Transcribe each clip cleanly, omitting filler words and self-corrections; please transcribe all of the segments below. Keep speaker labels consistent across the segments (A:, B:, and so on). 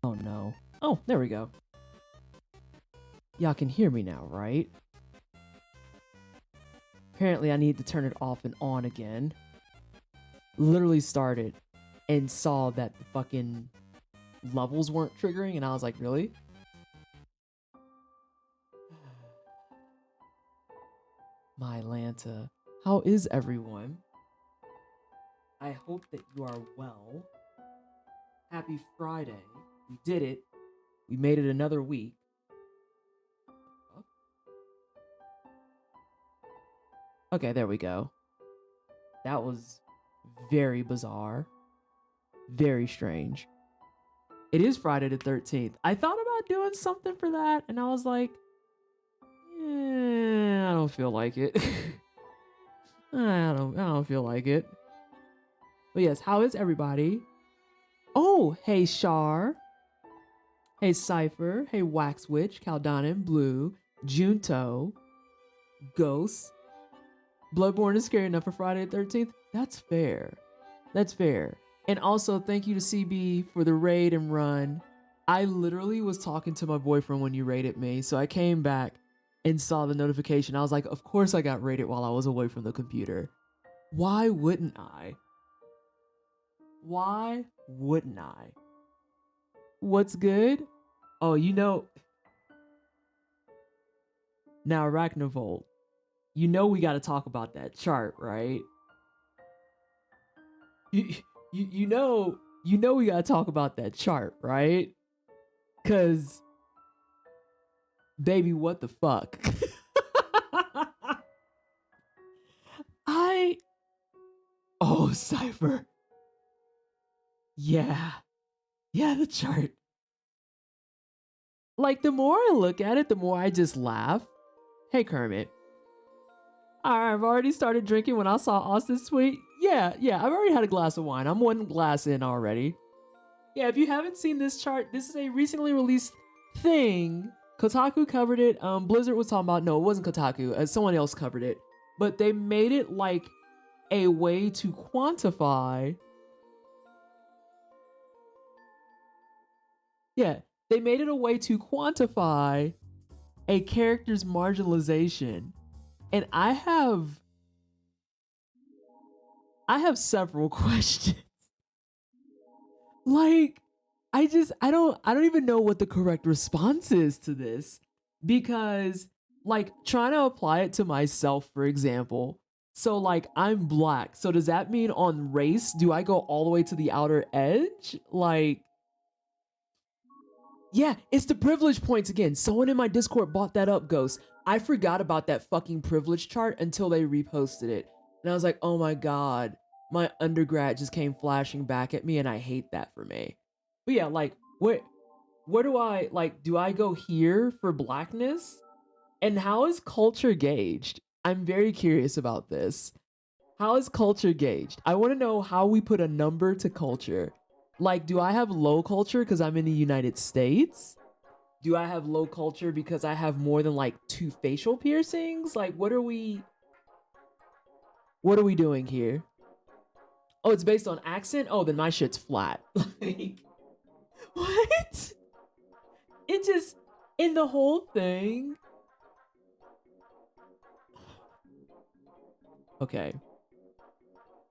A: Oh no. Oh, there we go. Y'all can hear me now, right? Apparently I need to turn it off and on again. Literally started and saw that the fucking levels weren't triggering, and I was like, really? My Lanta. How is everyone? I hope that you are well. Happy Friday. We did it. We made it another week. Okay, there we go. That was very bizarre. Very strange. It is Friday the 13th. I thought about doing something for that, and I was like, I don't feel like it. I don't feel like it. But yes, how is everybody? Oh, hey Shar. Hey Cypher. Hey Wax Witch, Caldonin, Blue, Junto, Ghost. Bloodborne is scary enough for Friday the 13th. That's fair. That's fair. And also, thank you to CB for the raid and run. I literally was talking to my boyfriend when you raided me, so I came back and saw the notification. I was like, of course I got raided while I was away from the computer. Why wouldn't I? Why wouldn't I? What's good? Oh, you know. Now, Arachnovolt, you know we got to talk about that chart, right? You know we got to talk about that chart, right? Cuz baby, what the fuck? I Oh, Cypher. Yeah. Yeah, the chart. Like, the more I look at it, the more I just laugh. Hey, Kermit. I've already started drinking when I saw Austin's tweet. Yeah, I've already had a glass of wine. I'm one glass in already. Yeah, if you haven't seen this chart, this is a recently released thing. Kotaku covered it. Blizzard was talking about, no, it wasn't Kotaku. Someone else covered it. But they made it like a way to quantify. Yeah, they made it a way to quantify a character's marginalization. And I have several questions. Like, I don't even know what the correct response is to this, because like trying to apply it to myself, for example. So like I'm black. So does that mean on race do I go all the way to the outer edge? Like, yeah, it's the privilege points again. Someone in my Discord bought that up, Ghost. I forgot about that fucking privilege chart until they reposted it. And I was like, oh my God, my undergrad just came flashing back at me, and I hate that for me. But yeah, like, where do I, like, do I go here for blackness? And how is culture gauged? I'm very curious about this. How is culture gauged? I want to know how we put a number to culture. Like, do I have low culture because I'm in the United States? Do I have low culture because I have more than like 2 facial piercings? Like, what are we doing here? Oh, it's based on accent? Oh, then my shit's flat. Like, what? It just, in the whole thing. Okay.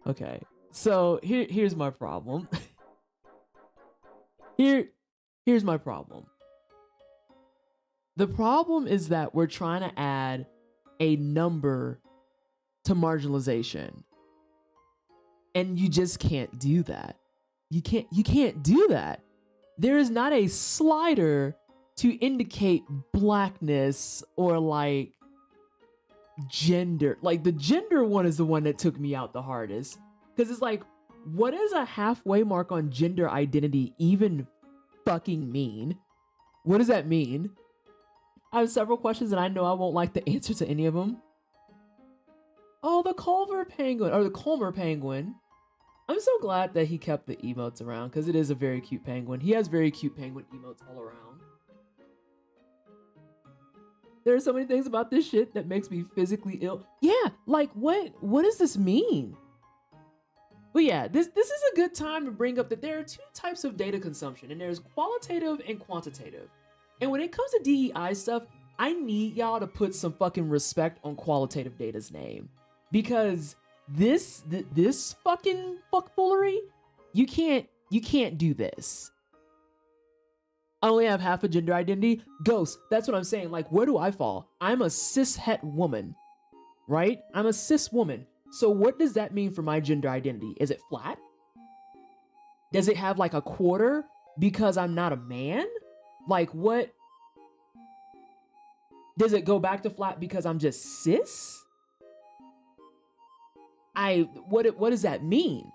A: Okay. So here's my problem. Here's my problem. The problem is that we're trying to add a number to marginalization. And you just can't do that. You can't do that. There is not a slider to indicate blackness or like gender. Like, the gender one is the one that took me out the hardest, because it's like, what does a halfway mark on gender identity even fucking mean? What does that mean? I have several questions, and I know I won't like the answer to any of them. Oh, the Culver Penguin, or the Colmer Penguin. I'm so glad that he kept the emotes around, because it is a very cute penguin. He has very cute penguin emotes all around. There are so many things about this shit that makes me physically ill. Yeah, like, what does this mean? But yeah, this is a good time to bring up that there are two types of data consumption, and there's qualitative and quantitative. And when it comes to DEI stuff, I need y'all to put some fucking respect on qualitative data's name, because this fucking fuckfoolery, you can't do this. I only have half a gender identity. Ghost, that's what I'm saying. Like, where do I fall? I'm a cis-het woman, right? I'm a cis woman. So what does that mean for my gender identity? Is it flat? Does it have like a quarter because I'm not a man? Like, what? Does it go back to flat because I'm just cis? What does that mean?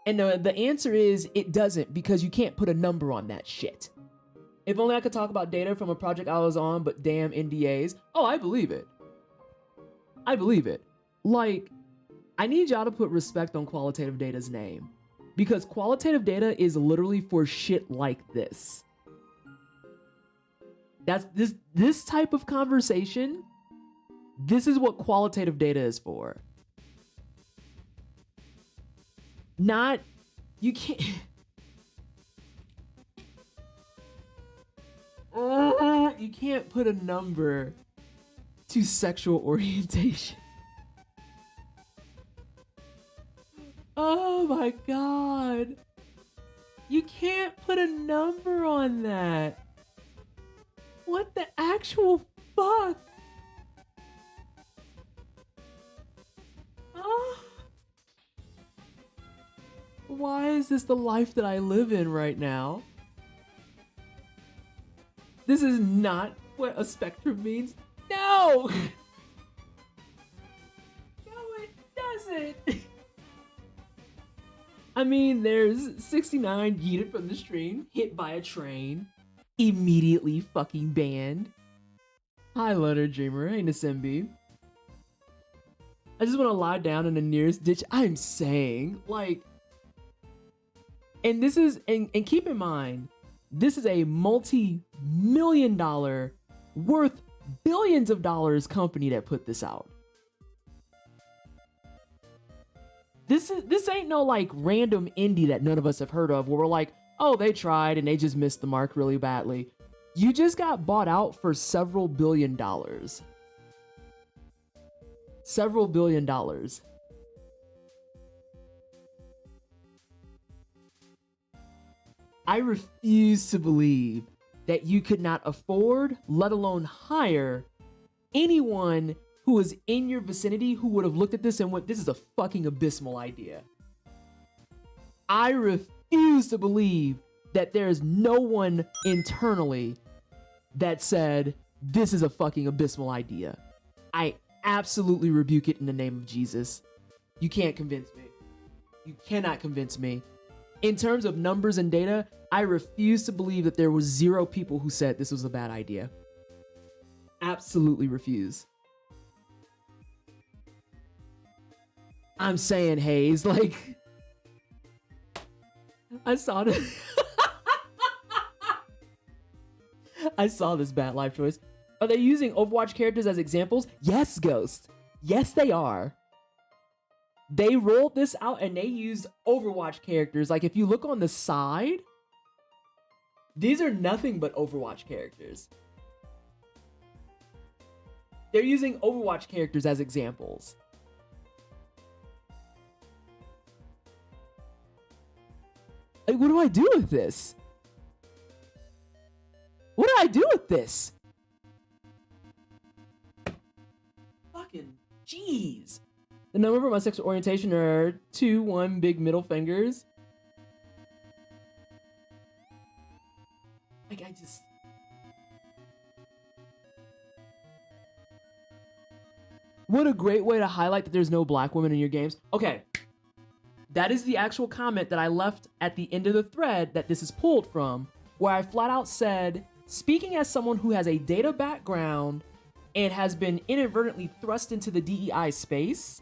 A: And the answer is it doesn't, because you can't put a number on that shit. If only I could talk about data from a project I was on, but damn NDAs. Oh, I believe it. I believe it. Like, I need y'all to put respect on qualitative data's name, because qualitative data is literally for shit like this. That's this type of conversation. This is what qualitative data is for. Not, you can't. You can't put a number to sexual orientation. Oh my god. You can't put a number on that. What the actual fuck? Why is this the life that I live in right now? This is not what a spectrum means. No! No, it doesn't. I mean, there's 69 yeeted from the stream, hit by a train, immediately fucking banned. Hi, Leonard Dreamer. Hey, Nasimbi. I just want to lie down in the nearest ditch. I'm saying, like, and this is, and keep in mind, this is a multi-million-dollar, worth billions of dollars company that put this out. This ain't no like random indie that none of us have heard of, where we're like, oh, they tried and they just missed the mark really badly. You just got bought out for several billion dollars. Several billion dollars. I refuse to believe that you could not afford, let alone hire, anyone who was in your vicinity who would have looked at this and went, this is a fucking abysmal idea. I refuse to believe that there's no one internally that said, this is a fucking abysmal idea. I absolutely rebuke it in the name of Jesus. You can't convince me. You cannot convince me. In terms of numbers and data, I refuse to believe that there was 0 people who said this was a bad idea. Absolutely refuse. I'm saying, Hayes, like, I saw this. I saw this bad life choice. Are they using Overwatch characters as examples? Yes, Ghost. Yes, they are. They rolled this out and they used Overwatch characters. Like, if you look on the side, these are nothing but Overwatch characters. They're using Overwatch characters as examples. Like, what do I do with this? What do I do with this? Fucking jeez. The number for my sexual orientation are 2, 1, big middle fingers. Like, I just... What a great way to highlight that there's no black women in your games. Okay. That is the actual comment that I left at the end of the thread that this is pulled from, where I flat out said, speaking as someone who has a data background and has been inadvertently thrust into the DEI space,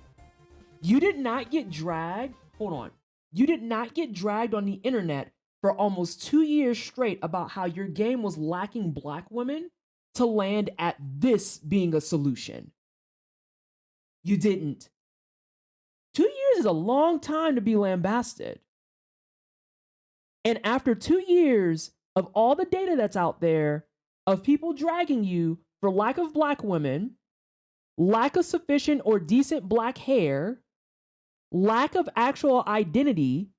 A: you did not get dragged, hold on, you did not get dragged on the internet for almost 2 years straight about how your game was lacking black women to land at this being a solution. You didn't. 2 years is is a long time to be lambasted. And after 2 years of all the data that's out there of people dragging you for lack of black women, lack of sufficient or decent black hair, lack of actual identity,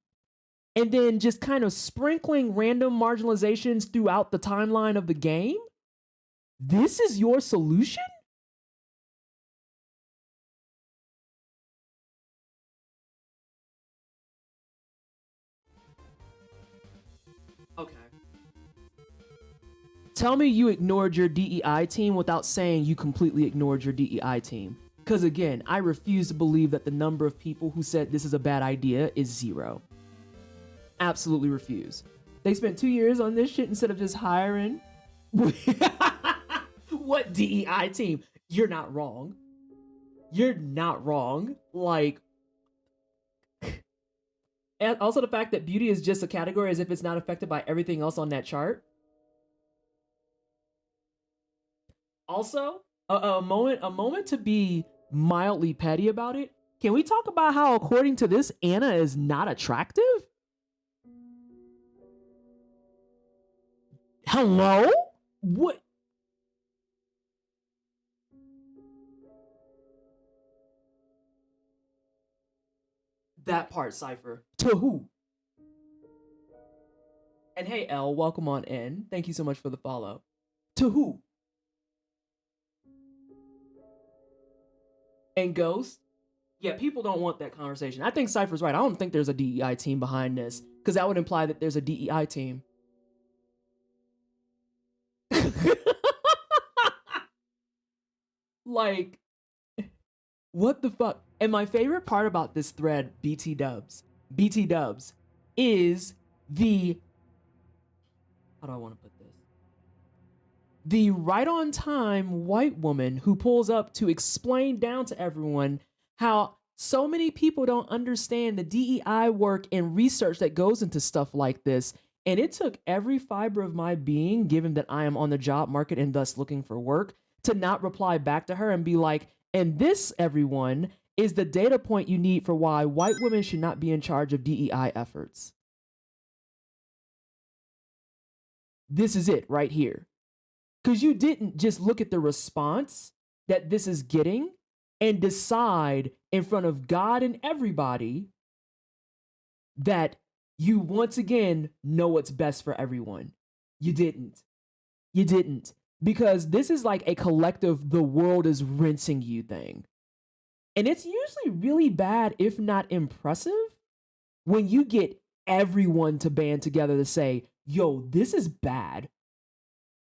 A: and then just kind of sprinkling random marginalizations throughout the timeline of the game, this is your solution? Okay. Tell me you ignored your DEI team without saying you completely ignored your DEI team. Because again, I refuse to believe that the number of people who said this is a bad idea is 0. Absolutely refuse. They spent 2 years on this shit instead of just hiring. What DEI team? You're not wrong. You're not wrong. Like, and also the fact that beauty is just a category as if it's not affected by everything else on that chart. Also, a moment to be mildly petty about it. Can we talk about how, according to this, Anna is not attractive? Hello? What? That part, Cypher. To who? And hey, L, welcome on in. Thank you so much for the follow. To who? And Ghost? Yeah, people don't want that conversation. I think Cypher's right. I don't think there's a DEI team behind this, because that would imply that there's a DEI team. Like, what the fuck? And my favorite part about this thread, BT dubs, is the, how do I want to put this? The right on time white woman who pulls up to explain down to everyone how so many people don't understand the DEI work and research that goes into stuff like this. And it took every fiber of my being, given that I am on the job market and thus looking for work, to not reply back to her and be like, and this, everyone, is the data point you need for why white women should not be in charge of DEI efforts. This is it right here. Because you didn't just look at the response that this is getting and decide in front of God and everybody that you once again know what's best for everyone. You didn't. You didn't. Because this is like a collective, the world is rinsing you thing. And it's usually really bad, if not impressive, when you get everyone to band together to say, yo, this is bad.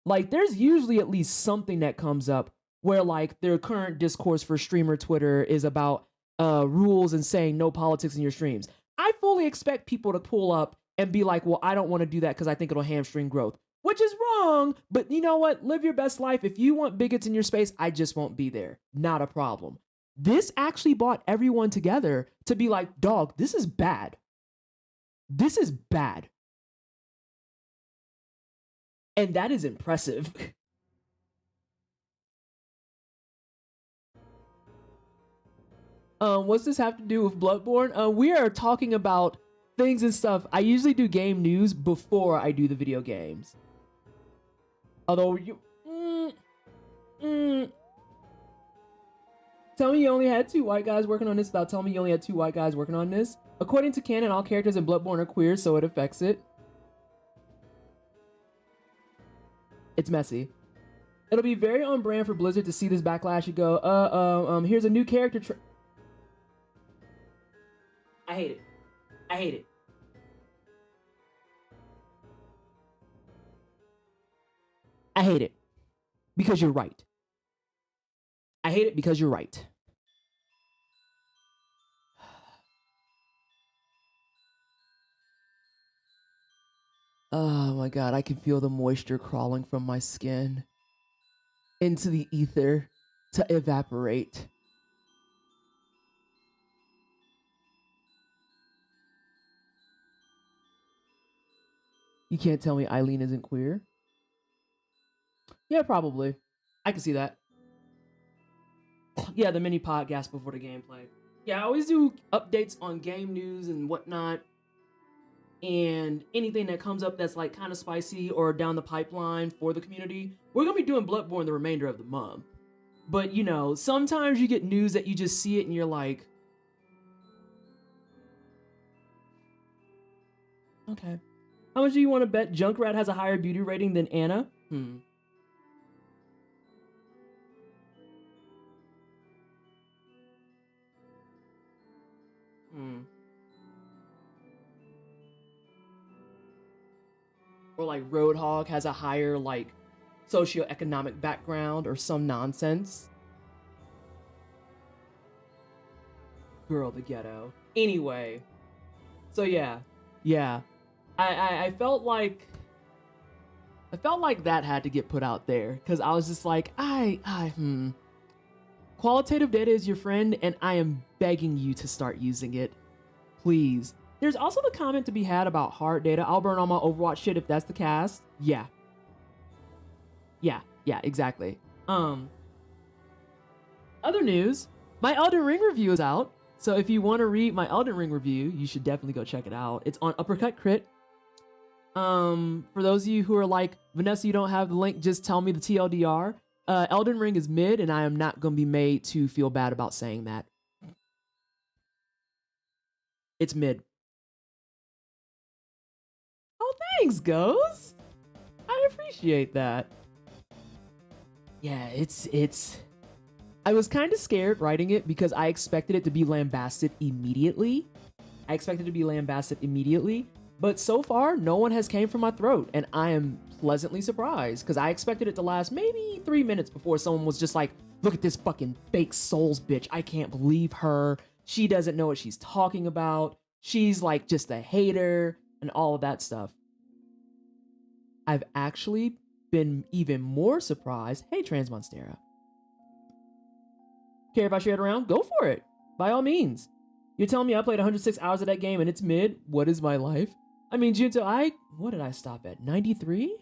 A: Like, there's usually at least something that comes up where, like, their current discourse for streamer Twitter is about rules and saying no politics in your streams. I fully expect people to pull up and be like, well, I don't want to do that because I think it'll hamstring growth, which is wrong. But you know what? Live your best life. If you want bigots in your space, I just won't be there. Not a problem. This actually brought everyone together to be like, dog, this is bad. This is bad. And that is impressive. What's this have to do with Bloodborne? We are talking about things and stuff. I usually do game news before I do the video games. Although you... Tell me you only had 2 white guys working on this without telling me you only had 2 white guys working on this. According to canon, all characters in Bloodborne are queer, so it affects it. It's messy. It'll be very on brand for Blizzard to see this backlash and go, here's a new character. I hate it. I hate it. I hate it. Because you're right. I hate it because you're right. Oh my god, I can feel the moisture crawling from my skin into the ether to evaporate. You can't tell me Eileen isn't queer? Yeah, probably. I can see that. Yeah, the mini podcast before the gameplay. Yeah, I always do updates on game news and whatnot, and anything that comes up that's like kind of spicy or down the pipeline for the community. We're gonna be doing Bloodborne the remainder of the month. But you know, sometimes you get news that you just see it and you're like, okay. How much do you want to bet Junkrat has a higher beauty rating than Anna? Or like Roadhog has a higher like socioeconomic background or some nonsense. Girl, the ghetto. Anyway, so yeah. I felt like that had to get put out there because I was just like, qualitative data is your friend, and I am begging you to start using it, please. There's also the comment to be had about hard data. I'll burn all my Overwatch shit if that's the cast. Yeah, exactly. Other news, my Elden Ring review is out. So if you want to read my Elden Ring review, you should definitely go check it out. It's on Uppercut Crit. For those of you who are like, Vanessa, you don't have the link, just tell me the TLDR. Elden Ring is mid, and I am not going to be made to feel bad about saying that. It's mid. Oh, thanks, Ghost. I appreciate that. Yeah, it's I was kind of scared writing it because I expected it to be lambasted immediately. But so far, no one has came from my throat, and I am pleasantly surprised because I expected it to last maybe 3 minutes before someone was just like, look at this fucking fake Souls bitch. I can't believe her. She doesn't know what she's talking about. She's like just a hater and all of that stuff. I've actually been even more surprised. Hey, Trans Monstera. Care if I share it around? Go for it. By all means. You're telling me I played 106 hours of that game and it's mid? What is my life? I mean, Junto, what did I stop at? 93?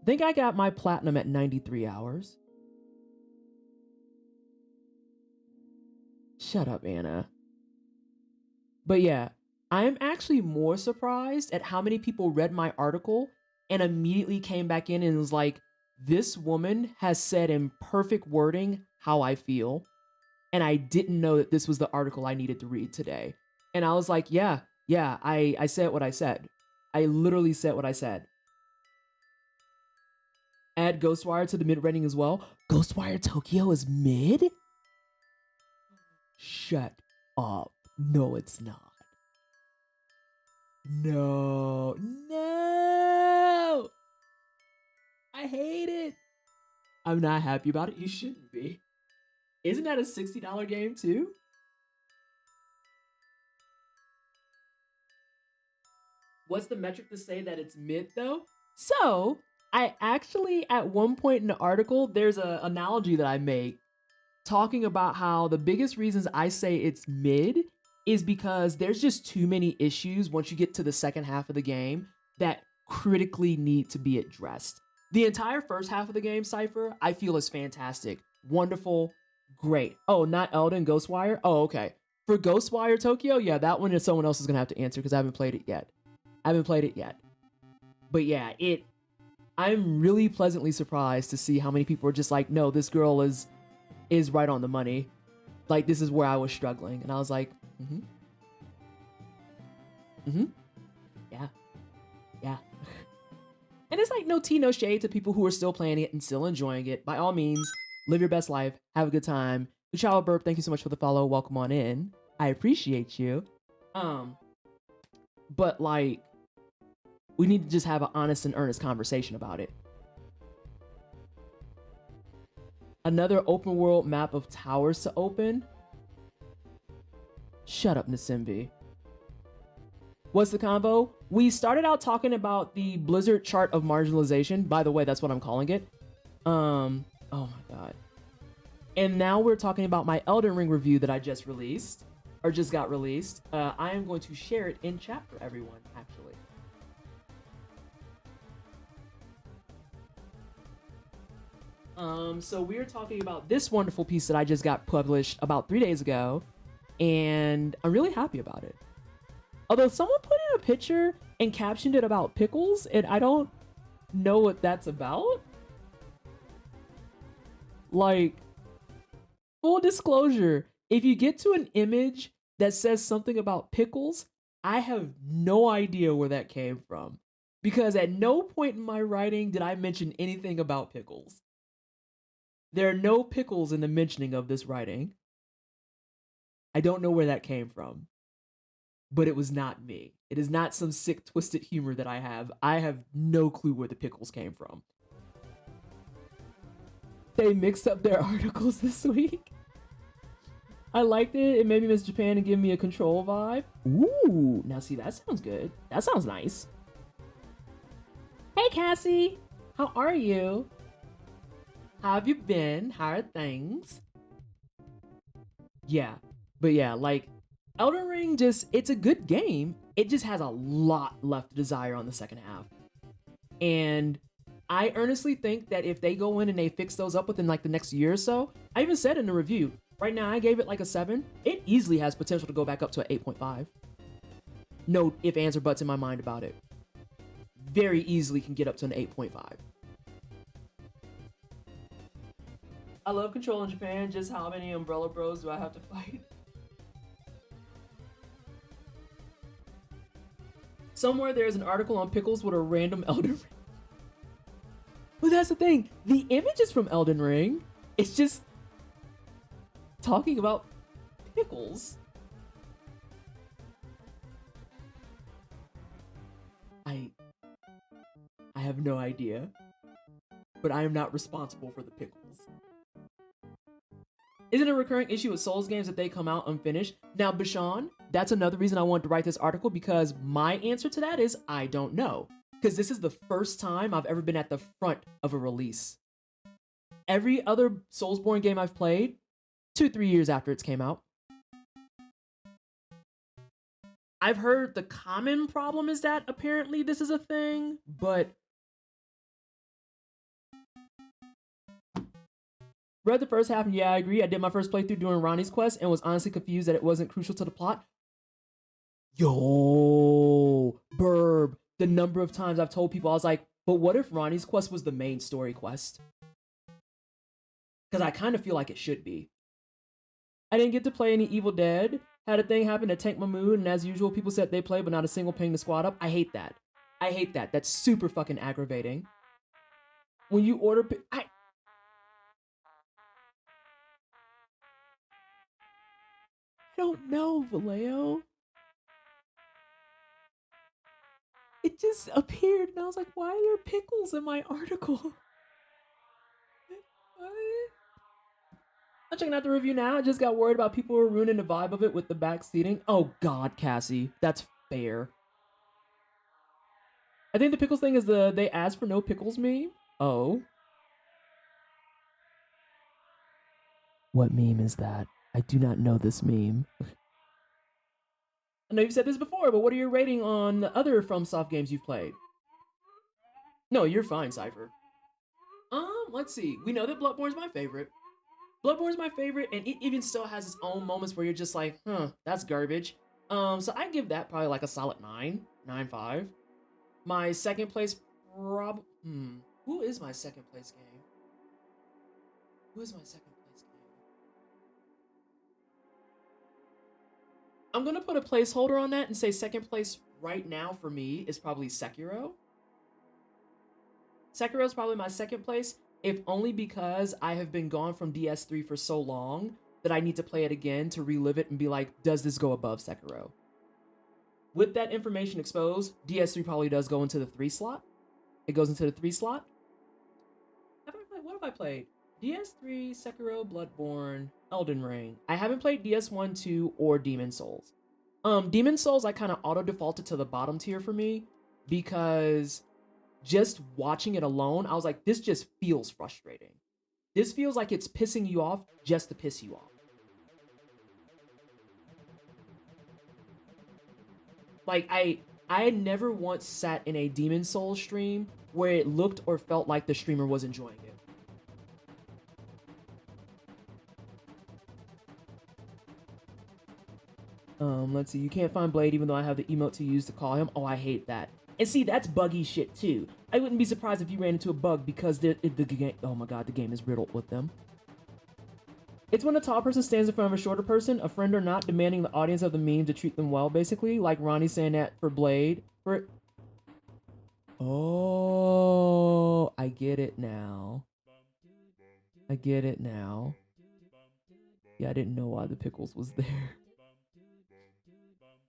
A: I think I got my platinum at 93 hours. Shut up, Anna. But yeah, I'm actually more surprised at how many people read my article and immediately came back in and was like, this woman has said in perfect wording how I feel. And I didn't know that this was the article I needed to read today. And I was like, yeah, I said what I said. I literally said what I said. Add Ghostwire to the mid rating as well. Ghostwire Tokyo is mid? Shut up. No, it's not. No. I hate it. I'm not happy about it. You shouldn't be. Isn't that a $60 game too? What's the metric to say that it's mid though? So I actually, at one point in the article, there's an analogy that I make talking about how the biggest reasons I say it's mid is because there's just too many issues once you get to the second half of the game that critically need to be addressed. The entire first half of the game, Cypher, I feel is fantastic. Wonderful, great. Oh, not Elden, Ghostwire? Oh, okay. For Ghostwire Tokyo, yeah, that one is someone else is gonna have to answer because I haven't played it yet. But yeah, I'm really pleasantly surprised to see how many people are just like, no, this girl is right on the money. Like, this is where I was struggling. And I was like, yeah. And it's like no tea, no shade to people who are still playing it and still enjoying it. By all means, live your best life. Have a good time. Kuchawa Burp, thank you so much for the follow. Welcome on in. I appreciate you. But like, we need to just have an honest and earnest conversation about it. Another open world map of towers to open? Shut up, Nasimbi. What's the combo? We started out talking about the Blizzard chart of marginalization. By the way, that's what I'm calling it. Oh my god. And now we're talking about my Elden Ring review that I just released, or just got released. I am going to share it in chat for everyone, actually. So we're talking about this wonderful piece that I just got published about 3 days ago, and I'm really happy about it. Although someone put in a picture and captioned it about pickles, and I don't know what that's about. Like, full disclosure, if you get to an image that says something about pickles, I have no idea where that came from. Because at no point in my writing did I mention anything about pickles. There are no pickles in the mentioning of this writing. I don't know where that came from. But it was not me. It is not some sick, twisted humor that I have. I have no clue where the pickles came from. They mixed up their articles this week. I liked it. It made me miss Japan and give me a Control vibe. Ooh, now see, that sounds good. That sounds nice. Hey, Cassie. How are you? How have you been? How are things? Yeah. But yeah, like, Elden Ring it's a good game. It just has a lot left to desire on the second half. And I earnestly think that if they go in and they fix those up within like the next year or so, I even said in the review, right now I gave it like a 7. It easily has potential to go back up to an 8.5. No if, ands, or buts in my mind about it. Very easily can get up to an 8.5. I love Control in Japan. Just how many Umbrella Bros do I have to fight? Somewhere there's an article on pickles with a random Elden Ring. But that's the thing. The image is from Elden Ring. It's just talking about pickles. I have no idea. But I am not responsible for the pickles. Isn't it a recurring issue with Souls games that they come out unfinished? Now, Bashan, that's another reason I wanted to write this article, because my answer to that is I don't know. Because this is the first time I've ever been at the front of a release. Every other Soulsborne game I've played, 2-3 years after it's came out. I've heard the common problem is that apparently this is a thing, but read the first half and yeah, I agree. I did my first playthrough doing Ronnie's quest and was honestly confused that it wasn't crucial to the plot. Yo, Burb, the number of times I've told people, I was like, but what if Ronnie's quest was the main story quest? Because I kind of feel like it should be. I didn't get to play any Evil Dead. Had a thing happen to tank my mood, and as usual, people said they play, but not a single ping to squad up. I hate that. I hate that. That's super fucking aggravating. When you order... I don't know, Vallejo. It just appeared, and I was like, why are there pickles in my article? I'm checking out the review now. I just got worried about people who were ruining the vibe of it with the back seating. Oh god, Cassie. That's fair. I think the pickles thing is the they asked for no pickles meme. Oh. What meme is that? I do not know this meme. I know you've said this before, but what are your rating on the other FromSoft games you've played? No, you're fine, Cypher. Let's see. We know that Bloodborne's my favorite. Bloodborne's my favorite, and it even still has its own moments where you're just like, that's garbage. So I give that probably like a solid 9.5. My second place who is my second place game? Who is my second place game? I'm gonna put a placeholder on that and say second place right now for me is probably Sekiro. Sekiro is probably my second place, if only because I have been gone from DS3 for so long that I need to play it again to relive it and be like, does this go above Sekiro? With that information exposed, DS3 probably does go into the 3 slot. It goes into the 3 slot. What have I played? DS3, Sekiro, Bloodborne, Elden Ring. I haven't played DS1, 2, or Demon Souls. Demon Souls, I kind of auto-defaulted to the bottom tier for me because just watching it alone, I was like, this just feels frustrating. This feels like it's pissing you off just to piss you off. Like, I had never once sat in a Demon Souls stream where it looked or felt like the streamer was enjoying it. Let's see. You can't find Blade even though I have the emote to use to call him. Oh, I hate that. And see, that's buggy shit too. I wouldn't be surprised if you ran into a bug because the game. Oh my god, the game is riddled with them. It's when a tall person stands in front of a shorter person, a friend or not, demanding the audience of the meme to treat them well, basically. Like Ronnie saying that for Blade. Oh, I get it now. I get it now. Yeah, I didn't know why the pickles was there.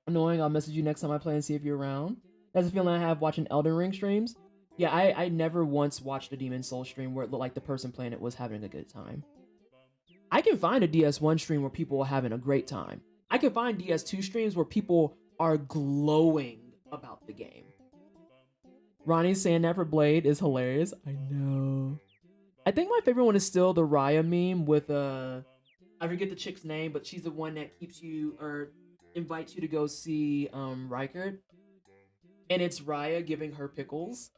A: Annoying, I'll message you next time I play and see if you're around. That's a feeling I have watching Elden Ring streams. Yeah, I never once watched a Demon Souls stream where it looked like the person playing it was having a good time. I can find a DS1 stream where people are having a great time. I can find DS2 streams where people are glowing about the game. Ronnie saying that for Blade is hilarious. I know. I think my favorite one is still the Raya meme with I forget the chick's name, but she's the one that keeps you or invites you to go see Rykard. And it's Raya giving her pickles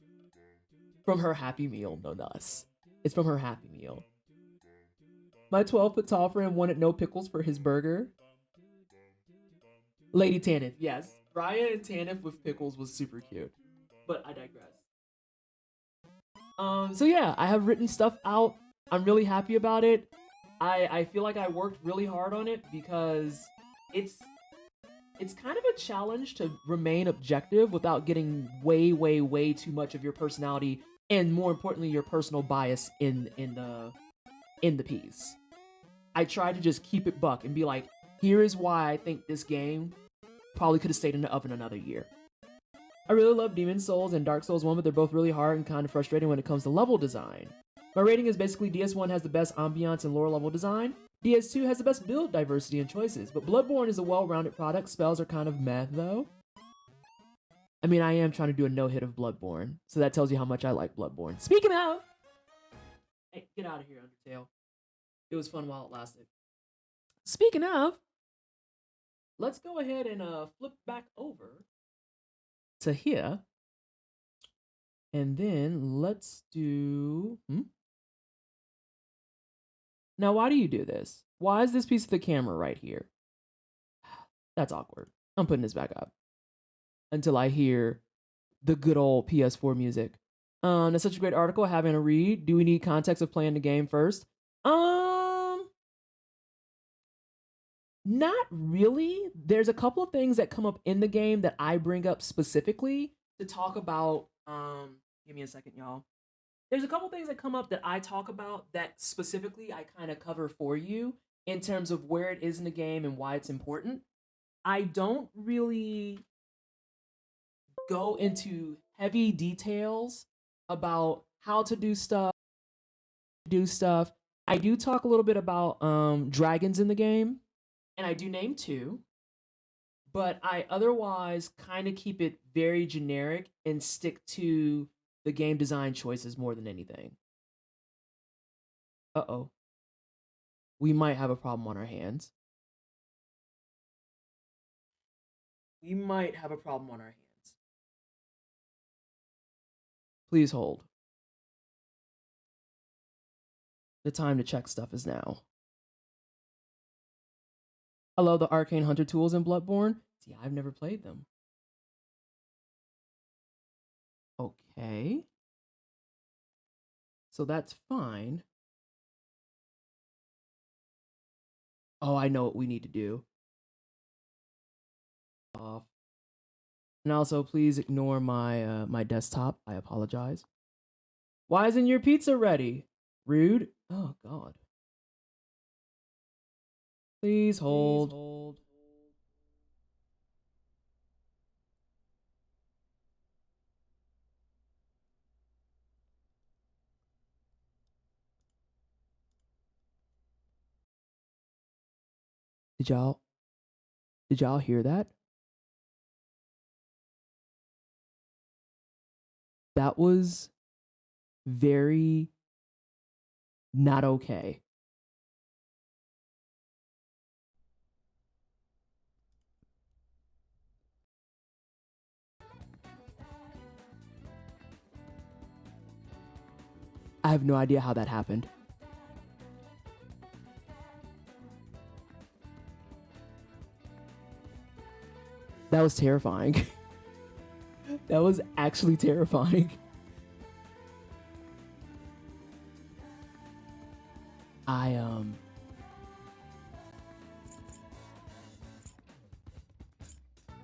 A: from her Happy Meal, no less. It's from her Happy Meal. My 12-foot tall friend wanted no pickles for his burger. Lady Tanith, yes. Raya and Tanith with pickles was super cute. But I digress. So yeah, I have written stuff out. I'm really happy about it. I feel like I worked really hard on it because it's kind of a challenge to remain objective without getting way too much of your personality and more importantly your personal bias in the piece. I tried to just keep it buck and be like, here is why I think this game probably could have stayed in the oven another year. I really love Demon Souls and Dark Souls 1, but they're both really hard and kind of frustrating when it comes to level design. My rating is basically DS1 has the best ambiance and lower level design, DS2 has the best build diversity and choices, but Bloodborne is a well-rounded product. Spells are kind of meh, though. I mean, I am trying to do a no-hit of Bloodborne, so that tells you how much I like Bloodborne. Speaking of... Hey, get out of here, Undertale. It was fun while it lasted. Speaking of... Let's go ahead and flip back over to here. And then let's do... Now, why do you do this? Why is this piece of the camera right here? That's awkward. I'm putting this back up until I hear the good old PS4 music. That's such a great article. Having a read. Do we need context of playing the game first? Not really. There's a couple of things that come up in the game that I bring up specifically to talk about. Give me a second, y'all. There's a couple things that come up that I talk about that specifically I kind of cover for you in terms of where it is in the game and why it's important. I don't really go into heavy details about how to do stuff. I do talk a little bit about dragons in the game, and I do name 2, but I otherwise kind of keep it very generic and stick to the game design choices more than anything. Uh-oh. We might have a problem on our hands. Please hold. The time to check stuff is now. I love the arcane hunter tools in Bloodborne. See, I've never played them. Okay. So that's fine. Oh, I know what we need to do. Off. And also, please ignore my my desktop. I apologize. Why isn't your pizza ready? Rude. Oh, God. Please hold. Did y'all hear that? That was very not okay. I have no idea how that happened. That was terrifying. That was actually terrifying.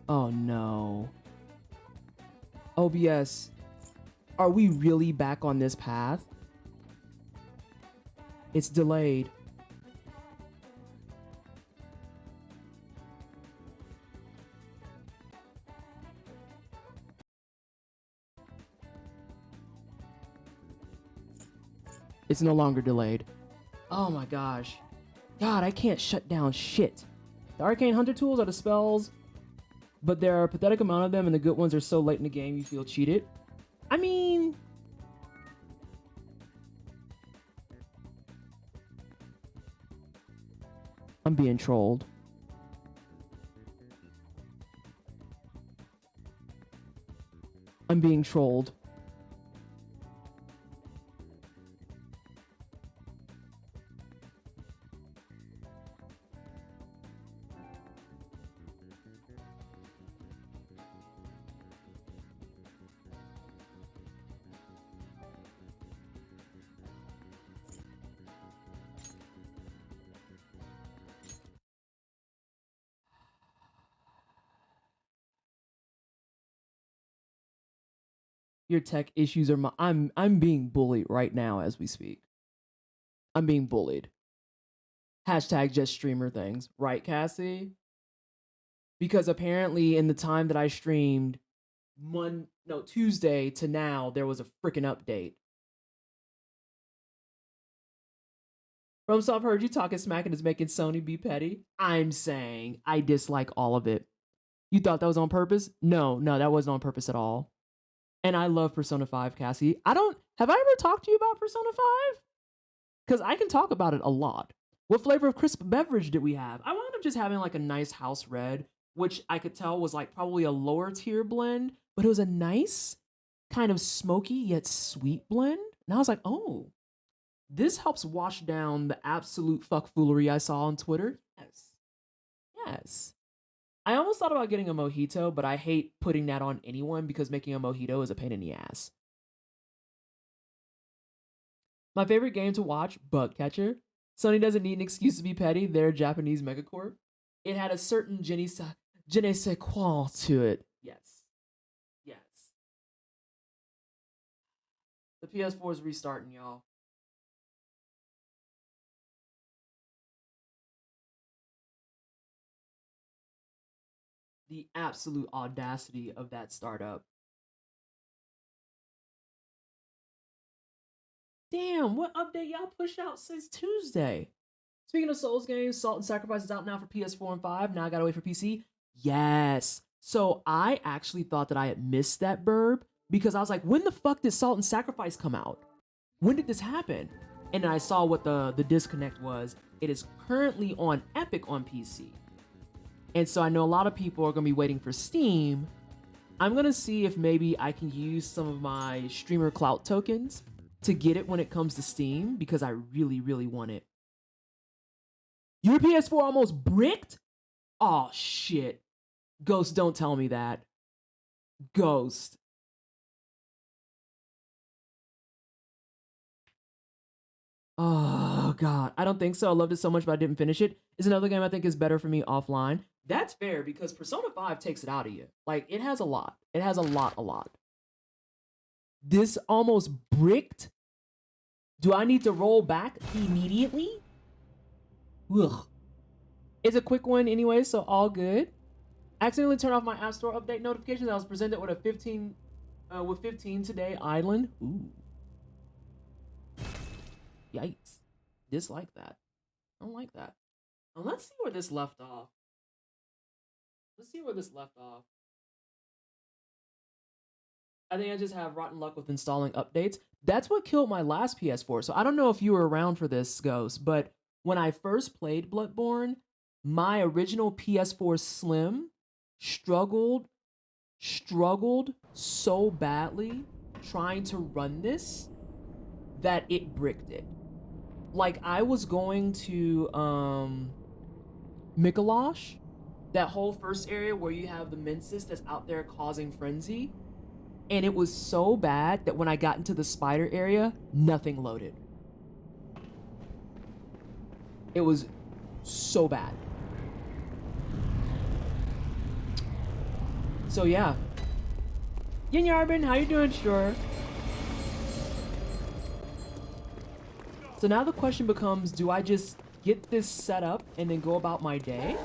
A: Oh no. OBS, are we really back on this path? It's delayed. It's no longer delayed. Oh my gosh. God, I can't shut down shit. The arcane hunter tools are the spells, but there are a pathetic amount of them, and the good ones are so late in the game you feel cheated. I mean, I'm being trolled. I'm being trolled. Your tech issues are my I'm being bullied right now as we speak. I'm being bullied. Hashtag just streamer things, right, Cassie? Because apparently in the time that I streamed Tuesday to now, there was a freaking update. FromSoft heard you talking smack and is making Sony be petty. I'm saying I dislike all of it. You thought that was on purpose? No, that wasn't on purpose at all. And I love Persona 5, Cassie. Have I ever talked to you about Persona 5? Because I can talk about it a lot. What flavor of crisp beverage did we have? I wound up just having like a nice house red, which I could tell was like probably a lower tier blend, but it was a nice kind of smoky yet sweet blend. And I was like, oh, this helps wash down the absolute fuckfoolery I saw on Twitter. Yes. I almost thought about getting a mojito, but I hate putting that on anyone because making a mojito is a pain in the ass. My favorite game to watch, Bug Catcher. Sony doesn't need an excuse to be petty. They're a Japanese megacorp. It had a certain je ne sais quoi to it. Yes. The PS4 is restarting, y'all. The absolute audacity of that startup. Damn, what update y'all pushed out since Tuesday? Speaking of Souls games, Salt and Sacrifice is out now for PS4 and 5. Now I gotta wait for PC. Yes. So I actually thought that I had missed that burb because I was like, when the fuck did Salt and Sacrifice come out? When did this happen? And then I saw what the disconnect was. It is currently on Epic on PC. And so I know a lot of people are gonna be waiting for Steam. I'm gonna see if maybe I can use some of my streamer clout tokens to get it when it comes to Steam because I really, really want it. Your PS4 almost bricked? Oh shit. Ghost, don't tell me that. Ghost. Oh god, I don't think so. I loved it so much, but I didn't finish it. It's another game I think is better for me offline. That's fair because Persona 5 takes it out of you. Like, it has a lot. It has a lot. This almost bricked? Do I need to roll back immediately? Ugh. It's a quick one anyway, so all good. Accidentally turned off my App Store update notifications. I was presented with a 15 today island. Ooh. Yikes. Dislike that. I don't like that. Now, let's see where this left off. I think I just have rotten luck with installing updates. That's what killed my last PS4. So I don't know if you were around for this, Ghost, but when I first played Bloodborne, my original PS4 Slim struggled so badly trying to run this that it bricked it. Like, I was going to Mikolash that whole first area where you have the mensis that's out there causing frenzy. And it was so bad that when I got into the spider area, nothing loaded. It was so bad. So yeah. Yin Yarbin, how you doing, sure? So now the question becomes, do I just get this set up and then go about my day?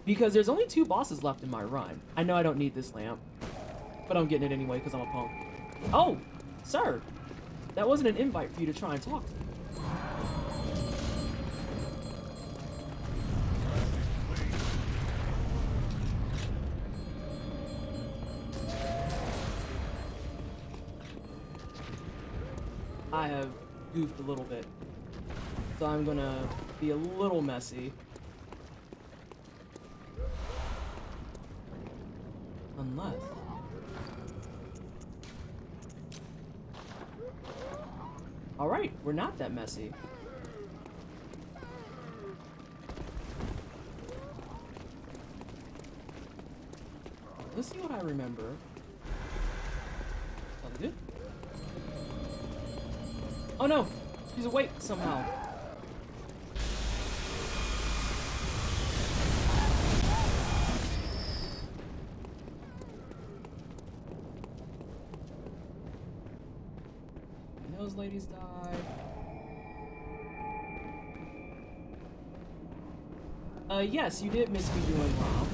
A: Because there's only 2 bosses left in my run. I know I don't need this lamp, but I'm getting it anyway because I'm a punk. Oh, sir, that wasn't an invite for you to try and talk to me. I have goofed a little bit, so I'm gonna be a little messy. Unless... Alright, we're not that messy. Let's see what I remember. Sounds good. Oh no! She's awake somehow. And those ladies died. Yes, you did miss me doing wrong.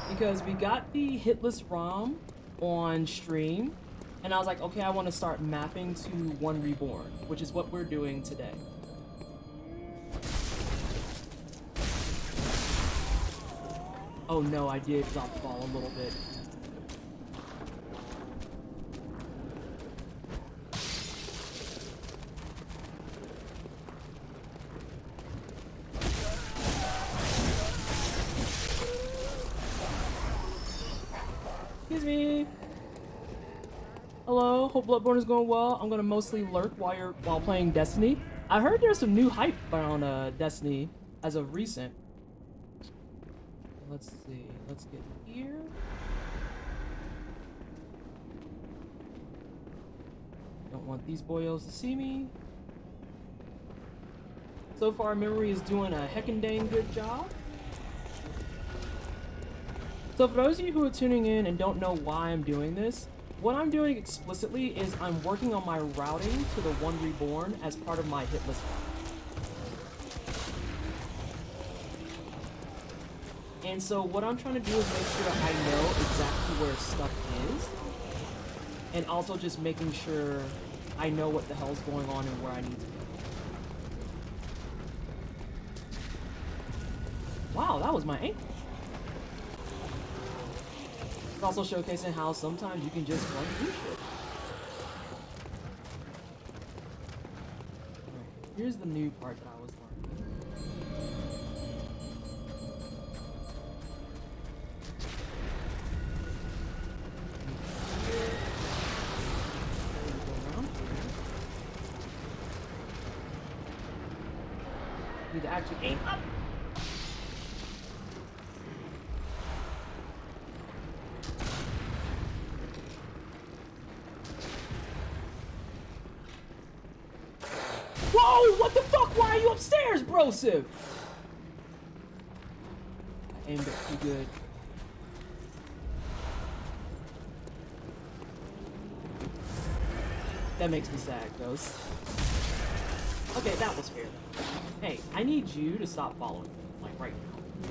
A: Because we got the hitless ROM on stream, and I was like, okay, I want to start mapping to 1 Reborn, which is what we're doing today. Oh no, I did drop the ball a little bit. Excuse me. Hello, hope Bloodborne is going well. I'm gonna mostly lurk while playing Destiny. I heard there's some new hype around Destiny as of recent. Let's see. Let's get here. Don't want these boyos to see me. So far, memory is doing a heckin' dang good job. So for those of you who are tuning in and don't know why I'm doing this, what I'm doing explicitly is I'm working on my routing to the 1 Reborn as part of my hitless route. And so what I'm trying to do is make sure I know exactly where stuff is, and also just making sure I know what the hell's going on and where I need to be. Wow, that was my ankle. It's also showcasing how sometimes you can just run through shit. Alright, here's the new part that I was learning. Need to actually aim up. Whoa! What the fuck? Why are you upstairs, brosive? I aimed it too good. That makes me sad, Ghost. Okay, that was fair though. Hey, I need you to stop following me, like right now.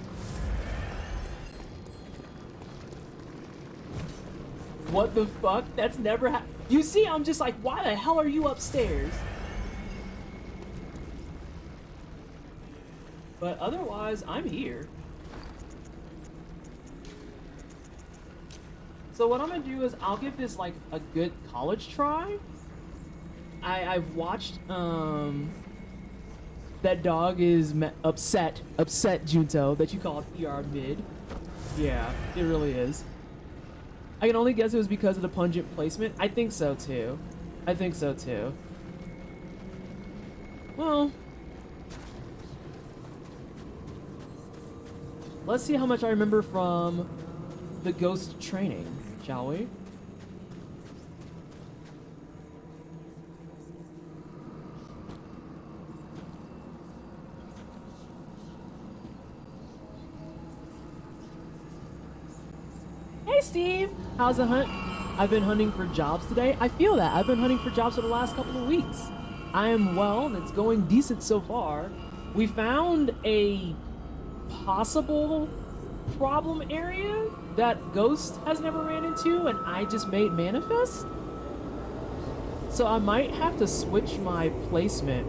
A: What the fuck? That's never happened. You see, I'm just like, why the hell are you upstairs? But otherwise, I'm here. So what I'm gonna do is I'll give this like a good college try. I've watched that dog is upset Junto that you called PR mid. Yeah, it really is. I can only guess it was because of the pungent placement. I think so too. I think so too. Well, let's see how much I remember from the ghost training, shall we? Hey Steve, how's the hunt? I've been hunting for jobs today. I feel that. I've been hunting for jobs for the last couple of weeks. I am well, and it's going decent so far. We found a possible problem area that Ghost has never ran into, and I just made manifest. So I might have to switch my placement.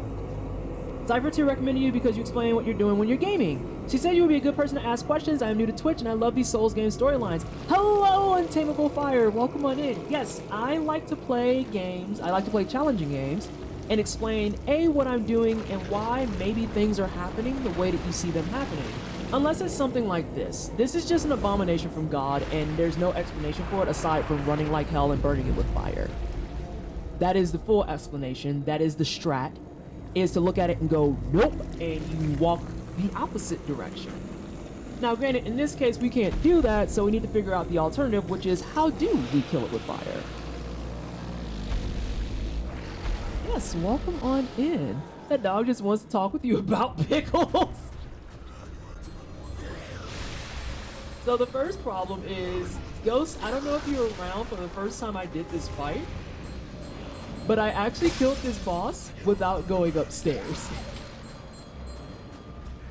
A: Cypher 2 recommended you because you explain what you're doing when you're gaming. She said you would be a good person to ask questions. I am new to Twitch and I love these Souls game storylines. Hello, Untamable Fire. Welcome on in. Yes, I like to play games. I like to play challenging games and explain A, what I'm doing and why maybe things are happening the way that you see them happening. Unless it's something like this. This is just an abomination from God and there's no explanation for it aside from running like hell and burning it with fire. That is the full explanation. That is the strat. Is to look at it and go, nope, and you walk the opposite direction. Now, granted, in this case, we can't do that, so we need to figure out the alternative, which is how do we kill it with fire? Yes, welcome on in. That dog just wants to talk with you about pickles. So the first problem is, Ghost, I don't know if you were around for the first time I did this fight, but I actually killed this boss without going upstairs.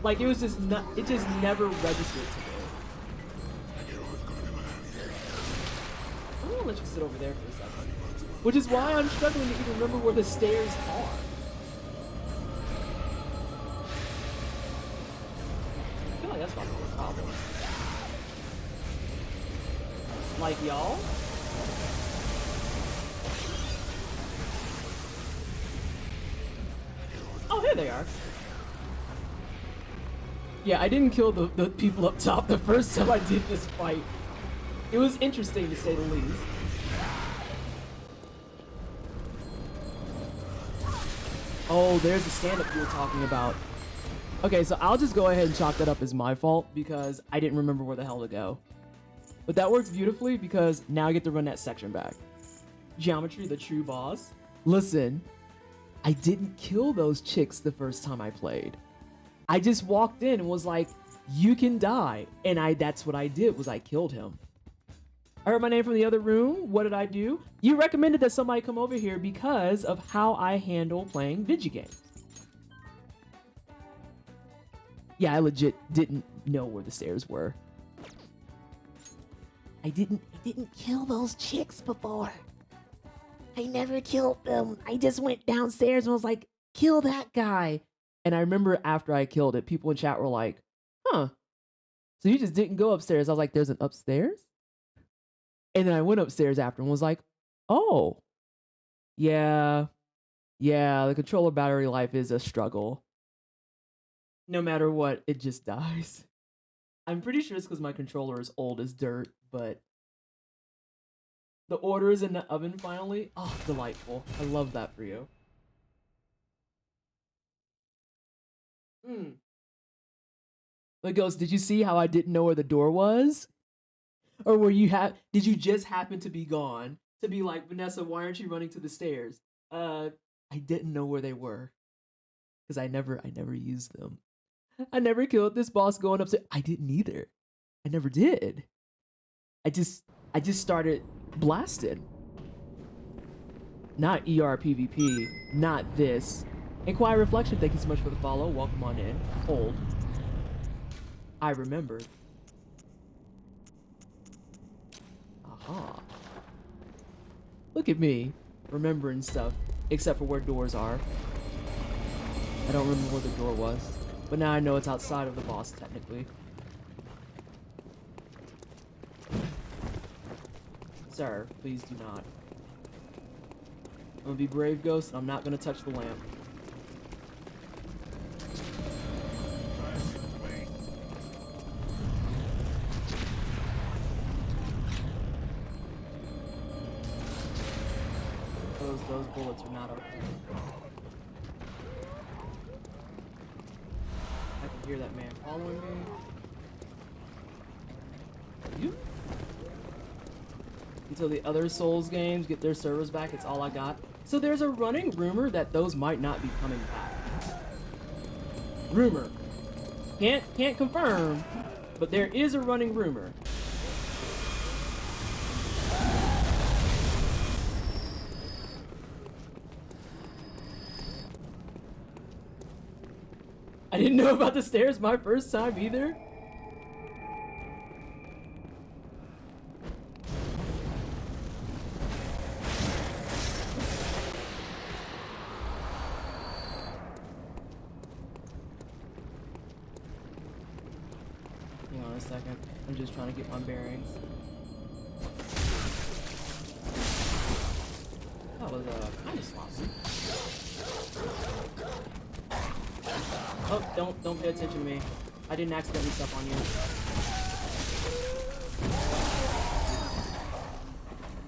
A: Like, it was just not, it just never registered to me. I'm gonna let you sit over there for a second. Which is why I'm struggling to even remember where the stairs are. I feel like that's not the problem. Like, y'all? Oh, here they are. Yeah, I didn't kill the people up top the first time I did this fight. It was interesting to say the least. Oh, there's the stand-up you were talking about. Okay, so I'll just go ahead and chalk that up as my fault because I didn't remember where the hell to go. But that works beautifully because now I get to run that section back. Geometry, the true boss. Listen, I didn't kill those chicks the first time I played. I just walked in and was like, you can die. And that's what I did, was I killed him. I heard my name from the other room. What did I do? You recommended that somebody come over here because of how I handle playing video games. Yeah, I legit didn't know where the stairs were. I didn't kill those chicks before. I never killed them. I just went downstairs and was like, kill that guy. And I remember after I killed it, people in chat were like, huh, so you just didn't go upstairs. I was like, there's an upstairs? And then I went upstairs after and was like, oh, yeah, the controller battery life is a struggle. No matter what, it just dies. I'm pretty sure it's because my controller is old as dirt, but the order is in the oven finally. Oh, delightful. I love that for you. But Ghost, did you see how I didn't know where the door was? Or did you just happen to be gone? To be like, Vanessa, why aren't you running to the stairs? I didn't know where they were. Because I never used them. I never killed this boss going upstairs. I didn't either. I never did. I just started blasted. Not ER PvP. Not this. And Quiet Reflection, thank you so much for the follow. Welcome on in. Hold. I remembered. Aha. Look at me. Remembering stuff. Except for where doors are. I don't remember where the door was. But now I know it's outside of the boss, technically. Sir, please do not. I'm gonna be brave, Ghost, and I'm not gonna touch the lamp. Those bullets are not okay. hear that man following me. You? Until the other Souls games get their servers back, it's all I got. So there's a running rumor that those might not be coming back. Rumor. Can't confirm, but there is a running rumor. I didn't know about the stairs my first time either. Hang on a second. I'm just trying to get my bearings. That was kind of sloppy. Oh, don't pay attention to me. I didn't accidentally step on you.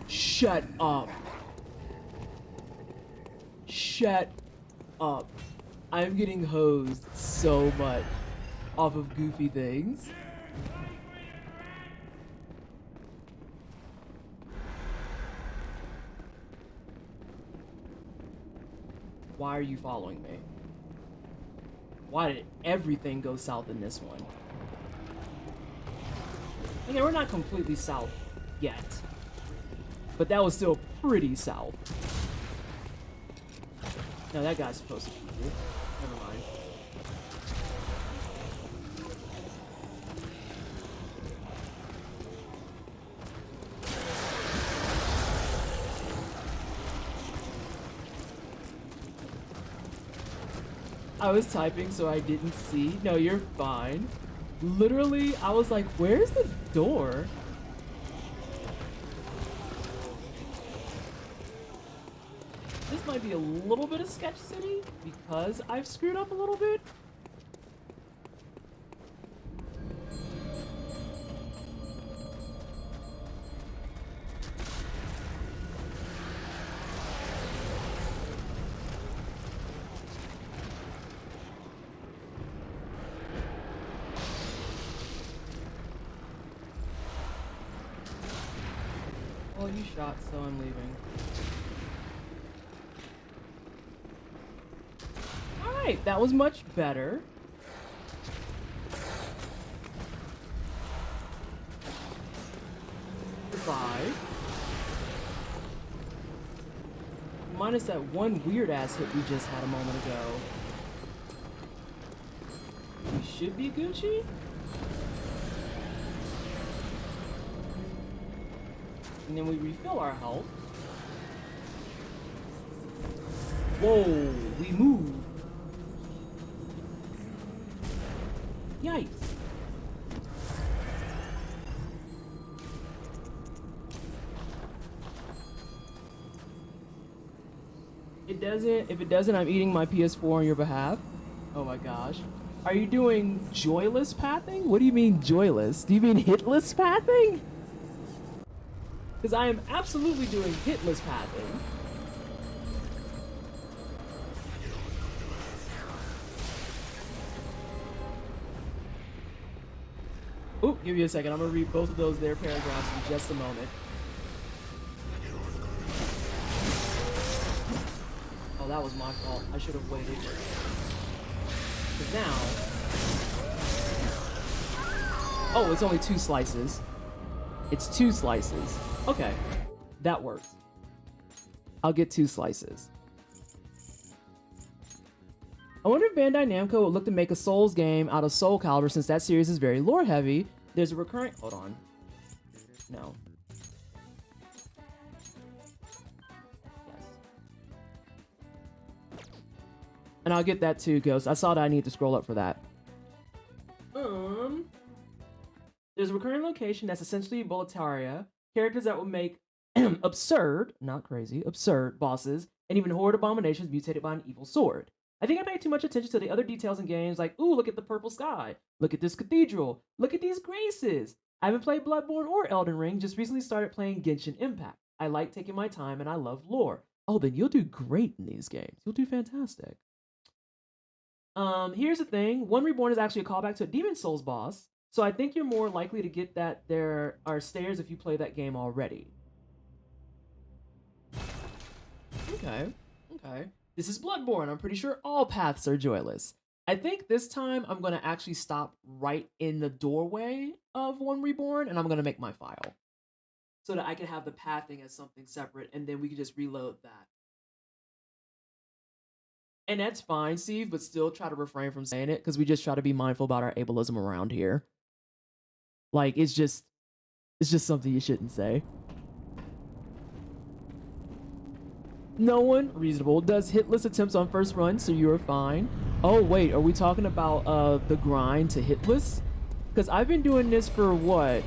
A: Shut up. Shut up. I'm getting hosed so much off of goofy things. Why are you following me? Why did everything go south in this one? Okay, we're not completely south yet, but that was still pretty south. No, that guy's supposed to shoot you. Never mind. I was typing so I didn't see. No, you're fine. Literally, I was like, where's the door? This might be a little bit of Sketch City because I've screwed up a little bit. Well, you shot, so I'm leaving. Alright, that was much better. Goodbye. Minus that one weird-ass hit we just had a moment ago. We should be Gucci? And then we refill our health. Whoa, we move. Yikes. If it doesn't, I'm eating my PS4 on your behalf. Oh my gosh. Are you doing joyless pathing? What do you mean joyless? Do you mean hitless pathing? Because I am absolutely doing hitless pathing. Oop, give me a second. I'm gonna read both of those there paragraphs in just a moment. Oh, that was my fault. I should have waited. Because now... Oh, it's only 2 slices. It's 2 slices. Okay, that works. I'll get 2 slices. I wonder if Bandai Namco would look to make a Souls game out of Soul Calibur since that series is very lore heavy. There's a recurring... Hold on. No. Yes. And I'll get that too, Ghost. I saw that I need to scroll up for that. There's a recurring location that's essentially Boletaria. Characters that will make absurd, not crazy, absurd bosses, and even horde abominations mutated by an evil sword. I think I paid too much attention to the other details in games like, ooh, look at the purple sky. Look at this cathedral. Look at these graces. I haven't played Bloodborne or Elden Ring, just recently started playing Genshin Impact. I like taking my time and I love lore. Oh, then you'll do great in these games. You'll do fantastic. Here's the thing. One Reborn is actually a callback to a Demon Souls boss. So I think you're more likely to get that there are stairs if you play that game already. Okay. Okay. This is Bloodborne. I'm pretty sure all paths are joyless. I think this time I'm going to actually stop right in the doorway of One Reborn and I'm going to make my file. So that I can have the pathing as something separate and then we can just reload that. And that's fine, Steve, but still try to refrain from saying it because we just try to be mindful about our ableism around here. Like, it's just something you shouldn't say. No one, reasonable, does hitless attempts on first run, so you're fine. Oh, wait, are we talking about the grind to hitless? Because I've been doing this for what?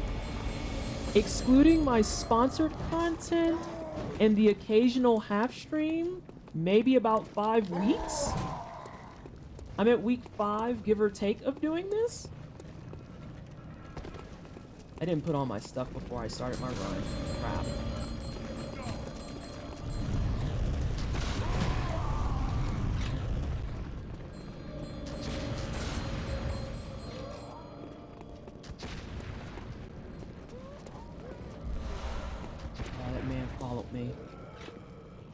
A: Excluding my sponsored content and the occasional half stream, maybe about 5 weeks? I'm at week 5, give or take, of doing this? I didn't put on my stuff before I started my run. Crap. Oh, that man followed me.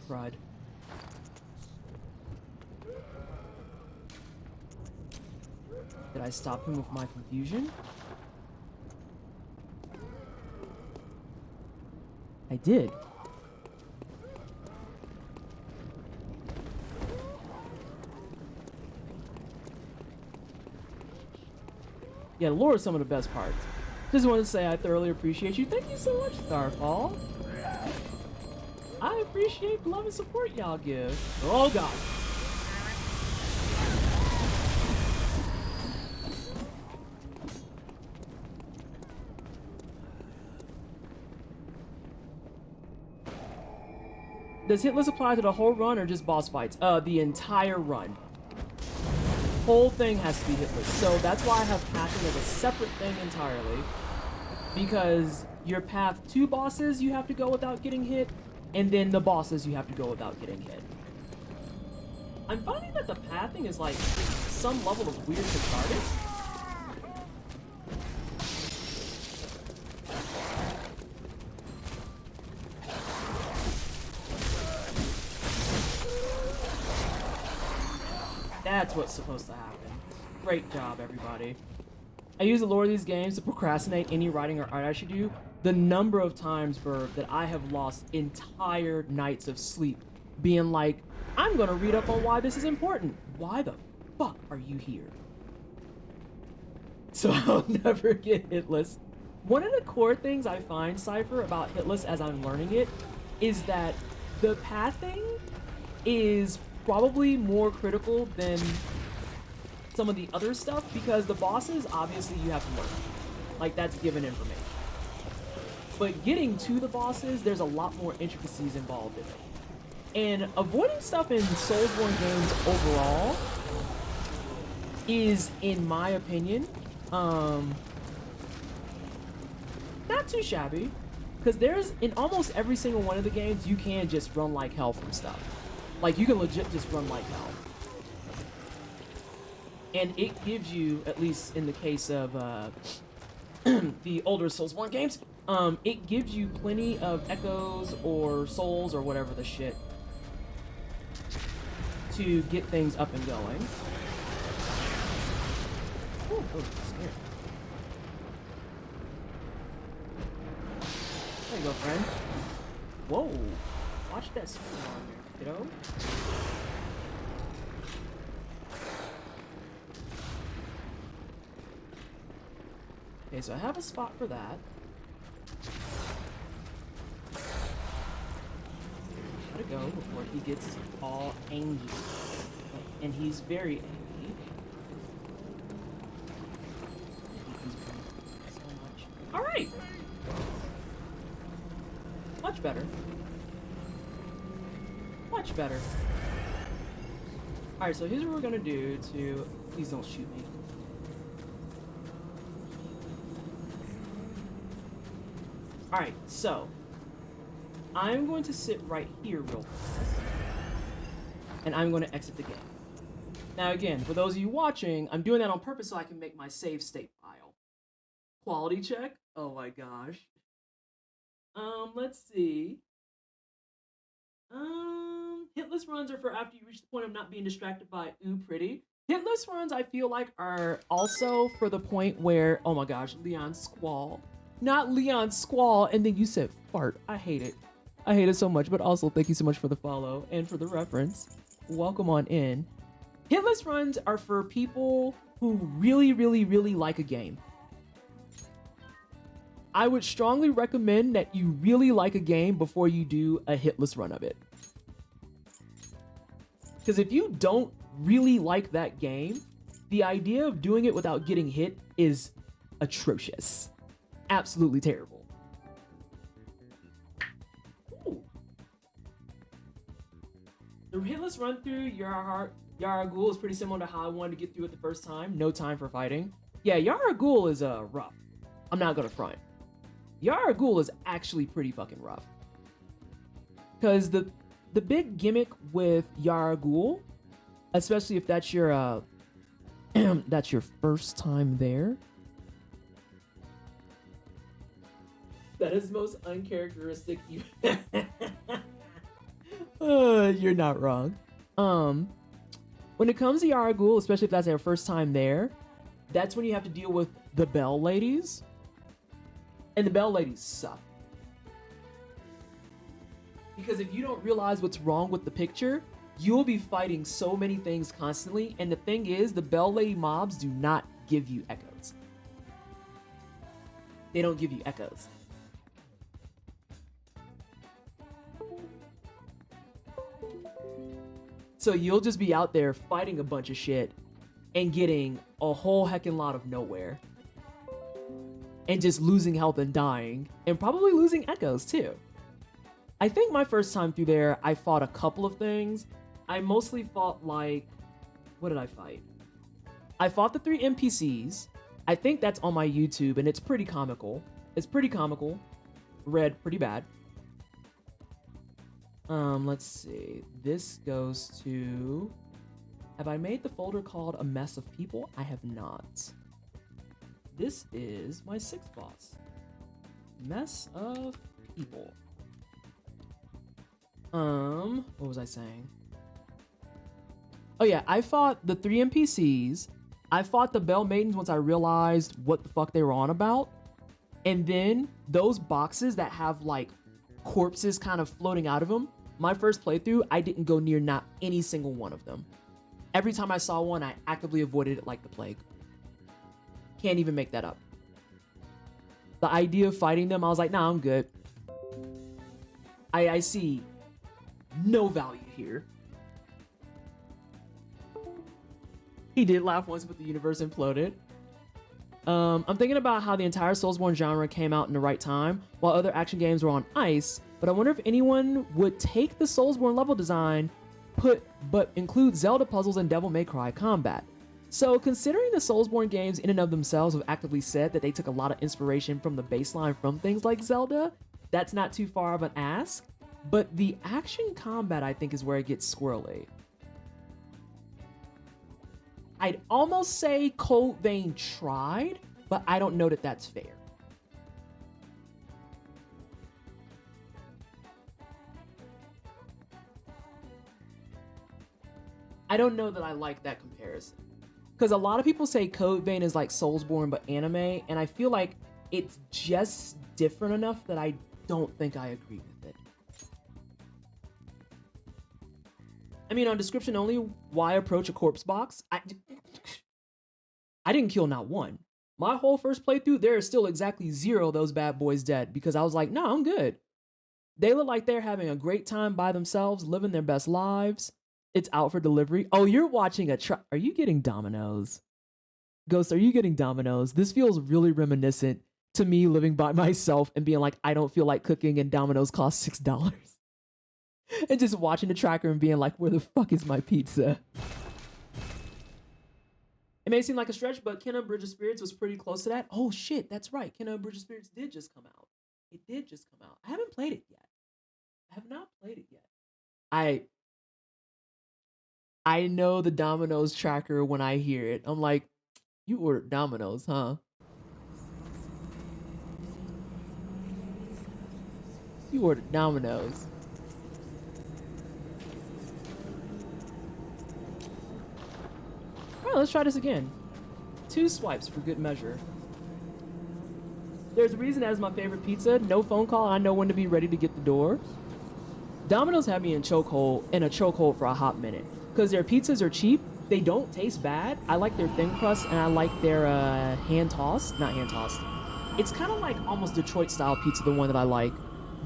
A: Crud. Did I stop him with my confusion? I did. Yeah, the lore is some of the best parts. Just wanted to say I thoroughly appreciate you. Thank you so much, Starfall. I appreciate the love and support y'all give. Oh, God. Does hitless apply to the whole run or just boss fights? The entire run. Whole thing has to be hitless. So that's why I have pathing as a separate thing entirely. Because your path to bosses you have to go without getting hit, and then the bosses you have to go without getting hit. I'm finding that the pathing is like some level of weird cathartic. That's what's supposed to happen. Great job, everybody. I use the lore of these games to procrastinate any writing or art I should do. The number of times, Burb, that I have lost entire nights of sleep being like, I'm gonna read up on why this is important. Why the fuck are you here? So I'll never get hitless. One of the core things I find, Cypher, about hitless as I'm learning it is that the pathing is probably more critical than some of the other stuff because the bosses, obviously, you have to learn. Like, that's given information. But getting to the bosses, there's a lot more intricacies involved in it. And avoiding stuff in Soulsborne games overall is, in my opinion, not too shabby. Because there's, in almost every single one of the games, you can just run like hell from stuff. Like, you can legit just run like hell. And it gives you, at least in the case of the older Soulsborne games, it gives you plenty of echoes or souls or whatever the shit to get things up and going. Ooh, scared. There you go, friend. Whoa. Watch that spin on there, kiddo. Okay, so I have a spot for that. Gotta go before he gets all angry. And he's very angry. So much. Alright! Much better. Much better. Alright, so here's what we're gonna do to... Please don't shoot me. Alright, so I'm going to sit right here real fast, and I'm going to exit the game. Now again, for those of you watching, I'm doing that on purpose so I can make my save state file. Quality check. Oh my gosh. Let's see. Hitless runs are for after you reach the point of not being distracted by ooh pretty. Hitless runs, I feel like, are also for the point where, oh my gosh, Leon Squall. Not Leon Squall, and then you said fart. I hate it. I hate it so much, but also thank you so much for the follow and for the reference. Welcome on in. Hitless runs are for people who really, really, really like a game. I would strongly recommend that you really like a game before you do a hitless run of it. Because if you don't really like that game, the idea of doing it without getting hit is atrocious. Absolutely terrible. Ooh. The hitless run through Yara Ghul is pretty similar to how I wanted to get through it the first time. No time for fighting. Yeah, Yara Ghul is rough. I'm not gonna front. Yara Ghul is actually pretty fucking rough. Because the big gimmick with Yara Ghul, especially if that's your that's your first time there. That is most uncharacteristic you. You're not wrong. When it comes to Yara Ghul, especially if that's their first time there, that's when you have to deal with the Bell Ladies. And the Bell Ladies suck. Because if you don't realize what's wrong with the picture, you'll be fighting so many things constantly. And the thing is, the Bell Lady mobs do not give you echoes. They don't give you echoes. So you'll just be out there fighting a bunch of shit and getting a whole heckin' lot of nowhere. And just losing health and dying. And probably losing echoes too. I think my first time through there, I fought a couple of things. I mostly fought like... What did I fight? I fought the 3 NPCs. I think that's on my YouTube and it's pretty comical. It's pretty comical. Read pretty bad. Let's see. This goes to... Have I made the folder called A Mess of People? I have not. This is my 6th boss. Mess of People. What was I saying? Oh yeah, I fought the 3 NPCs. I fought the Bell Maidens once I realized what the fuck they were on about. And then those boxes that have like corpses kind of floating out of them, my first playthrough, I didn't go near not any single one of them. Every time I saw one, I actively avoided it like the plague. Can't even make that up. The idea of fighting them, I was like, nah, I'm good. I see no value here. He did laugh once, but the universe imploded. I'm thinking about how the entire Soulsborne genre came out in the right time, while other action games were on ice, but I wonder if anyone would take the Soulsborne level design, but include Zelda puzzles and Devil May Cry combat. So considering the Soulsborne games in and of themselves have actively said that they took a lot of inspiration from the baseline from things like Zelda, that's not too far of an ask, but the action combat I think is where it gets squirrely. I'd almost say Cold Vein tried, but I don't know that that's fair. I don't know that I like that comparison. Because a lot of people say Code Vein is like Soulsborne but anime, and I feel like it's just different enough that I don't think I agree with it. I mean, on description only, why approach a corpse box? I didn't kill not one. My whole first playthrough, there are still exactly 0 of those bad boys dead because I was like, no, I'm good. They look like they're having a great time by themselves, living their best lives. It's out for delivery. Oh, you're watching are you getting Domino's? Ghost, are you getting Domino's? This feels really reminiscent to me living by myself and being like, I don't feel like cooking and Domino's costs $6. And just watching the tracker and being like, where the fuck is my pizza? It may seem like a stretch, but Kenna Bridge of Spirits was pretty close to that. Oh shit, that's right. Kenna Bridge of Spirits did just come out. It did just come out. I haven't played it yet. I have not played it yet. I know the Domino's tracker when I hear it. I'm like, you ordered Domino's, huh? You ordered Domino's. All right, let's try this again. 2 swipes for good measure. There's a reason that is my favorite pizza. No phone call. I know when to be ready to get the door. Domino's had me in a chokehold for a hot minute because their pizzas are cheap. They don't taste bad. I like their thin crust and I like their hand tossed. Not hand tossed. It's kind of like almost Detroit style pizza, the one that I like.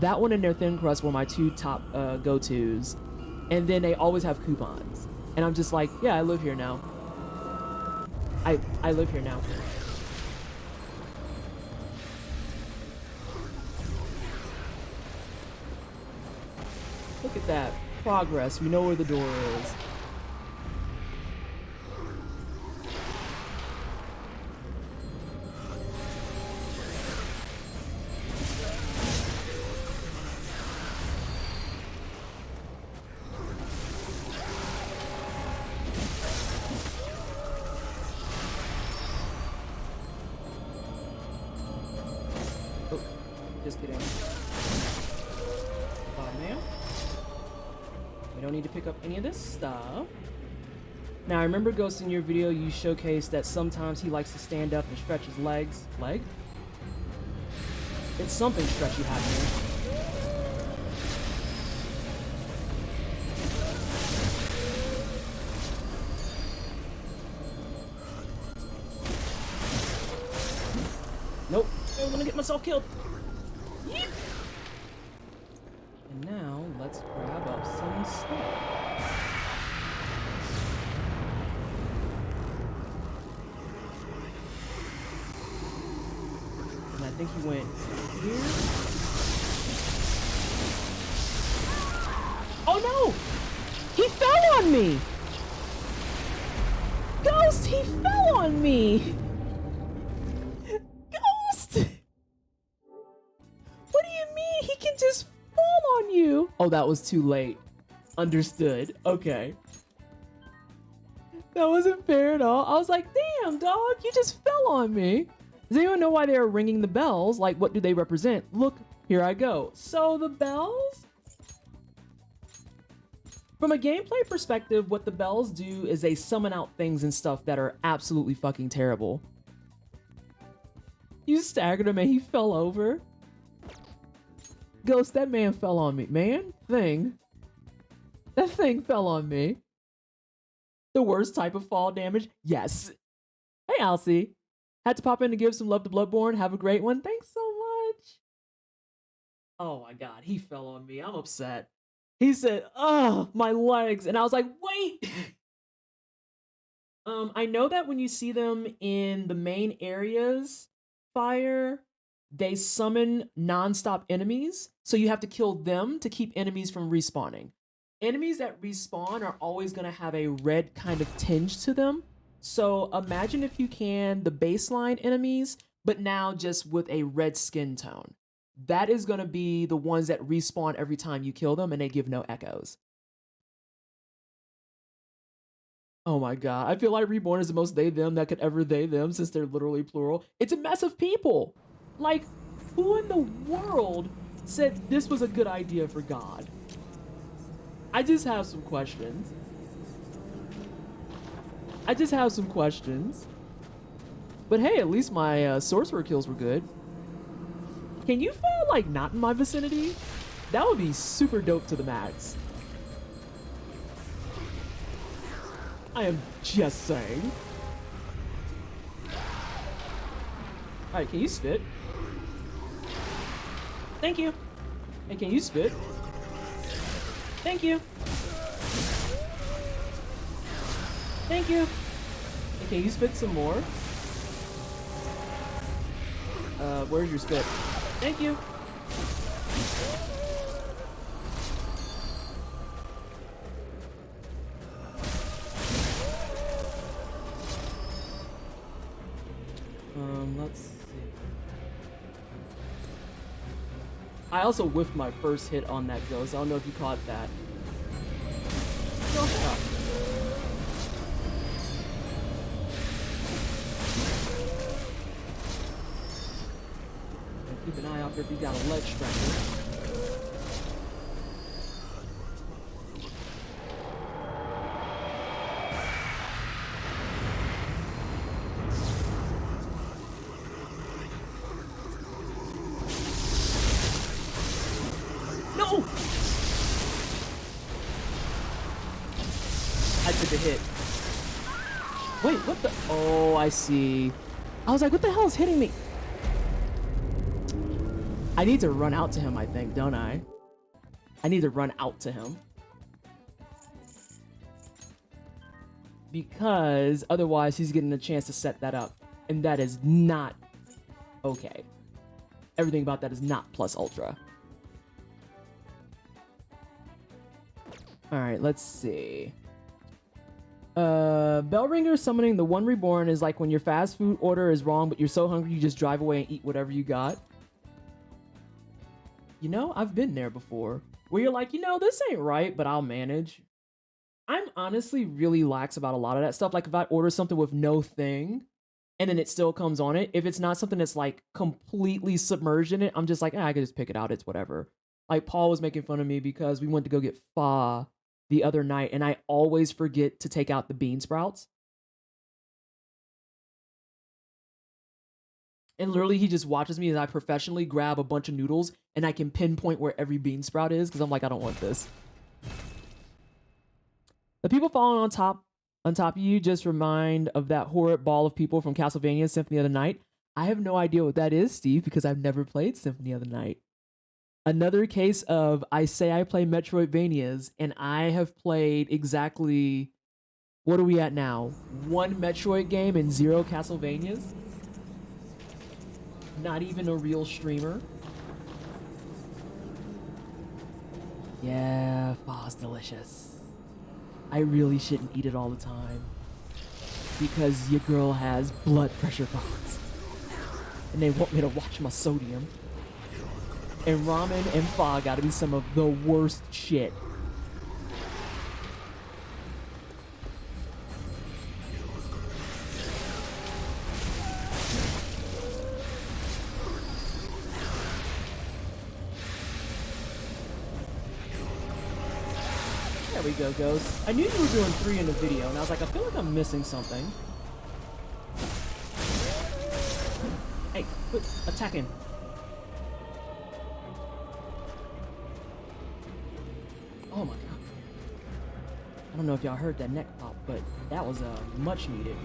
A: That one and their thin crust were my 2 top go-tos. And then they always have coupons. And I'm just like, yeah, I live here now. I live here now. Look at that. Progress. We know where the door is. Oh, just kidding. Bottom there. We don't need to pick up any of this stuff. Now, I remember, Ghost, in your video, you showcased that sometimes he likes to stand up and stretch his legs. Leg? It's something stretchy happening. Nope. I'm gonna get myself killed. Yeep. And now, let's grab up some stuff. And I think he went here. Oh no! He fell on me! Ghost, he fell on me! Ghost! What do you mean? He can just fall on you? Oh, that was too late. Understood. Okay. That wasn't fair at all. I was like, damn, dog, you just fell on me. Does anyone know why they are ringing the bells? Like, what do they represent? Look, here I go. So the bells? From a gameplay perspective, what the bells do is they summon out things and stuff that are absolutely fucking terrible. You staggered him and he fell over. Ghost, that man fell on me. Man? Thing. That thing fell on me. The worst type of fall damage? Yes. Hey, Alcy. Had to pop in to give some love to Bloodborne. Have a great one. Thanks so much. Oh my god, he fell on me. I'm upset. He said, oh, my legs. And I was like, wait. I know that when you see them in the main areas, fire, they summon non-stop enemies. So you have to kill them to keep enemies from respawning. Enemies that respawn are always going to have a red kind of tinge to them. So imagine, if you can, the baseline enemies, but now just with a red skin tone. That is going to be the ones that respawn every time you kill them and they give no echoes. Oh my god. I feel like Reborn is the most they them that could ever they them, since they're literally plural. It's a mess of people. Like, who in the world said this was a good idea for God? I just have some questions. But hey, at least my sorcerer kills were good. Can you fall, like, not in my vicinity? That would be super dope to the max. I am just saying. Alright, can you spit? Thank you. Hey, can you spit? Thank you. Thank you. Hey, can you spit some more? Where's your spit? Thank you. Let's see. I also whiffed my first hit on that ghost. I don't know if you caught that. No, stop. Keep an eye out there if he's got a leg stretcher. No! I took a hit. Wait, what the? Oh, I see. I was like, what the hell is hitting me? I need to run out to him, I think, don't I? I need to run out to him. Because otherwise he's getting a chance to set that up. And that is not okay. Everything about that is not plus ultra. Alright, let's see. Bellringer summoning the One Reborn is like when your fast food order is wrong, but you're so hungry you just drive away and eat whatever you got. You know, I've been there before. Where you're like, you know, this ain't right, but I'll manage. I'm honestly really lax about a lot of that stuff. Like if I order something with no thing, and then it still comes on it, if it's not something that's like completely submerged in it, I'm just like, I can just pick it out, it's whatever. Like Paul was making fun of me because we went to go get pho the other night, and I always forget to take out the bean sprouts. And literally, he just watches me as I professionally grab a bunch of noodles, and I can pinpoint where every bean sprout is, because I'm like, I don't want this. The people falling on top of you just remind of that horrid ball of people from Castlevania Symphony of the Night. I have no idea what that is, Steve, because I've never played Symphony of the Night. Another case of I say I play Metroidvanias, and I have played exactly, what are we at now? 1 Metroid game and 0 Castlevanias? Not even a real streamer. Yeah, pho's delicious. I really shouldn't eat it all the time. Because your girl has blood pressure problems. And they want me to watch my sodium. And ramen and pho gotta be some of the worst shit. There we go, Ghost. I knew you were doing 3 in the video, and I was like, I feel like I'm missing something. Hey, quit attacking. Oh my god. I don't know if y'all heard that neck pop, but that was much needed.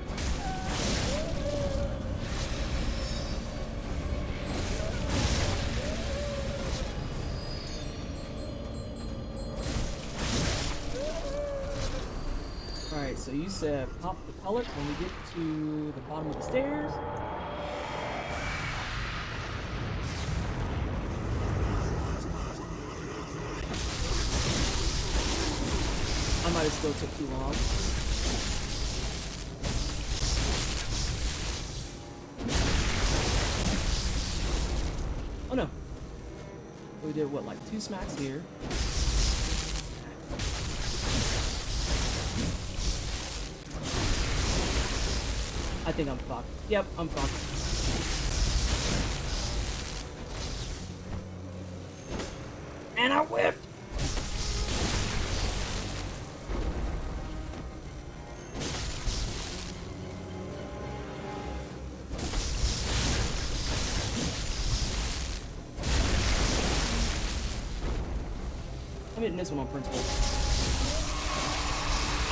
A: Alright, so you said pop the pellet when we get to the bottom of the stairs. I might have still took too long. Oh no. So we did what, like 2 smacks here. I think I'm fucked. Yep, I'm fucked. And I whiffed! I'm hitting this one on principle.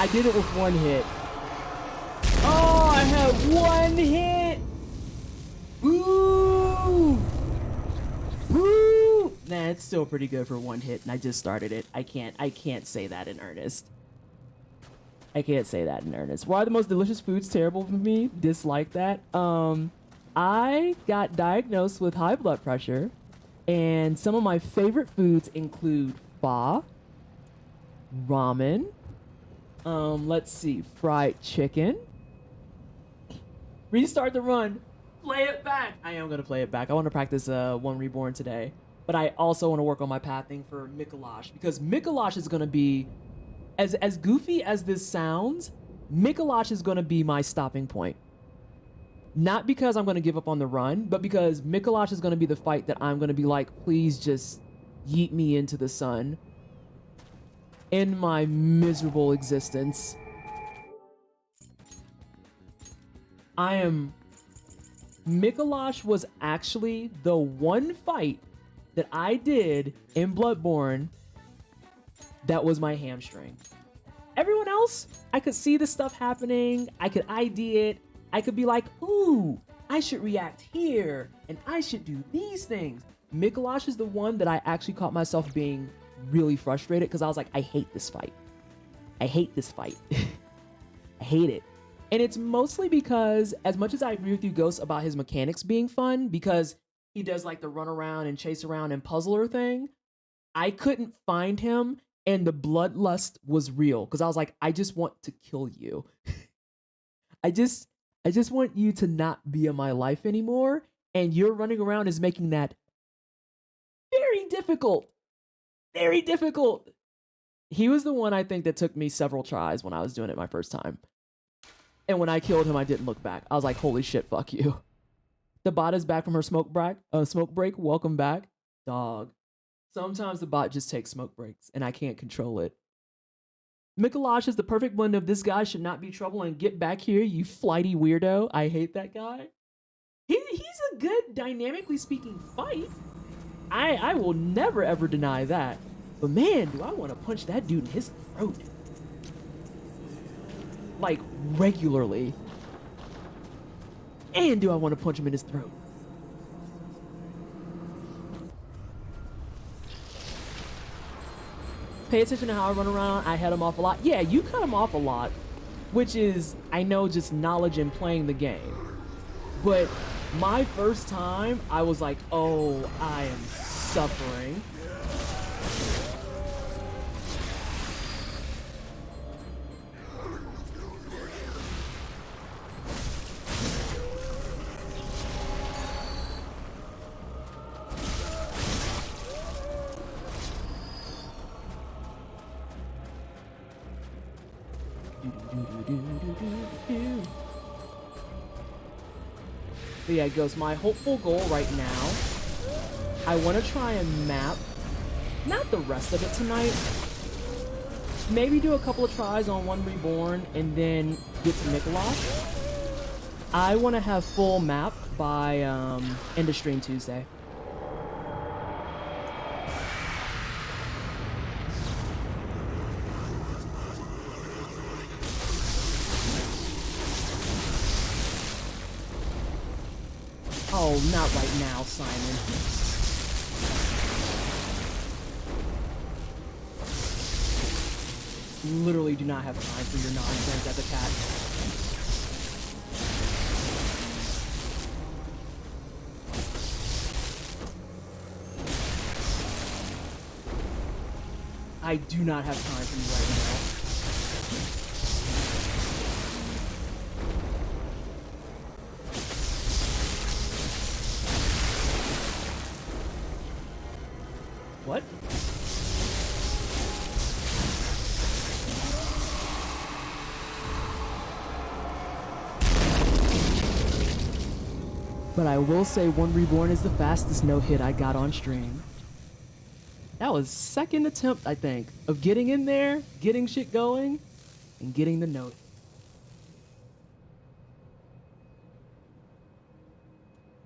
A: I did it with 1 hit. Oh, I had 1 hit! Woo! Woo! Nah, it's still pretty good for 1 hit, and I just started it. I can't say that in earnest. I can't say that in earnest. Why are the most delicious foods terrible for me? Dislike that. I got diagnosed with high blood pressure, and some of my favorite foods include pho, ramen, let's see, fried chicken. Restart the run. Play it back. I am going to play it back. I want to practice One Reborn today. But I also want to work on my pathing for Mikolash. Because Mikolash is going to be, as goofy as this sounds, Mikolash is going to be my stopping point. Not because I'm going to give up on the run, but because Mikolash is going to be the fight that I'm going to be like, please just yeet me into the sun. In my miserable existence. Mikolash was actually the one fight that I did in Bloodborne that was my hamstring. Everyone else, I could see the stuff happening, I could ID it, I could be like, ooh, I should react here, and I should do these things. Mikolash is the one that I actually caught myself being really frustrated because I was like, I hate this fight. I hate this fight. I hate it. And it's mostly because, as much as I agree with you, Ghost, about his mechanics being fun, because he does like the run around and chase around and puzzler thing, I couldn't find him, and the bloodlust was real because I was like, I just want to kill you. I just want you to not be in my life anymore, and your running around is making that very difficult. Very difficult. He was the one I think that took me several tries when I was doing it my first time. And when I killed him, I didn't look back. I was like, holy shit, fuck you. The bot is back from her smoke break. Welcome back. Dog. Sometimes the bot just takes smoke breaks, and I can't control it. Mikolash is the perfect blend of this guy should not be trouble and get back here, you flighty weirdo. I hate that guy. He's a good, dynamically speaking, fight. I will never, ever deny that. But man, do I want to punch that dude in his throat. Like, regularly. And do I want to punch him in his throat? Pay attention to how I run around. I head him off a lot. Yeah, you cut him off a lot. Which is, I know, just knowledge in playing the game. But my first time, I was like, oh, I am suffering. But yeah, it goes. My hopeful goal right now, I want to try and map, not the rest of it tonight, maybe do a couple of tries on One Reborn and then get to Mikolash. I want to have full map by end of stream Tuesday. Oh, not right now, Simon. Literally do not have time for your nonsense as a cat. I do not have time for you right now. What? But I will say One Reborn is the fastest no-hit I got on stream. That was second attempt, I think, of getting in there, getting shit going, and getting the note.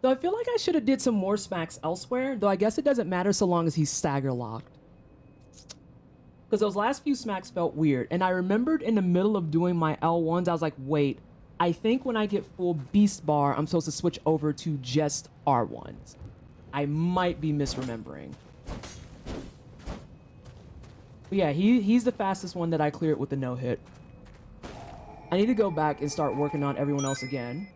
A: So I feel like I should have did some more smacks elsewhere, though I guess it doesn't matter so long as he's stagger locked. Because those last few smacks felt weird, and I remembered in the middle of doing my L1s, I was like, wait, I think when I get full beast bar, I'm supposed to switch over to just R1s. I might be misremembering. But yeah, he's the fastest one that I cleared with the no-hit. I need to go back and start working on everyone else again.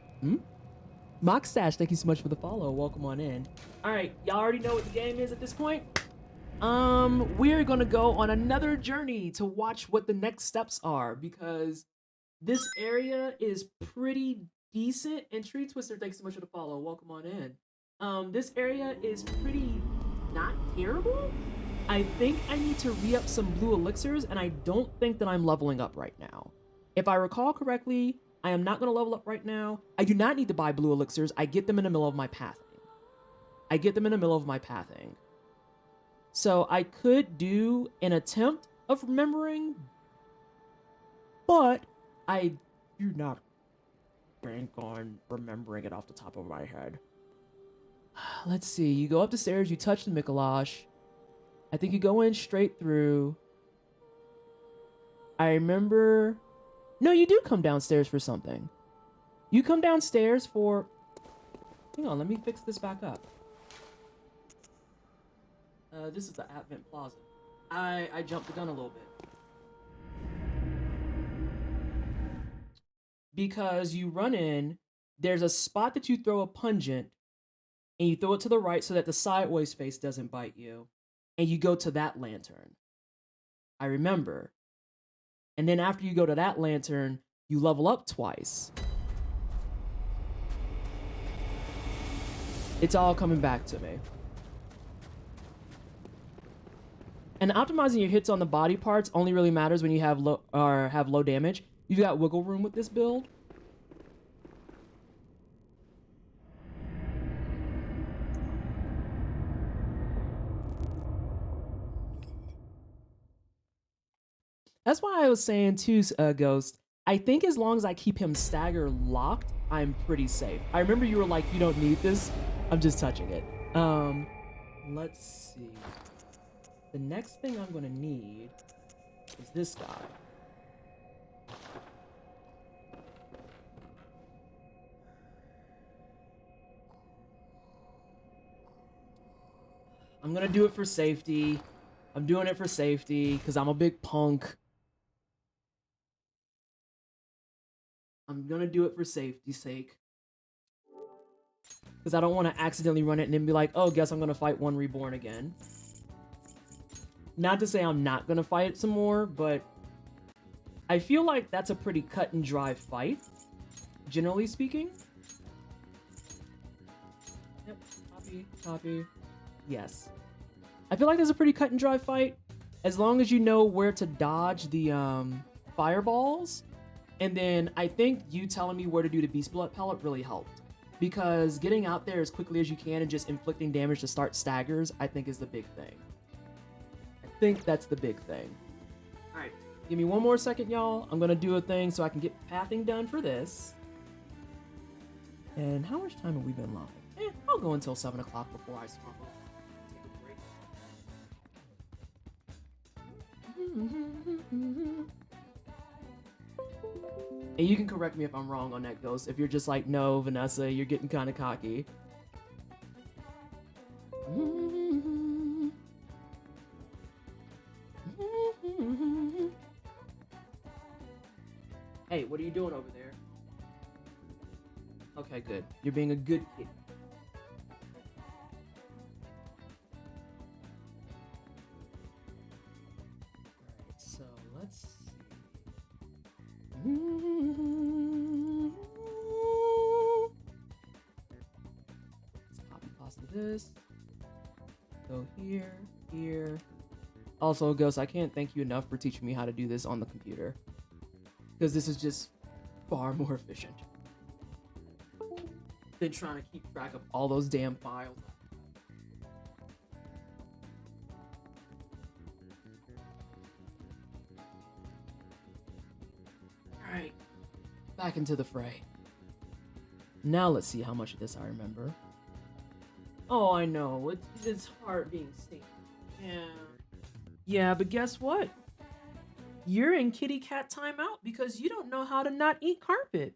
A: Mockstash, thank you so much for the follow. Welcome on in. All right, y'all already know what the game is at this point. We're gonna go on another journey to watch what the next steps are, because this area is pretty decent. And Tree Twister, thanks so much for the follow. Welcome on in. This area is pretty not terrible. I think I need to re-up some blue elixirs, and I don't think that I'm leveling up right now. If I recall correctly, I am not going to level up right now. I do not need to buy blue elixirs. I get them in the middle of my pathing. So I could do an attempt of remembering, but I do not bank on remembering it off the top of my head. Let's see. You go up the stairs. You touch the Mikolash. I think you go in straight through. I remember... No, you do come downstairs for something. You come downstairs for... Hang on, let me fix this back up. This is the Advent Plaza. I jumped the gun a little bit. Because you run in, there's a spot that you throw a pungent, and you throw it to the right so that the sideways face doesn't bite you. And you go to that lantern. I remember. And then after you go to that lantern, you level up twice. It's all coming back to me. And optimizing your hits on the body parts only really matters when you have low damage. You've got wiggle room with this build. That's why I was saying too, Ghost. I think as long as I keep him stagger locked, I'm pretty safe. I remember you were like, you don't need this. I'm just touching it. Let's see. The next thing I'm gonna need is this guy. I'm gonna do it for safety. I'm doing it for safety because I'm a big punk. I'm gonna do it for safety's sake. Because I don't want to accidentally run it and then be like, oh, guess I'm gonna fight one reborn again. Not to say I'm not gonna fight it some more, but I feel like that's a pretty cut and dry fight, generally speaking. Yep, copy. Yes. I feel like there's a pretty cut and dry fight, as long as you know where to dodge the fireballs. And then I think you telling me where to do the Beast Blood pellet really helped. Because getting out there as quickly as you can and just inflicting damage to start staggers, I think is the big thing. I think that's the big thing. Alright, give me one more second, y'all. I'm gonna do a thing so I can get pathing done for this. And how much time have we been live? I'll go until 7 o'clock before I swap up. And you can correct me if I'm wrong on that, Ghost. If you're just like, no, Vanessa, you're getting kind of cocky. Hey, what are you doing over there? Okay, good. You're being a good kid. Alright, so let's see. Let's copy pasta this. Go here, here. Also, Ghost, I can't thank you enough for teaching me how to do this on the computer. Because this is just far more efficient than trying to keep track of all those damn files. Alright, back into the fray. Now let's see how much of this I remember. Oh, I know, it's hard being seen. Yeah, but guess what? You're in kitty cat timeout because you don't know how to not eat carpet.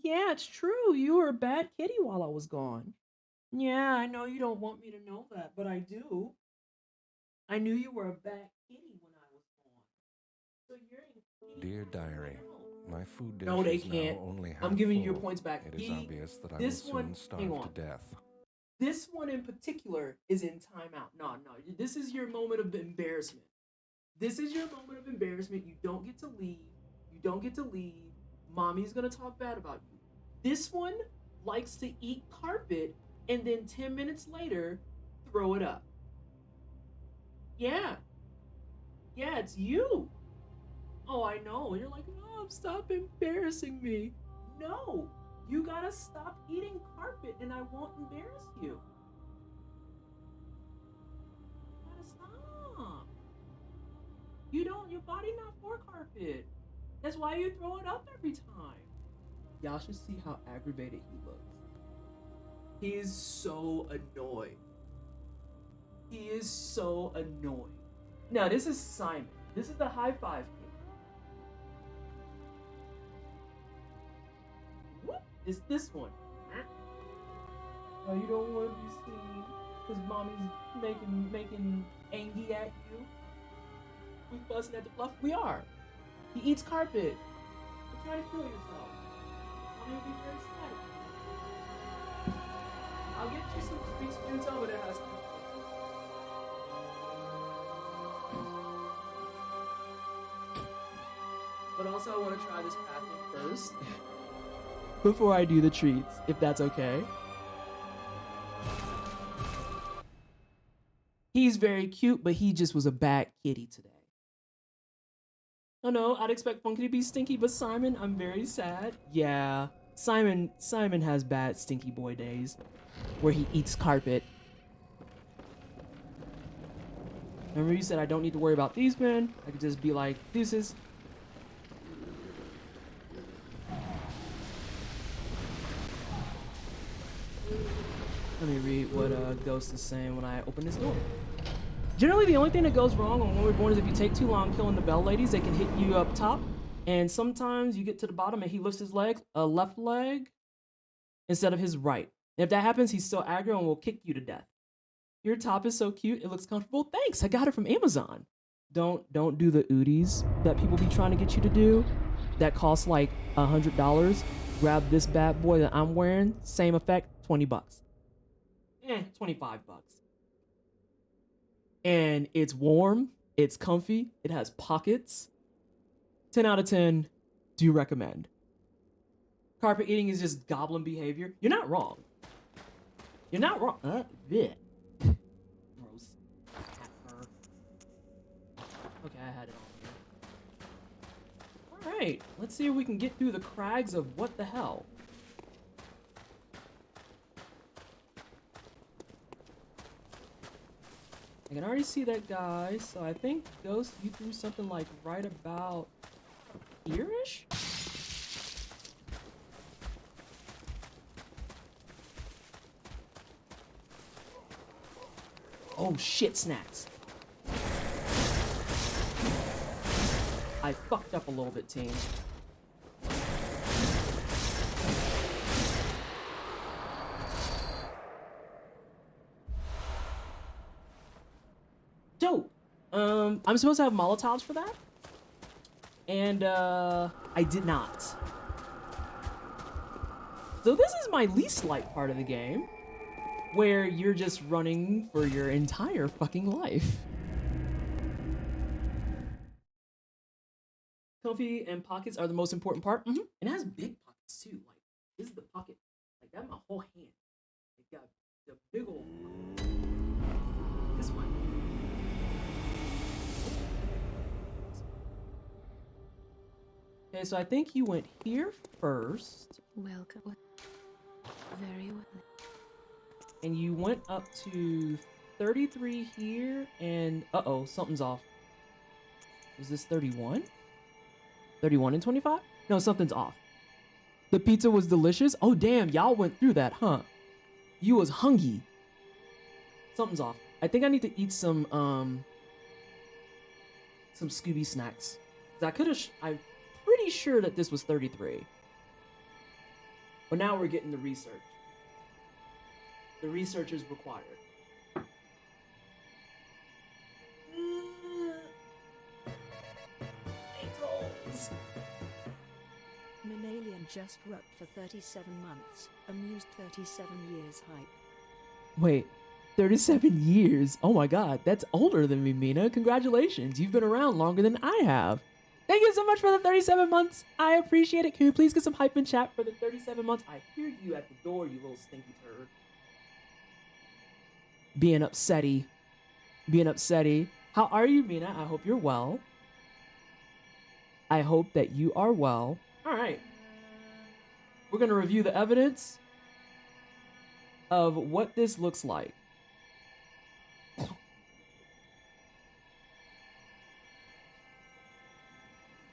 A: Yeah, it's true. You were a bad kitty while I was gone. Yeah, I know you don't want me to know that, but I do. I knew you were a bad kitty when I was gone. So you're in kitty
B: Dear diary, my food dish
A: no, they
B: is
A: can't.
B: now only half
A: I'm giving you
B: full.
A: your points back.
B: It is obvious that I will
A: this
B: soon
A: one,
B: starve
A: hang on.
B: to death.
A: This one in particular is in timeout. No. This is your moment of embarrassment. This is your moment of embarrassment. You don't get to leave. You don't get to leave. Mommy's gonna talk bad about you. This one likes to eat carpet and then 10 minutes later, throw it up. Yeah. Yeah, it's you. Oh, I know. You're like, no, Stop embarrassing me. No, you gotta stop eating carpet and I won't embarrass you. You gotta stop. Your body not for carpet. That's why you throw it up every time. Y'all should see how aggravated he looks. He is so annoyed. He is so annoyed. Now, this is Simon. This is the high five kid. What is this one? Oh, you don't want to be seen because mommy's making angry at you. We fussing at the fluff. We are. He eats carpet. You're trying to kill yourself. Mommy will be very sad. I'll get you some treats. You tell me that has to be. But also, I want to try this pathing first before I do the treats, if that's okay. He's very cute, but he just was a bad kitty today. Oh no, I'd expect Funky to be stinky, but Simon, I'm very sad. Yeah, Simon has bad stinky boy days where he eats carpet. Remember you said I don't need to worry about these men? I could just be like, deuces. Let me read what Ghost is saying when I open this door. Generally, the only thing that goes wrong on Bloodborne is if you take too long killing the bell ladies, they can hit you up top. And sometimes you get to the bottom and he lifts his leg, left leg, instead of his right. And if that happens, he's still aggro and will kick you to death. Your top is so cute, it looks comfortable. Thanks, I got it from Amazon. Don't do the Udis that people be trying to get you to do. That costs like $100. Grab this bad boy that I'm wearing, same effect, $20. 25 bucks. And it's warm, it's comfy, it has pockets. 10 out of 10, do recommend. Carpet eating is just goblin behavior. You're not wrong. You're not wrong. Bleh. Gross. Cat fur. Okay, I had it on here. Alright, let's see if we can get through the crags of what the hell. I can already see that guy, so I think Ghost, you threw something like right about here-ish? Oh shit, snacks. I fucked up a little bit, team. Dope. I'm supposed to have Molotovs for that, and I did not. So this is my least liked part of the game, where you're just running for your entire fucking life. Comfy and pockets are the most important part. And it has big pockets too. Like, this is the pocket. Like, that's my whole hand. It got the big old pocket. This one. Okay, so I think you went here first.
C: Welcome. Very well.
A: And you went up to 33 here, and uh-oh, something's off. Is this 31? 31 and 25? No, something's off. The pizza was delicious? Oh, damn, y'all went through that, huh? You was hungry. Something's off. I think I need to eat some Scooby snacks. I'm pretty sure that this was 33. But now we're getting the research. The research is required.
C: Mammalian just worked for 37 months. Amused 37 years hype.
A: Wait, 37 years? Oh my god, that's older than me, Mina. Congratulations, you've been around longer than I have. Thank you so much for the 37 months. I appreciate it. Can we please get some hype in chat for the 37 months? I hear you at the door, you little stinky turd. Being upsetty. How are you, Mina? I hope you're well. I hope that you are well. All right. We're going to review the evidence of what this looks like.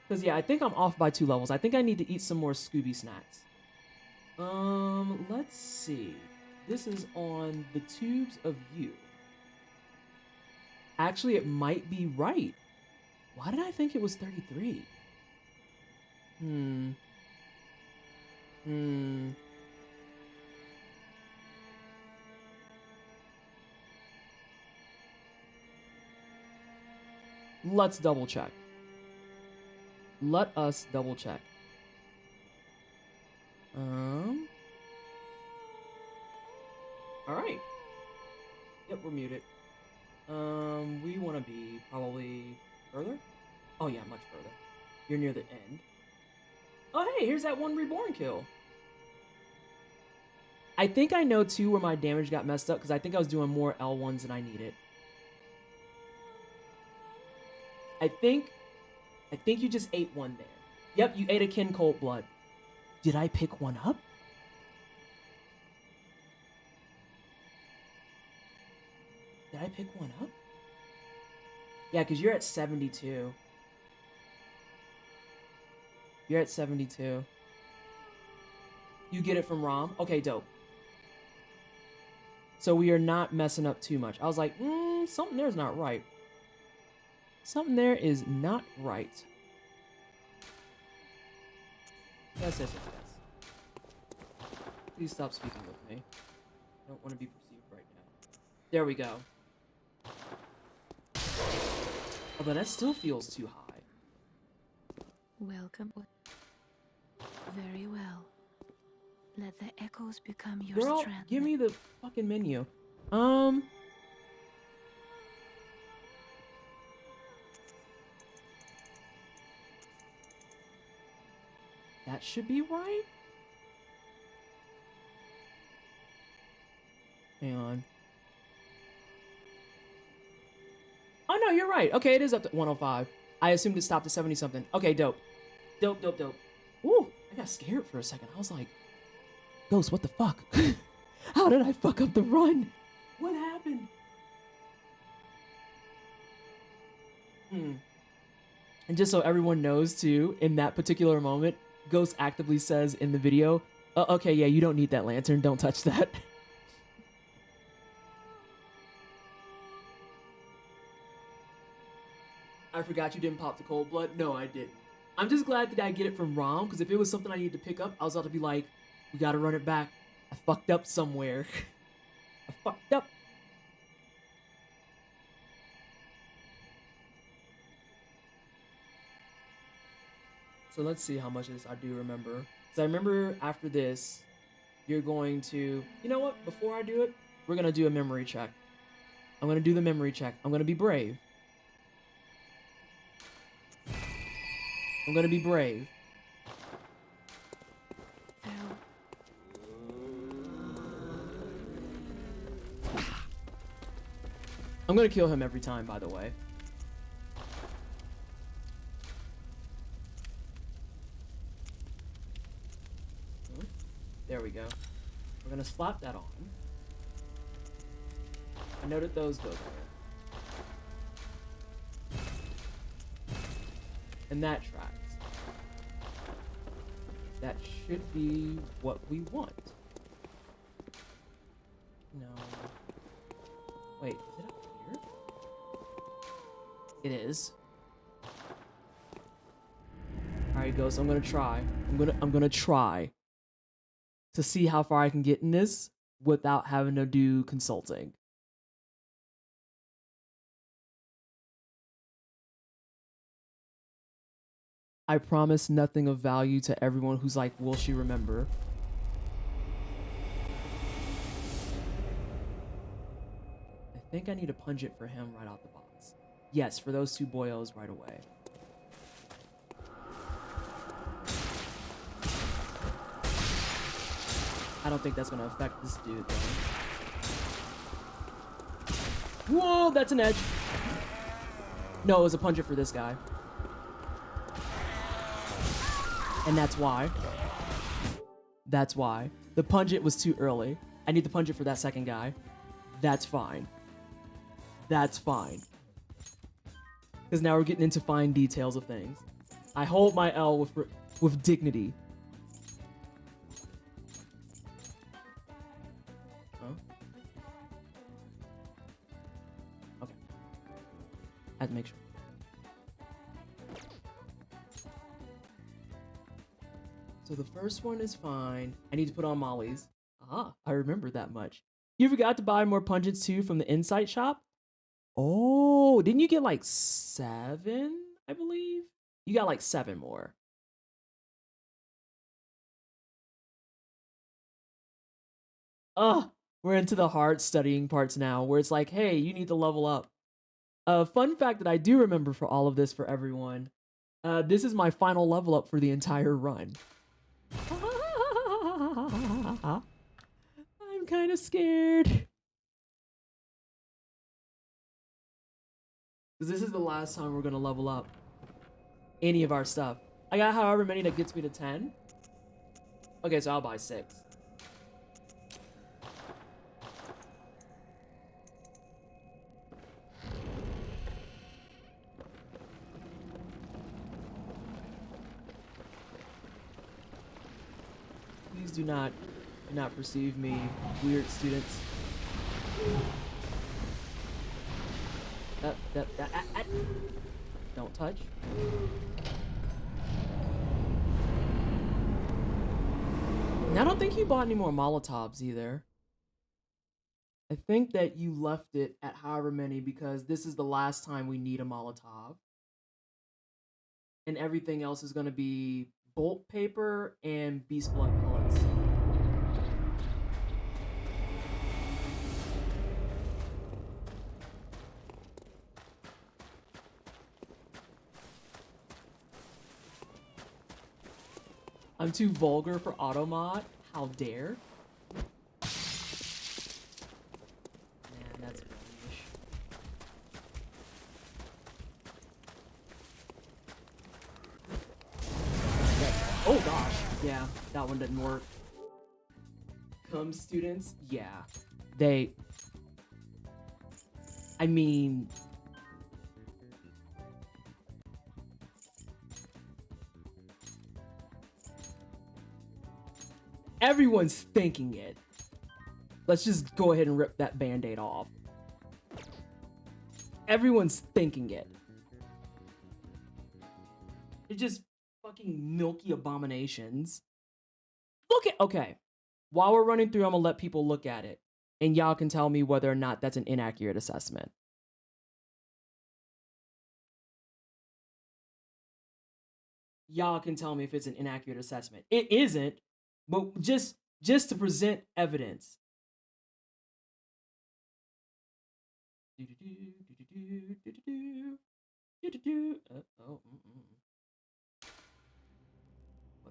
A: Because, yeah, I think I'm off by 2 levels. I think I need to eat some more Scooby snacks. Let's see. This is on the tubes of you. Actually, it might be right. Why did I think it was 33? Let's double check. Let us double check. All right. Yep, we're muted. We want to be probably further. Oh yeah, much further. You're near the end. Oh hey, here's that one reborn kill. I think I know too where my damage got messed up because I think I was doing more L1s than I needed. I think you just ate one there. Yep, you ate a kin cold blood. Did I pick one up? Did I pick one up? Yeah, because you're at 72. You're at 72. You get it from Rom? Okay, dope. So we are not messing up too much. I was like, something there's not right. Something there is not right. Yes. Please stop speaking with me. I don't want to be perceived right now. There we go. Although that still feels too high.
D: Welcome. Very well. Let the echoes become your
A: Girl,
D: strength.
A: give me the fucking menu. That should be right. Hang on. Oh no, you're right. Okay, it is up to 105. I assumed it stopped at 70 something. Okay, dope. Dope. Ooh, I got scared for a second. I was like, Ghost, what the fuck? How did I fuck up the run? What happened? And just so everyone knows too, in that particular moment, Ghost actively says in the video, okay, yeah, you don't need that lantern. Don't touch that. I forgot you didn't pop the cold blood. No, I didn't. I'm just glad that I get it from Rom, because if it was something I needed to pick up, I was about to be like, we gotta run it back. I fucked up somewhere. I fucked up. So let's see how much of this I do remember. Because I remember after this, you're going to... You know what? Before I do it, we're going to do a memory check. I'm going to do the memory check. I'm going to be brave. I'm going to be brave. I'm going to kill him every time, by the way. There we go. We're gonna slap that on. I know that those go there. And that tracks. That should be what we want. No. Wait, is it up here? It is. Alright, Ghost, I'm gonna try. I'm gonna try to see how far I can get in this without having to do consulting. I promise nothing of value to everyone who's like, will she remember? I think I need to punch it for him right out the box. Yes, for those 2 boyos right away. I don't think that's gonna affect this dude though. Whoa, that's an edge. No, it was a puncher for this guy. And that's why. That's why. The pungent was too early. I need the pungent for that second guy. That's fine. That's fine. Because now we're getting into fine details of things. I hold my L with dignity. Huh? Okay. I had to make sure. So the first one is fine. I need to put on Molly's. Ah, I remember that much. You forgot to buy more pungents too from the Insight shop? Oh, didn't you get like 7, I believe? You got like 7 more. We're into the hard studying parts now where it's like, hey, you need to level up. Fun fact that I do remember for all of this for everyone. This is my final level up for the entire run. I'm kind of scared. Because this is the last time we're going to level up any of our stuff. I got however many that gets me to 10. Okay, so I'll buy 6. Please do not perceive me weird, students. Don't touch. And I don't think you bought any more Molotovs either. I think that you left it at however many because this is the last time we need a Molotov. And everything else is going to be bolt paper and beast blood pellets. I'm too vulgar for automod. How dare? Man, that's bullish. Oh gosh. Yeah, that one didn't work. Come students? Yeah. I mean... Everyone's thinking it. Let's just go ahead and rip that band-aid off. Everyone's thinking it. They're just fucking milky abominations. Look at... Okay. While we're running through, I'm gonna let people look at it. And y'all can tell me whether or not that's an inaccurate assessment. Y'all can tell me if it's an inaccurate assessment. It isn't. But just to present evidence. What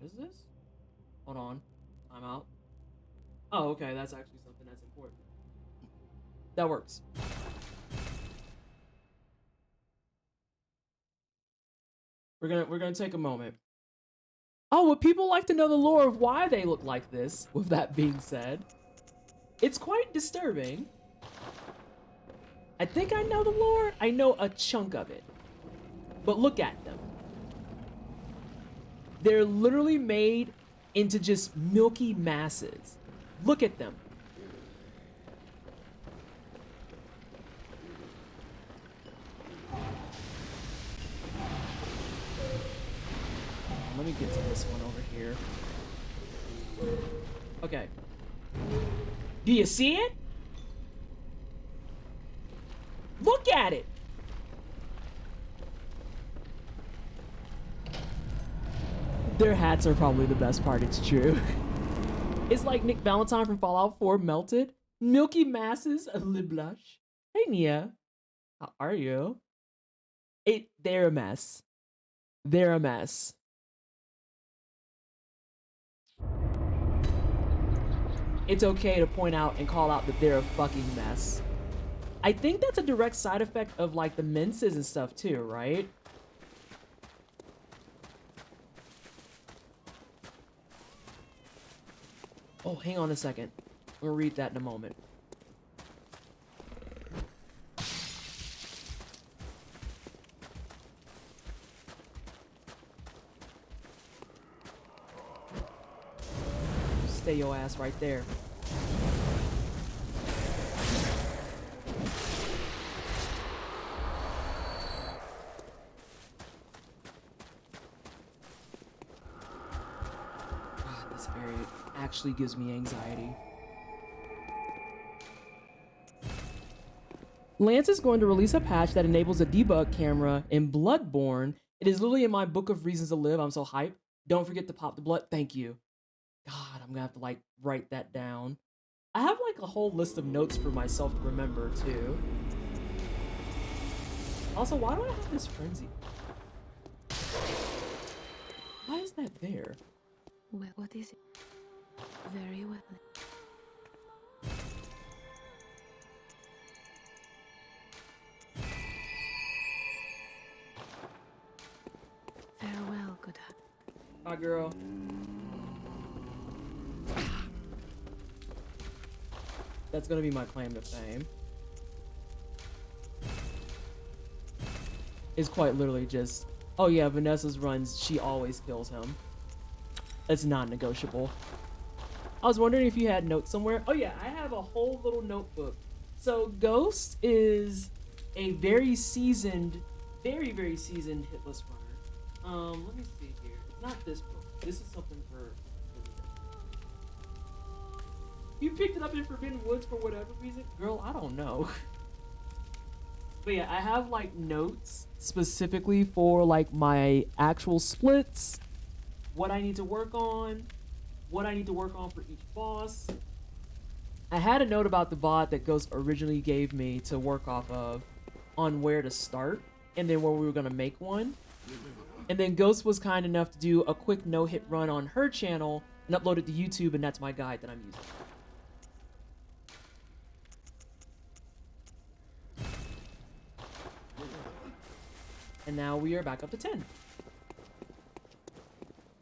A: is this? Hold on. I'm out. Oh, okay. That's actually something that's important. That works. We're gonna take a moment. Oh, would people like to know the lore of why they look like this? With that being said, it's quite disturbing. I think I know the lore. I know a chunk of it. But look at them. They're literally made into just milky masses. Look at them. Let me get to this one over here. Okay. Do you see it? Look at it. Their hats are probably the best part, it's true. It's like Nick Valentine from Fallout 4 melted. Milky masses of lip blush. Hey Nia. How are you? They're a mess. They're a mess. It's okay to point out and call out that they're a fucking mess. I think that's a direct side effect of like the minces and stuff too, right? Oh, hang on a second. I'm gonna read that in a moment. Stay your ass right there. God, this area actually gives me anxiety. Lance is going to release a patch that enables a debug camera in Bloodborne. It is literally in my book of reasons to live. I'm so hyped. Don't forget to pop the blood. Thank you. God, I'm gonna have to like write that down. I have like a whole list of notes for myself to remember too. Also, why do I have this frenzy? Why is that there?
D: Well, what is it? Very well. Farewell, good heart.
A: Bye, girl. That's gonna be my claim to fame. It's quite literally just, oh yeah, Vanessa's runs, she always kills him. It's non-negotiable. I was wondering if you had notes somewhere. Oh yeah, I have a whole little notebook. So Ghost is a very seasoned, very seasoned hitless runner. Let me see here. Not this book. This is something for. You picked it up in Forbidden Woods for whatever reason, girl. I don't know. But yeah, I have like notes specifically for like my actual splits, what I need to work on, what I need to work on for each boss. I had a note about the bot that Ghost originally gave me to work off of on where to start and then where we were gonna make one. And then Ghost was kind enough to do a quick no-hit run on her channel and upload it to YouTube, and that's my guide that I'm using. And now we are back up to 10.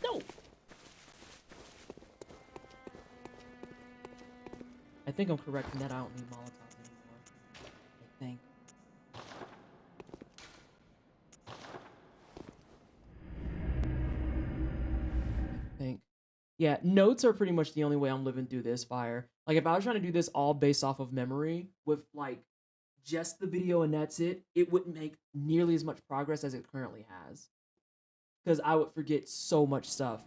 A: No! I think I'm correct in that I don't need Molotov anymore. I think. Yeah, notes are pretty much the only way I'm living through this fire. Like, if I was trying to do this all based off of memory with, like, just the video and that's it, it wouldn't make nearly as much progress as it currently has. Because I would forget so much stuff.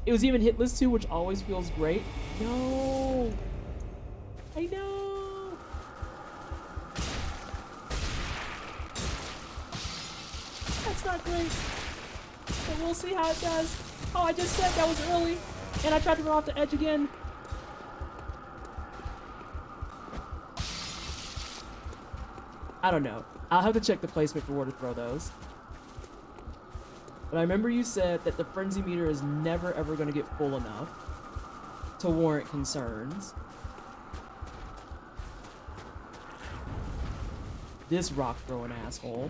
A: It was even hitless too, which always feels great. No! I know! That's not great. But we'll see how it does. Oh, I just said that was early. And I tried to run off the edge again. I don't know. I'll have to check the placement for where to throw those. But I remember you said that the frenzy meter is never ever going to get full enough to warrant concerns. This rock throwing asshole.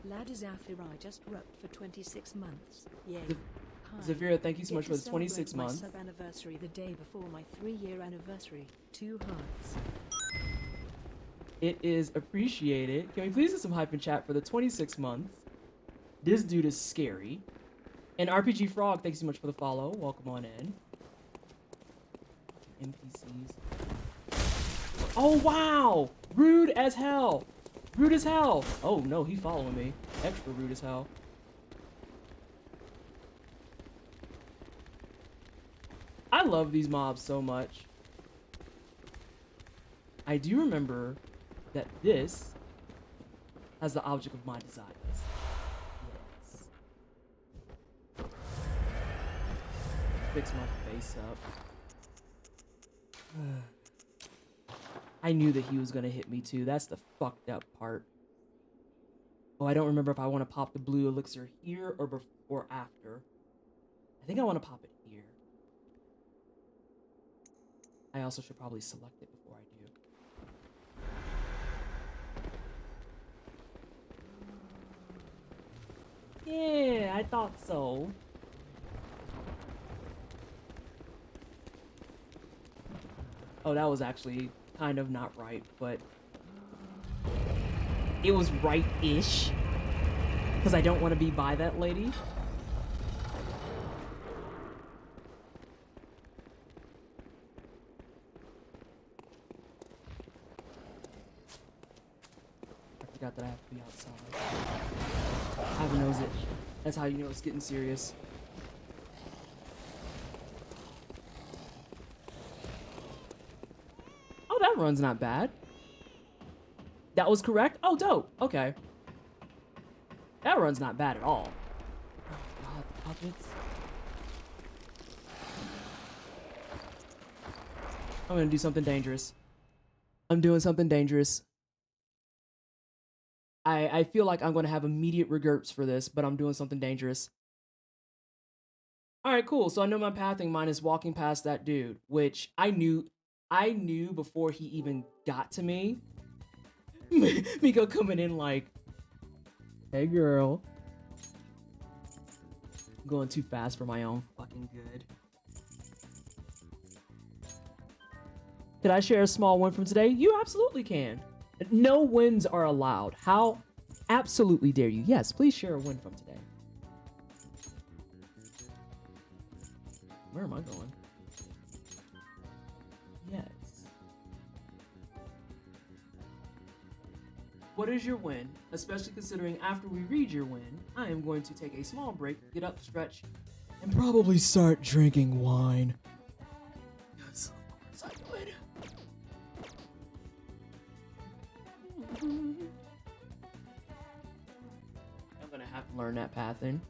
C: Ladizafira just wrote for 26 months. Yay. Hi.
A: Zafira, thank you so
C: Get
A: much
C: to
A: for the 26
C: celebrate
A: months.
C: my sub-anniversary the day before my 3-year anniversary. 2 hearts.
A: It is appreciated. Can we please get some hype in chat for the 26 months? This dude is scary. And RPG Frog, thank you so much for the follow. Welcome on in. NPCs. Oh, wow! Rude as hell! Rude as hell! Oh, no, he following me. Extra rude as hell. I love these mobs so much. I do remember that this has the object of my desires. Yes. Fix my face up. I knew that he was gonna hit me too. That's the fucked up part. Oh, I don't remember if I want to pop the blue elixir here or before after. I think I want to pop it here. I also should probably select it before I do. I thought so. Oh, that was actually kind of not right, but it was right-ish. Because I don't want to be by that lady. I forgot that I have to be outside. I knows it. That's how you know it's getting serious. Oh, that run's not bad. That was correct? Oh, dope. Okay. That run's not bad at all. Oh, God, puppets. I'm gonna do something dangerous. I'm doing something dangerous. I feel like I'm gonna have immediate regrets for this, but I'm doing something dangerous. Alright, cool. So I know my pathing mine is walking past that dude, which I knew before he even got to me. Miko coming in like, hey girl. I'm going too fast for my own fucking good. Did I share a small win from today? You absolutely can. No wins are allowed. How absolutely dare you? Yes, please share a win from today. Where am I going? Yes. What is your win? Especially considering after we read your win, I am going to take a small break, get up, stretch, and probably start drinking wine. Yes, of course I would. I'm gonna have to learn that pattern.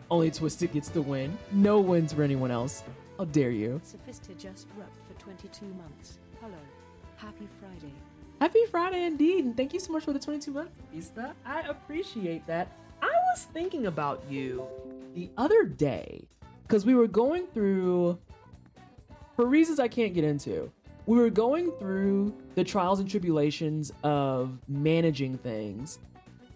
A: Only Twisted gets the win. No wins for anyone else. How dare you?
C: Sophista just rubbed for 22 months. Hello. Happy Friday.
A: Happy Friday indeed, and thank you so much for the 22 months, Sophista. I appreciate that. I was thinking about you the other day, because we were going through, for reasons I can't get into, we were going through the trials and tribulations of managing things,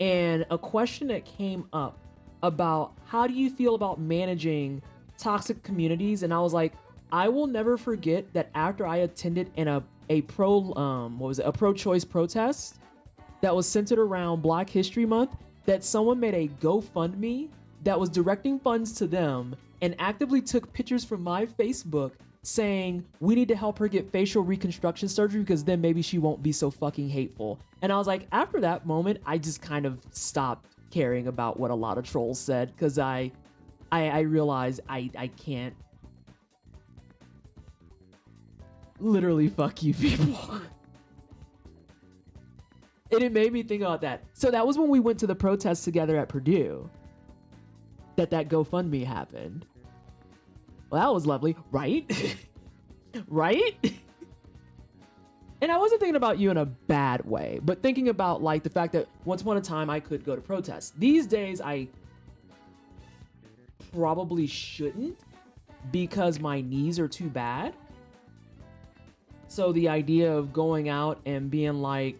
A: and a question that came up about how do you feel about managing toxic communities, and I was like, I will never forget that after I attended a pro-choice protest that was centered around Black History Month, that someone made a GoFundMe that was directing funds to them and actively took pictures from my Facebook saying we need to help her get facial reconstruction surgery because then maybe she won't be so fucking hateful. And I was like, after that moment, I just kind of stopped caring about what a lot of trolls said because I realized I can't literally fuck you people. And it made me think about that. So that was when we went to the protest together at Purdue that GoFundMe happened. Well, that was lovely, right? Right? And I wasn't thinking about you in a bad way, but thinking about like the fact that once upon a time I could go to protests. These days I probably shouldn't because my knees are too bad. So the idea of going out and being like,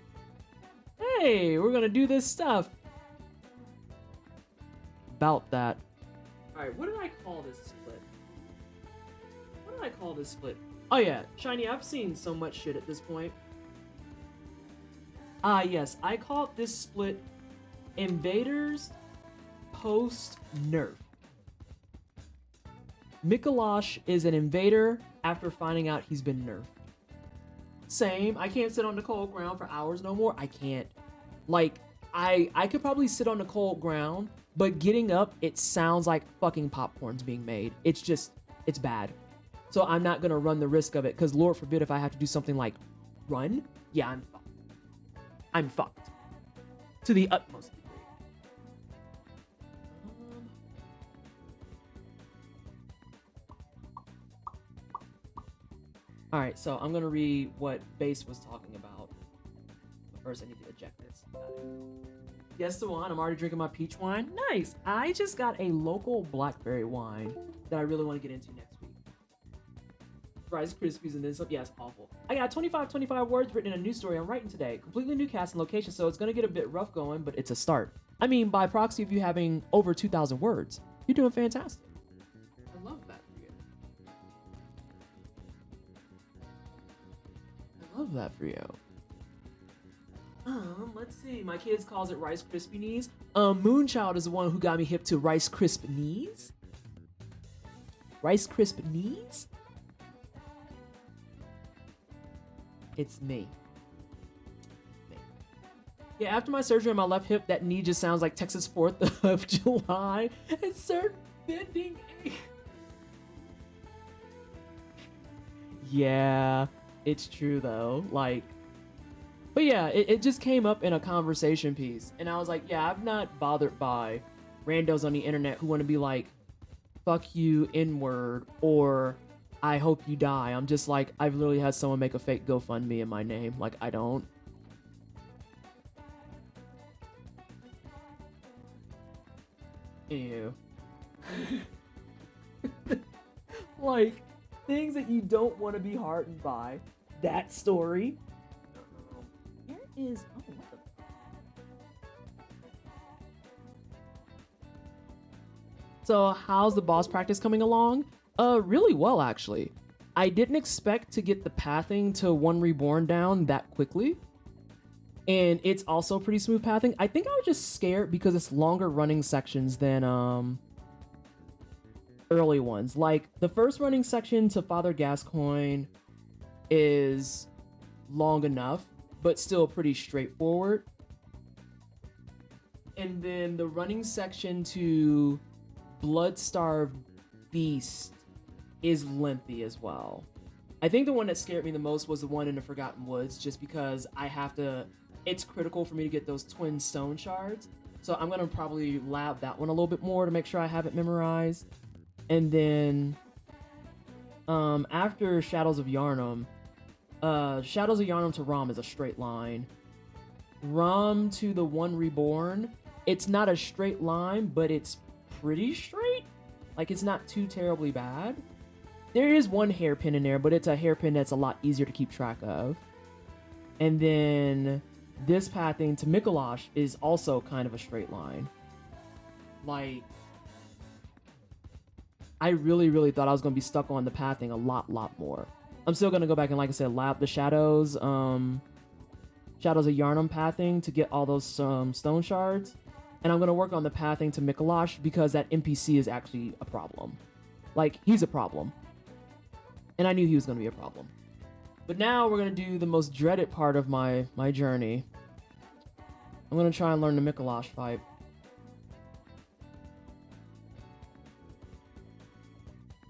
A: hey, we're gonna do this stuff. About that. Alright, what did I call this split? What did I call this split? Oh yeah, Shiny, I've seen so much shit at this point. Ah yes, I called this split Invaders post-nerf. Mikolash is an invader after finding out he's been nerfed. Same, I can't sit on the cold ground for hours no more. I can't. Like, I could probably sit on the cold ground, but getting up, it sounds like fucking popcorn's being made. It's just, it's bad. So I'm not gonna run the risk of it, because Lord forbid if I have to do something like run, yeah, I'm fucked. I'm fucked. To the utmost degree. Alright, so I'm gonna read what Base was talking about. But first I need to eject this. Got it. Yes, the wine. I'm already drinking my peach wine. Nice. I just got a local blackberry wine that I really want to get into next week. Rice Krispies and then some. Yeah, it's awful. I got 25 words written in a new story I'm writing today. Completely new cast and location, so it's gonna get a bit rough going, but it's a start. I mean, by proxy of you having over 2,000 words. You're doing fantastic. I love that for you. I love that for you. Let's see. My kids calls it Rice Krispie Knees. Moonchild is the one who got me hip to Rice Crisp Knees. Rice Crisp Knees? It's me. Yeah, after my surgery on my left hip, that knee just sounds like Texas 4th of July. It started bending. Yeah, it's true though. Like, but yeah, it just came up in a conversation piece. And I was like, yeah, I'm not bothered by randos on the internet who want to be like, fuck you, N-word, or I hope you die. I'm just like, I've literally had someone make a fake GoFundMe in my name. Like, I don't. Anywho. Like, things that you don't want to be heartened by. That story. Where is... Oh, what the... So, how's the boss practice coming along? Really well, actually. I didn't expect to get the pathing to One Reborn down that quickly. And it's also pretty smooth pathing. I think I was just scared because it's longer running sections than early ones. Like, the first running section to Father Gascoigne is long enough, but still pretty straightforward. And then the running section to Bloodstarved Beast is lengthy as well. I think the one that scared me the most was the one in the Forgotten Woods, just because I have to... It's critical for me to get those twin stone shards. So I'm going to probably lab that one a little bit more to make sure I have it memorized. And then after Shadows of Yharnam, Shadows of Yharnam to Rom is a straight line. Rom to the One Reborn, it's not a straight line, but it's pretty straight. Like, it's not too terribly bad. There is one hairpin in there, but it's a hairpin that's a lot easier to keep track of. And then this pathing to Mikolash is also kind of a straight line. Like, I really thought I was going to be stuck on the pathing a lot more. I'm still going to go back and, like I said, lab the Shadows of Yharnam pathing to get all those stone shards. And I'm going to work on the pathing to Mikolash because that NPC is actually a problem. Like, he's a problem. And I knew he was going to be a problem. But now we're going to do the most dreaded part of my journey. I'm going to try and learn the Mikolash fight.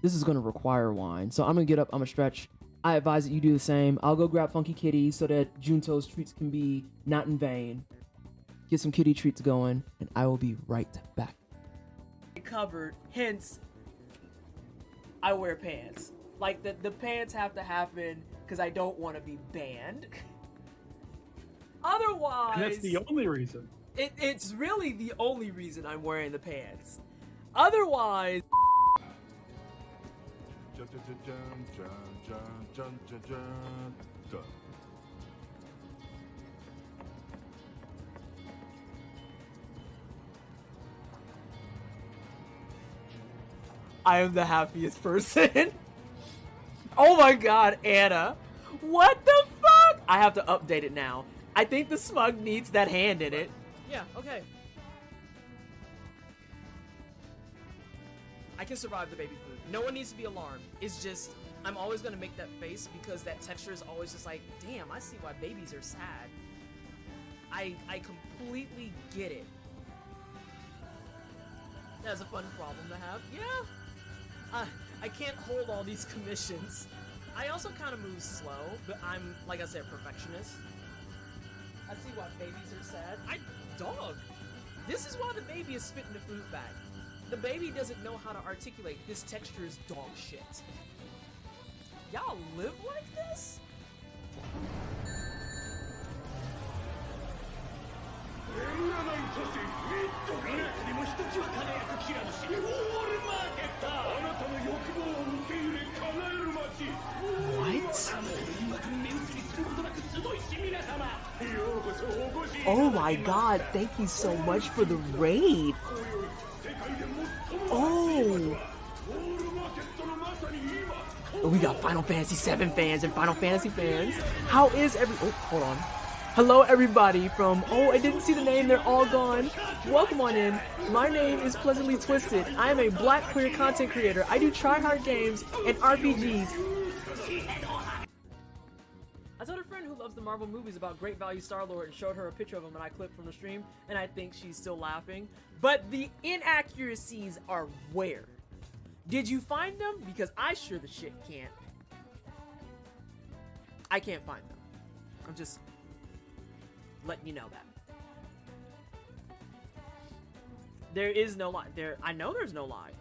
A: This is going to require wine. So I'm going to get up, I'm going to stretch. I advise that you do the same. I'll go grab Funky Kitty so that Junto's treats can be not in vain. Get some kitty treats going, and I will be right back. Covered, hence, I wear pants. Like, the pants have to happen because I don't want to be banned. Otherwise...
E: And that's the only reason.
A: It's really the only reason I'm wearing the pants. Otherwise... I am the happiest person. Oh my god, Anna. What the fuck? I have to update it now. I think the smug needs that hand in it. Yeah, okay. I can survive the baby food. No one needs to be alarmed. It's just, I'm always gonna make that face because that texture is always just like, damn, I see why babies are sad. I completely get it. That's a fun problem to have. Yeah. I can't hold all these commissions. I also kind of move slow, but I'm, like I said, perfectionist. I see why babies are sad. Dog! This is why the baby is spitting the food back. The baby doesn't know how to articulate this texture is dog shit. Y'all live like this? What? Oh my god, thank you so much for the raid. Oh We got Final Fantasy 7 fans and Final Fantasy fans. How is oh, hold on. Hello everybody from, I didn't see the name, they're all gone. Welcome on in. My name is Pleasantly Twisted. I am a black queer content creator. I do try-hard games and RPGs. I told a friend who loves the Marvel movies about Great Value Star-Lord and showed her a picture of him and I clipped from the stream, and I think she's still laughing. But the inaccuracies are where? Did you find them? Because I sure the shit can't. I can't find them. I'm just letting you know that. There is no lie. I know there's no lie.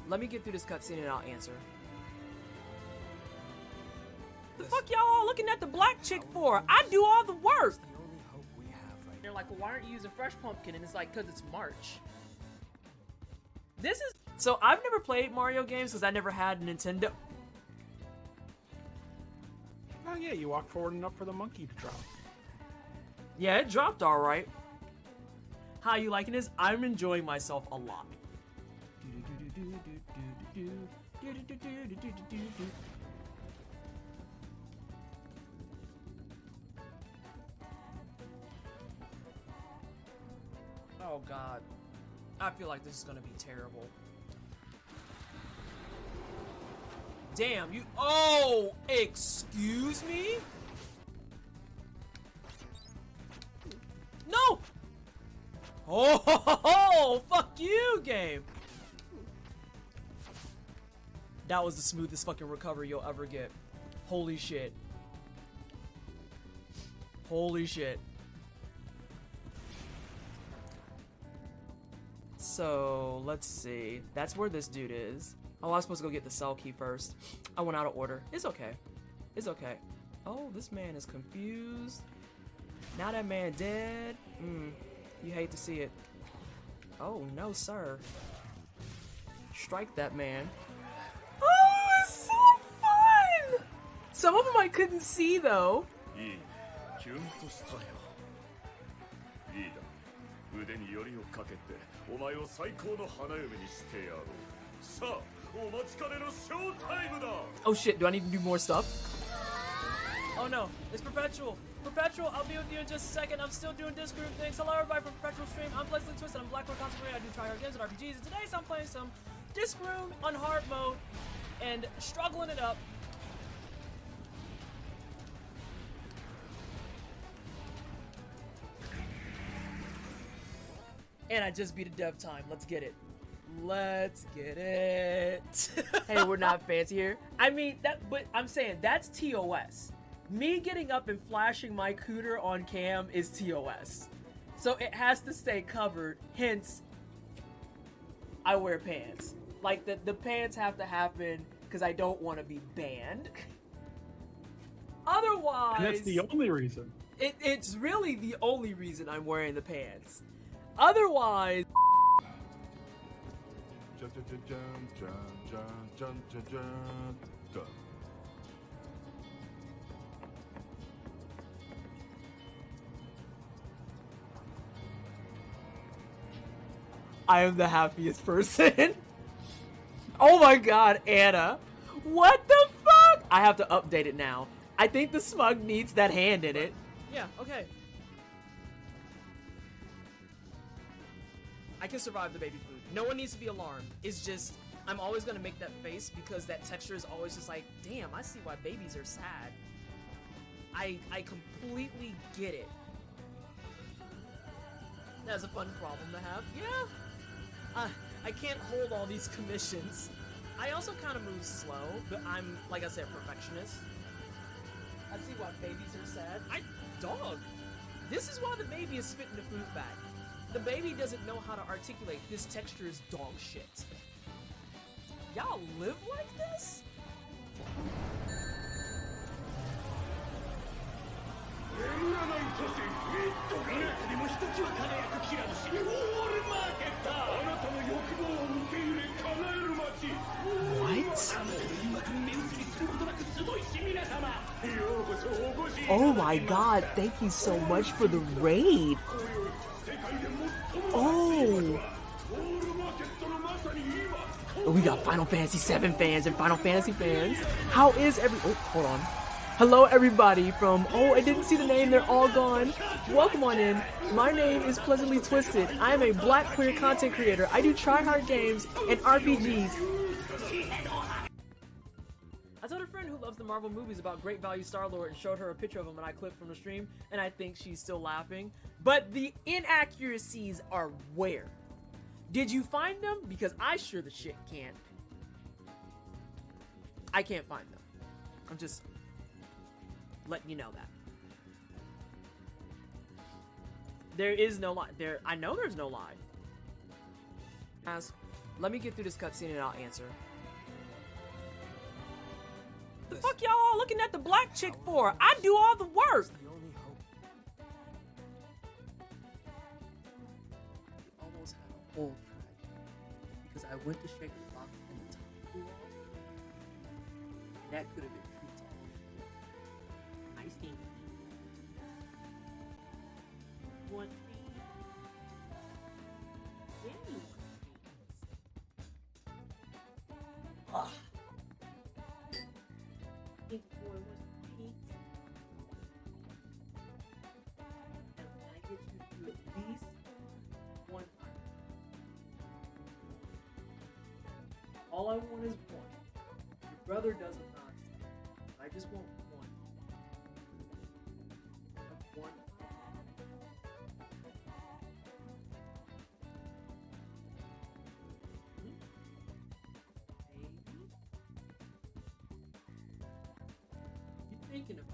A: Let me get through this cutscene and I'll answer. The fuck y'all all looking at the black chick for? I do all the work. They're like, well, why aren't you using Fresh Pumpkin? And it's like, cause it's March. This is so I've never played Mario games because I never had a Nintendo.
E: Oh yeah, you walk forward enough for the monkey to drop.
A: Yeah, it dropped all right. How you liking this? I'm enjoying myself a lot. Oh god. I feel like this is gonna be terrible. Damn, you. Oh, excuse me? No! Oh, fuck you, game. That was the smoothest fucking recovery you'll ever get. Holy shit. Holy shit. So, let's see. That's where this dude is. Oh, I was supposed to go get the cell key first. I went out of order. It's okay. It's okay. Oh, this man is confused. Now that man dead. You hate to see it. Oh, no, sir. Strike that man. Oh, it's so fun! Some of them I couldn't see, though. Oh shit, do I need to do more stuff? Oh no, it's Perpetual. Perpetual, I'll be with you in just a second. I'm still doing disc group things. Hello everybody from Perpetual Stream. I'm Pleasantly Twisted. I'm Black Rock Content Creator. I do try hard games and RPGs. And today I'm playing some disc room on hard mode and struggling it up. And I just beat a dev time. Let's get it. Let's get it. Hey, we're not fancy here. I mean, but I'm saying that's TOS. Me getting up and flashing my cooter on cam is TOS. So it has to stay covered, hence I wear pants. Like the pants have to happen because I don't want to be banned. Otherwise...
E: And that's the only reason.
A: It's really the only reason I'm wearing the pants. Otherwise... I am the happiest person. Oh my god, Anna. What the fuck? I have to update it now. I think the smug needs that hand in it. Yeah, okay. I can survive the baby food. No one needs to be alarmed. It's just, I'm always gonna make that face because that texture is always just like, damn, I see why babies are sad. I completely get it. That's a fun problem to have. Yeah. I can't hold all these commissions. I also kind of move slow, but I'm, like I said, perfectionist. I see why babies are sad. Dog. This is why the baby is spitting the food back. The baby doesn't know how to articulate. This texture is dog shit. Y'all live like this? What? Oh my god, thank you so much for the raid. Oh. We got Final Fantasy 7 fans and Final Fantasy fans. How is oh, hold on. Hello everybody from, I didn't see the name, they're all gone. Welcome on in. My name is Pleasantly Twisted. I am a black queer content creator. I do try-hard games and RPGs. I told a friend who loves the Marvel movies about Great Value Star-Lord and showed her a picture of him and I clipped from the stream, and I think she's still laughing. But the inaccuracies are where? Did you find them? Because I sure the shit can't. I can't find them. I'm just letting you know that. There is no lie. I know there's no lie. Let me get through this cutscene and I'll answer. The fuck y'all all looking at the black chick for? I do all the work. We almost had a whole tragedy because I went to shake the box and the top flew off. And that could have been treated. I see. One thing. Ugh. Big boy was pink. And when I get you to at least one time. All I want is one. Your brother doesn't nonsense. I just want one. One. Thinking about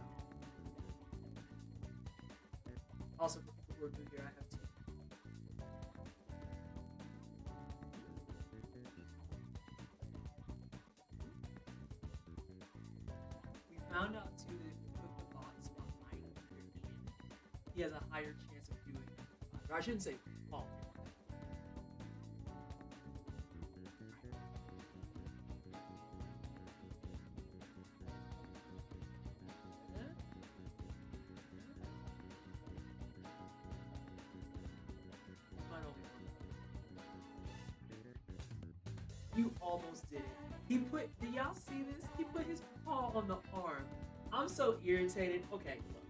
A: it. Also, for people who are new here, I have two. We found out too that if you put the box behind your hand, he has a higher chance of doing it. Or I shouldn't say fall. You almost did it. Did y'all see this? He put his paw on the arm. I'm so irritated. Okay, look.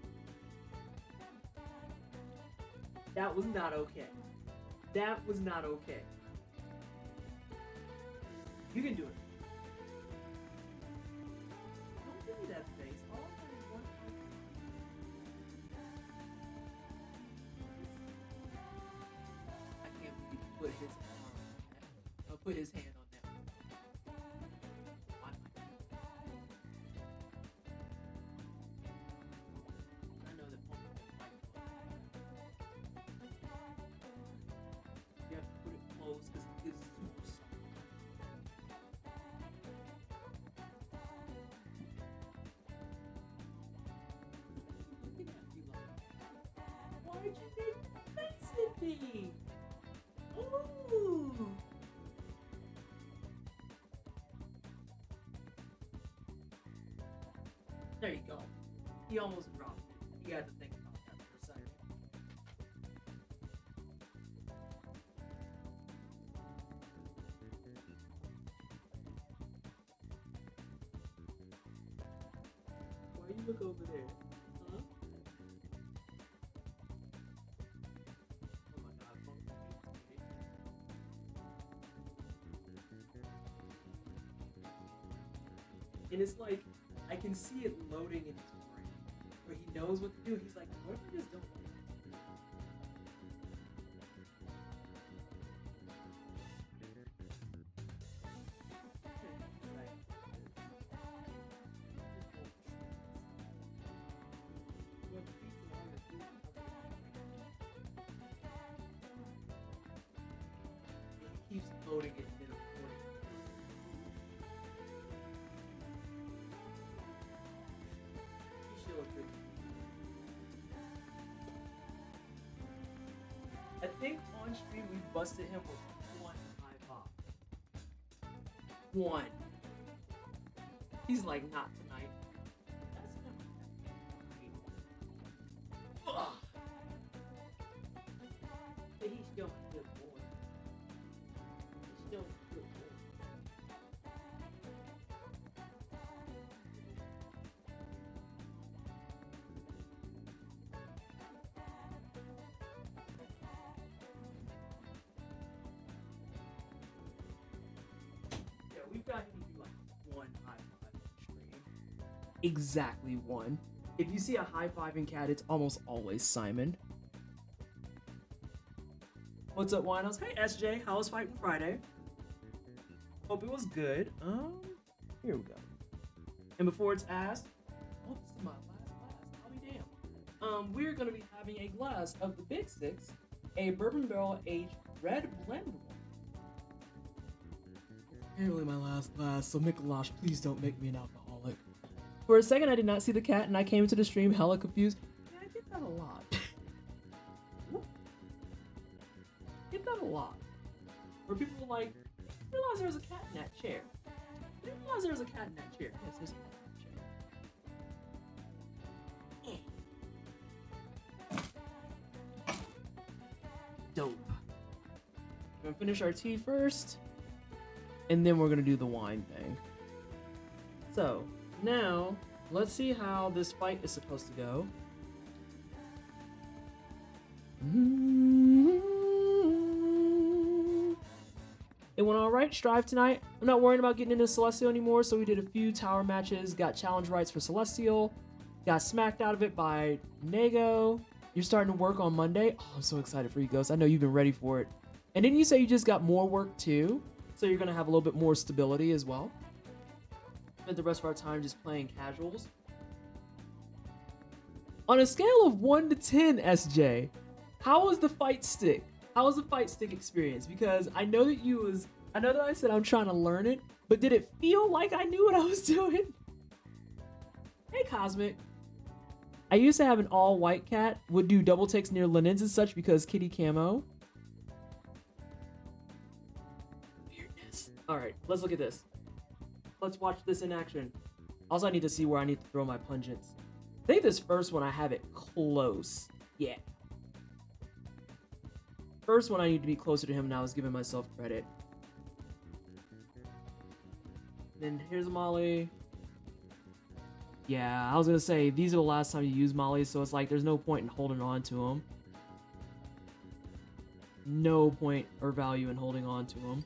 A: That was not okay. That was not okay. You can do it. Don't give me that face. All I want is one eye. I can't believe he put his arm on that. Put his hand on that. I know that Punk doesn't like it. You have to put it close because it is super soft. Looking at you like, why'd you make the face at me? Ooh. There you go. He almost dropped it. You had to think about that for a second. Why you look over there? Huh? Oh my god, Funk hates me. And it's like, I can see it loading in his brain, where he knows what to do. He's like, what if I just don't want this to do? Right. He keeps loading it in a recording. I think on stream we busted him with one high pop. One. He's like, not tonight. That's never happened. Ugh. But he's still a good boy. He's still a good boy. exactly one. If you see a high-fiving cat, it's almost always Simon. What's up, Winos? Hey, SJ. How was Fighting Friday? Hope it was good. Here we go. And before it's asked, oh, this is my last glass. I'll be damned. We're gonna be having a glass of the Big Six, a bourbon barrel aged red blend. Apparently my last glass, so Mikolash, please don't make me an alcoholic. For a second, I did not see the cat, and I came into the stream hella confused. Yeah, I get that a lot. Get that a lot. Where people are like, I realized there was a cat in that chair. I didn't realize there was a cat in that chair. Yes, there's a cat in that chair. Dope. We're gonna finish our tea first, and then we're gonna do the wine thing. So, now, let's see how this fight is supposed to go. It went alright, Strive tonight. I'm not worrying about getting into Celestial anymore, so we did a few tower matches, got challenge rights for Celestial, got smacked out of it by Nago. You're starting to work on Monday? Oh, I'm so excited for you, Ghost. I know you've been ready for it. And didn't you say you just got more work too? So you're gonna have a little bit more stability as well. Spent the rest of our time just playing casuals. On a scale of 1 to 10, SJ, how was the fight stick? How was the fight stick experience? Because I know that I said I'm trying to learn it, but did it feel like I knew what I was doing? Hey, Cosmic. I used to have an all-white cat, would do double takes near linens and such because kitty camo. Weirdness. Alright, let's look at this. Let's watch this in action. Also, I need to see where I need to throw my pungents. I think this first one I have it close. Yeah. First one I need to be closer to him, and I was giving myself credit. And then here's a Molly. Yeah, I was gonna say, these are the last time you use Molly, so it's like there's no point in holding on to them. No point or value in holding on to them.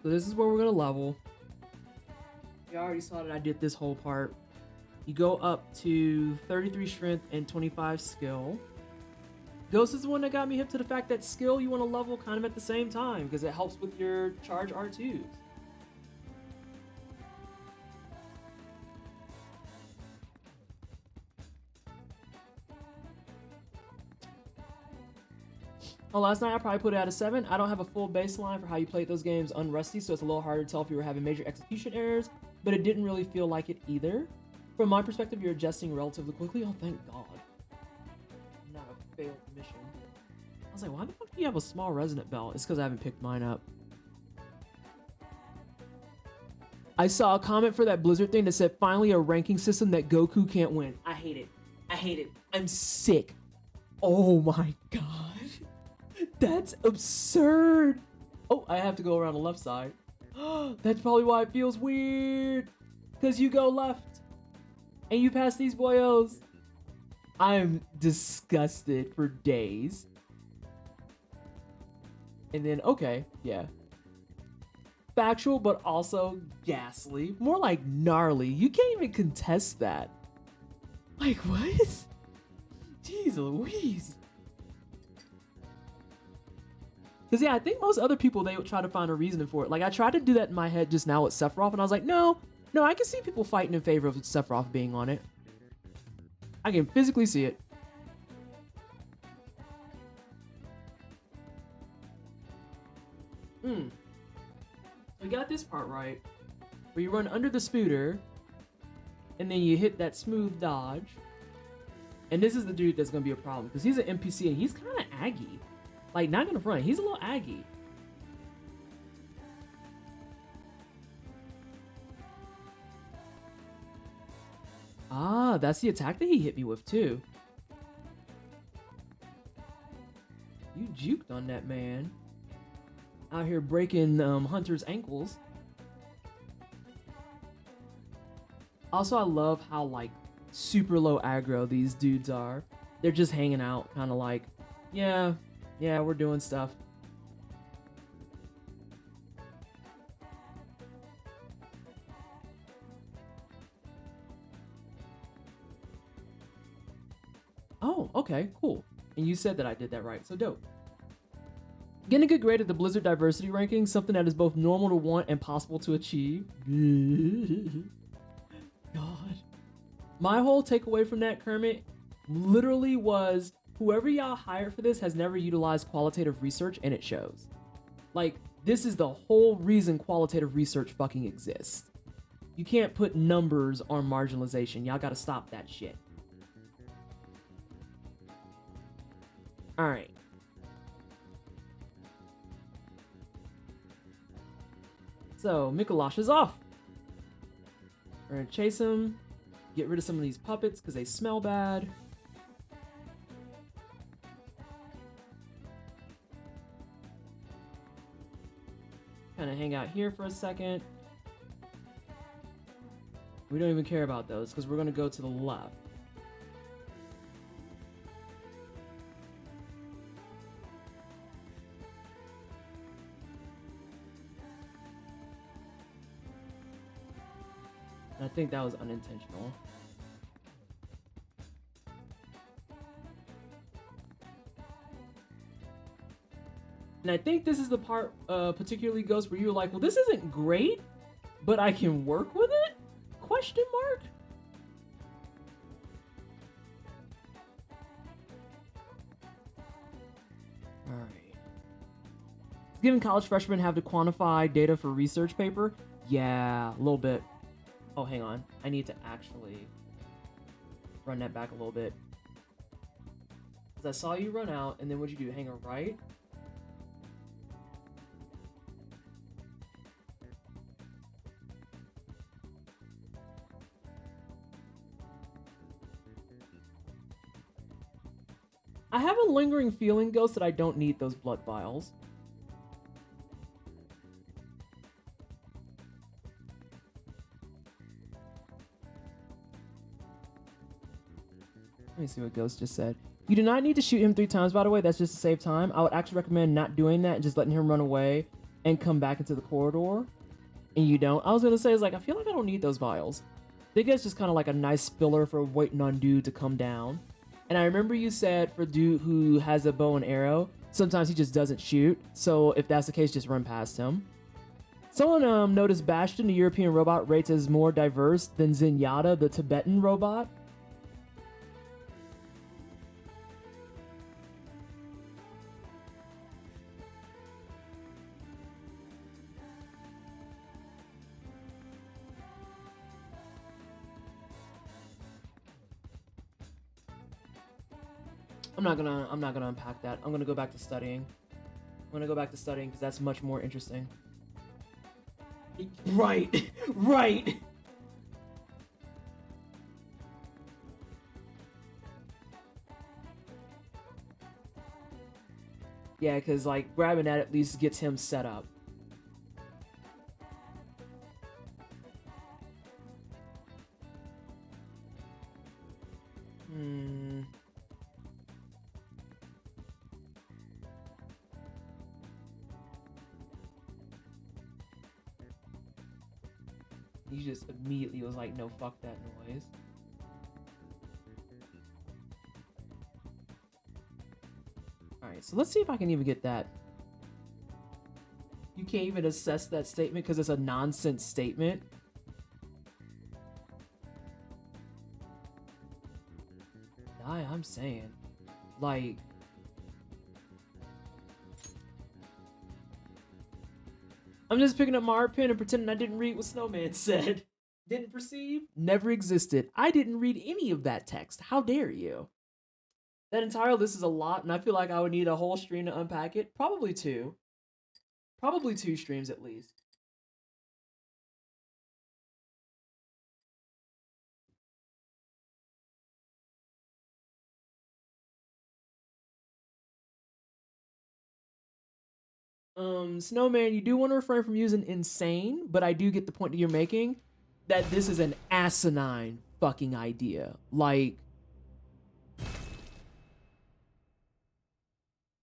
A: So this is where we're gonna level. You already saw that I did this whole part. You go up to 33 strength and 25 skill. Ghost is the one that got me hip to the fact that skill you want to level kind of at the same time because it helps with your charge R2s. Oh, last night I probably put it at a 7. I don't have a full baseline for how you played those games unrusty, so it's a little harder to tell if you were having major execution errors, but it didn't really feel like it either. From my perspective, you're adjusting relatively quickly. Oh, thank God. Not a failed mission. I was like, why the fuck do you have a small resonant belt? It's because I haven't picked mine up. I saw a comment for that Blizzard thing that said, finally a ranking system that Goku can't win. I hate it. I hate it. I'm sick. Oh my God. That's absurd. Oh, I have to go around the left side. That's probably why it feels weird. Because you go left. And you pass these boyos. I'm disgusted for days. And then, okay, yeah. Factual, but also ghastly. More like gnarly. You can't even contest that. Like, what? Jeez Louise. Because, yeah, I think most other people, they would try to find a reason for it. Like, I tried to do that in my head just now with Sephiroth, and I was like, no, I can see people fighting in favor of Sephiroth being on it. I can physically see it. We got this part right. Where you run under the spooter, and then you hit that smooth dodge. And this is the dude that's going to be a problem, because he's an NPC, and he's kind of aggy. Like, not gonna front, he's a little aggy. Ah, that's the attack that he hit me with, too. You juked on that man. Out here breaking Hunter's ankles. Also, I love how, like, super low aggro these dudes are. They're just hanging out, kind of like, yeah, Yeah, we're doing stuff. Oh, okay, cool. And you said that I did that right, so dope. Getting a good grade at the Blizzard diversity ranking, something that is both normal to want and possible to achieve. God. My whole takeaway from that, Kermit, literally was whoever y'all hired for this has never utilized qualitative research, and it shows. Like, this is the whole reason qualitative research fucking exists. You can't put numbers on marginalization. Y'all gotta stop that shit. Alright. So, Mikolash is off. We're gonna chase him, get rid of some of these puppets because they smell bad. Kind of hang out here for a second. We don't even care about those because we're gonna go to the left. I think that was unintentional. And I think this is the part, particularly Ghost, where you were like, well, this isn't great, but I can work with it? Question mark? Alright. Given college freshmen have to quantify data for research paper? Yeah, a little bit. Oh, hang on. I need to actually run that back a little bit. Because I saw you run out, and then what'd you do? Hang a right? I have a lingering feeling, Ghost, that I don't need those blood vials. Let me see what Ghost just said. You do not need to shoot him 3 times, by the way. That's just to save time. I would actually recommend not doing that and just letting him run away and come back into the corridor. And you don't. I was going to say, is like, I feel like I don't need those vials. I think it's just kind of like a nice spiller for waiting on dude to come down. And I remember you said for dude who has a bow and arrow, sometimes he just doesn't shoot. So if that's the case, just run past him. Someone noticed Bastion, the European robot, rates as more diverse than Zenyatta, the Tibetan robot. I'm not gonna unpack that. I'm gonna go back to studying. I'm gonna go back to studying because that's much more interesting. Right, right. Yeah, because like grabbing that at least gets him set up. He just immediately was like, no, fuck that noise. Alright, so let's see if I can even get that. You can't even assess that statement because it's a nonsense statement. I'm saying. Like... I'm just picking up my art pen and pretending I didn't read what Snowman said. Didn't perceive? Never existed. I didn't read any of that text. How dare you? That entire list is a lot, and I feel like I would need a whole stream to unpack it. Probably 2. Probably 2 streams at least. Snowman, you do want to refrain from using insane, but I do get the point that you're making that this is an asinine fucking idea. Like,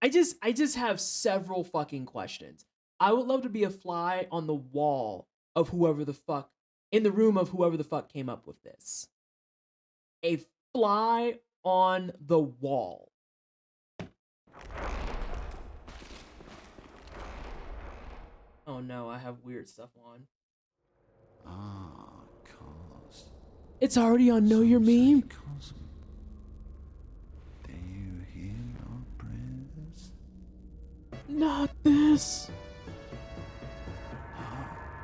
A: I just have several fucking questions. I would love to be a fly on the wall of whoever the fuck in the room of whoever the fuck came up with this. A fly on the wall. Oh no, I have weird stuff on.
F: Ah, cars.
A: It's already on Know Your
F: Some say
A: Meme.
F: cosm. Do you hear our prayers?
A: Not this.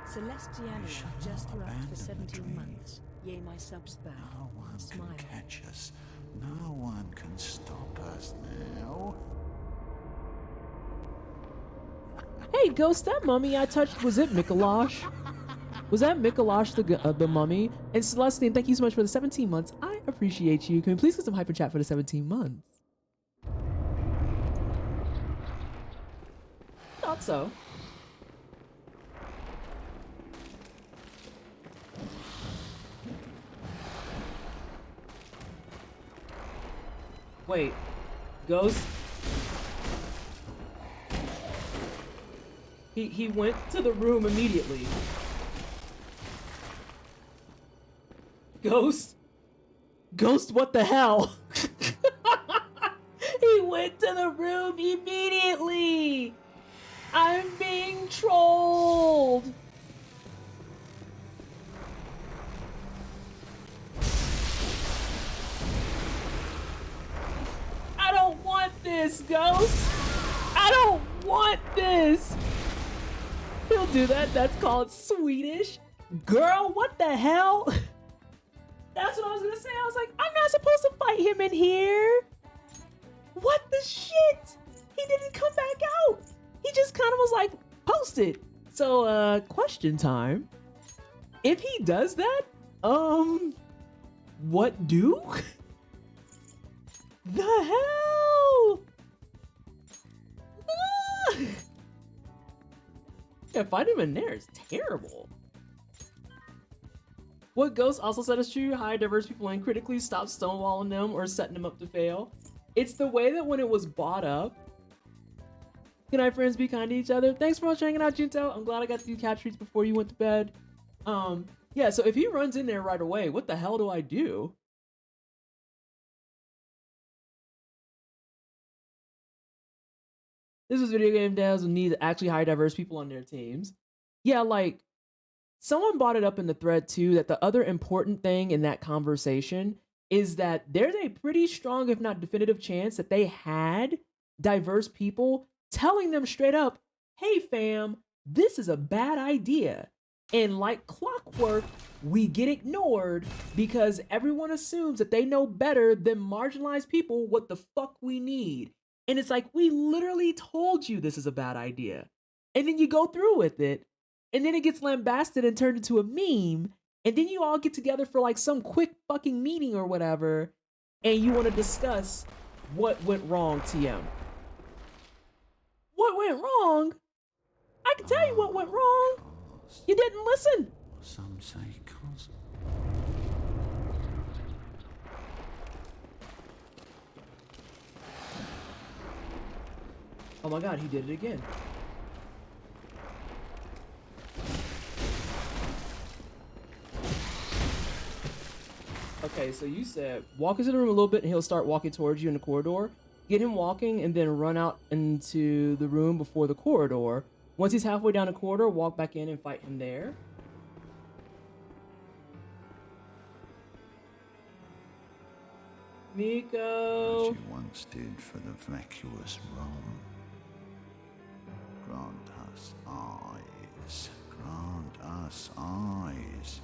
C: Celestiana
F: shall
C: just
F: not
C: wrapped
F: abandon
C: for
F: the
C: 17
F: dream.
C: months. Yay, my subs back.
F: No one
C: Smile.
F: can catch us. No one can stop us now.
A: Hey, Ghost, that mummy I touched, was it Mikolash? Was that Mikolash the mummy? And Celestine, thank you so much for the 17 months. I appreciate you. Can we please get some hyper chat for the 17 months? Thought so. Wait, Ghost? He went to the room immediately. Ghost? Ghost, what the hell? He went to the room immediately! I'm being trolled! I don't want this, Ghost! I don't want this! He'll do that. That's called Swedish. Girl, what the hell? That's what I was gonna say. I was like, I'm not supposed to fight him in here. What the shit? He didn't come back out. He just kind of was like, post it. So, question time. If he does that, what do? The hell? Ah! Yeah, fighting him in there is terrible. What Ghost also said is true. Hire diverse people and critically stop stonewalling them or setting them up to fail. It's the way that when it was bought up. Good night, friends. Be kind to each other. Thanks for hanging out, Junto. I'm glad I got to do cat treats before you went to bed. Yeah, so if he runs in there right away, what the hell do I do? This is video game devs who need to actually hire diverse people on their teams. Yeah, like, someone brought it up in the thread too, that the other important thing in that conversation is that there's a pretty strong, if not definitive chance that they had diverse people telling them straight up, hey fam, this is a bad idea. And like clockwork, we get ignored because everyone assumes that they know better than marginalized people what the fuck we need. And it's like, we literally told you this is a bad idea. And then you go through with it, and then it gets lambasted and turned into a meme, and then you all get together for like some quick fucking meeting or whatever, and you want to discuss what went wrong, TM. What went wrong? I can tell you what went wrong. You didn't listen.
F: Some say cosm.
A: Oh my god, he did it again. Okay, so you said walk into the room a little bit and he'll start walking towards you in the corridor. Get him walking and then run out into the room before the corridor. Once he's halfway down the corridor, walk back in and fight him there. Miko.
F: As you once did for the vacuous Rome. Grant us eyes. Grant us eyes.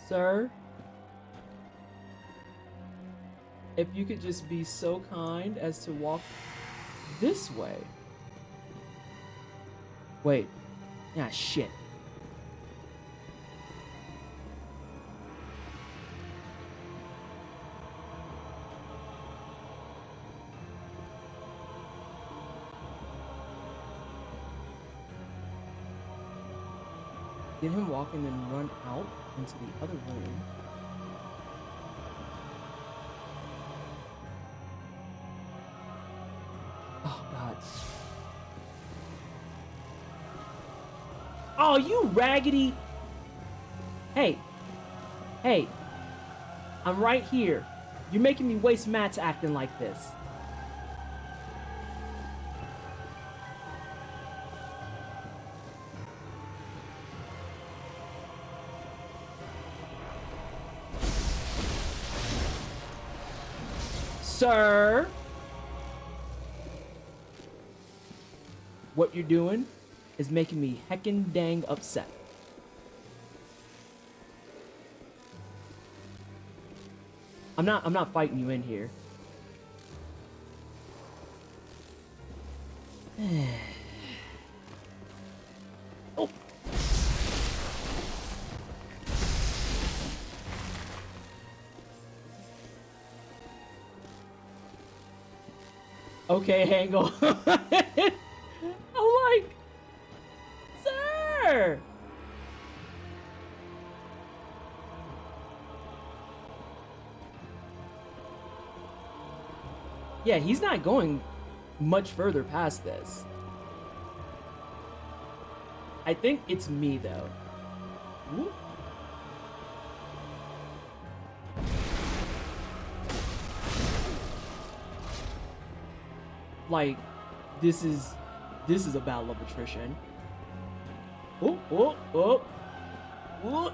A: Sir? If you could just be so kind as to walk this way. Wait. Ah, shit. Get him walking and run out into the other room. Oh, you raggedy. Hey. Hey. I'm right here. You're making me waste mats acting like this. Sir. What you're doing is making me heckin' dang upset. I'm not fighting you in here. Oh. Okay, hang on. I'm like, sir. Yeah, he's not going much further past this. I think it's me, though. Whoop. Like, this is a battle of attrition. Oh, oh, oh, oh.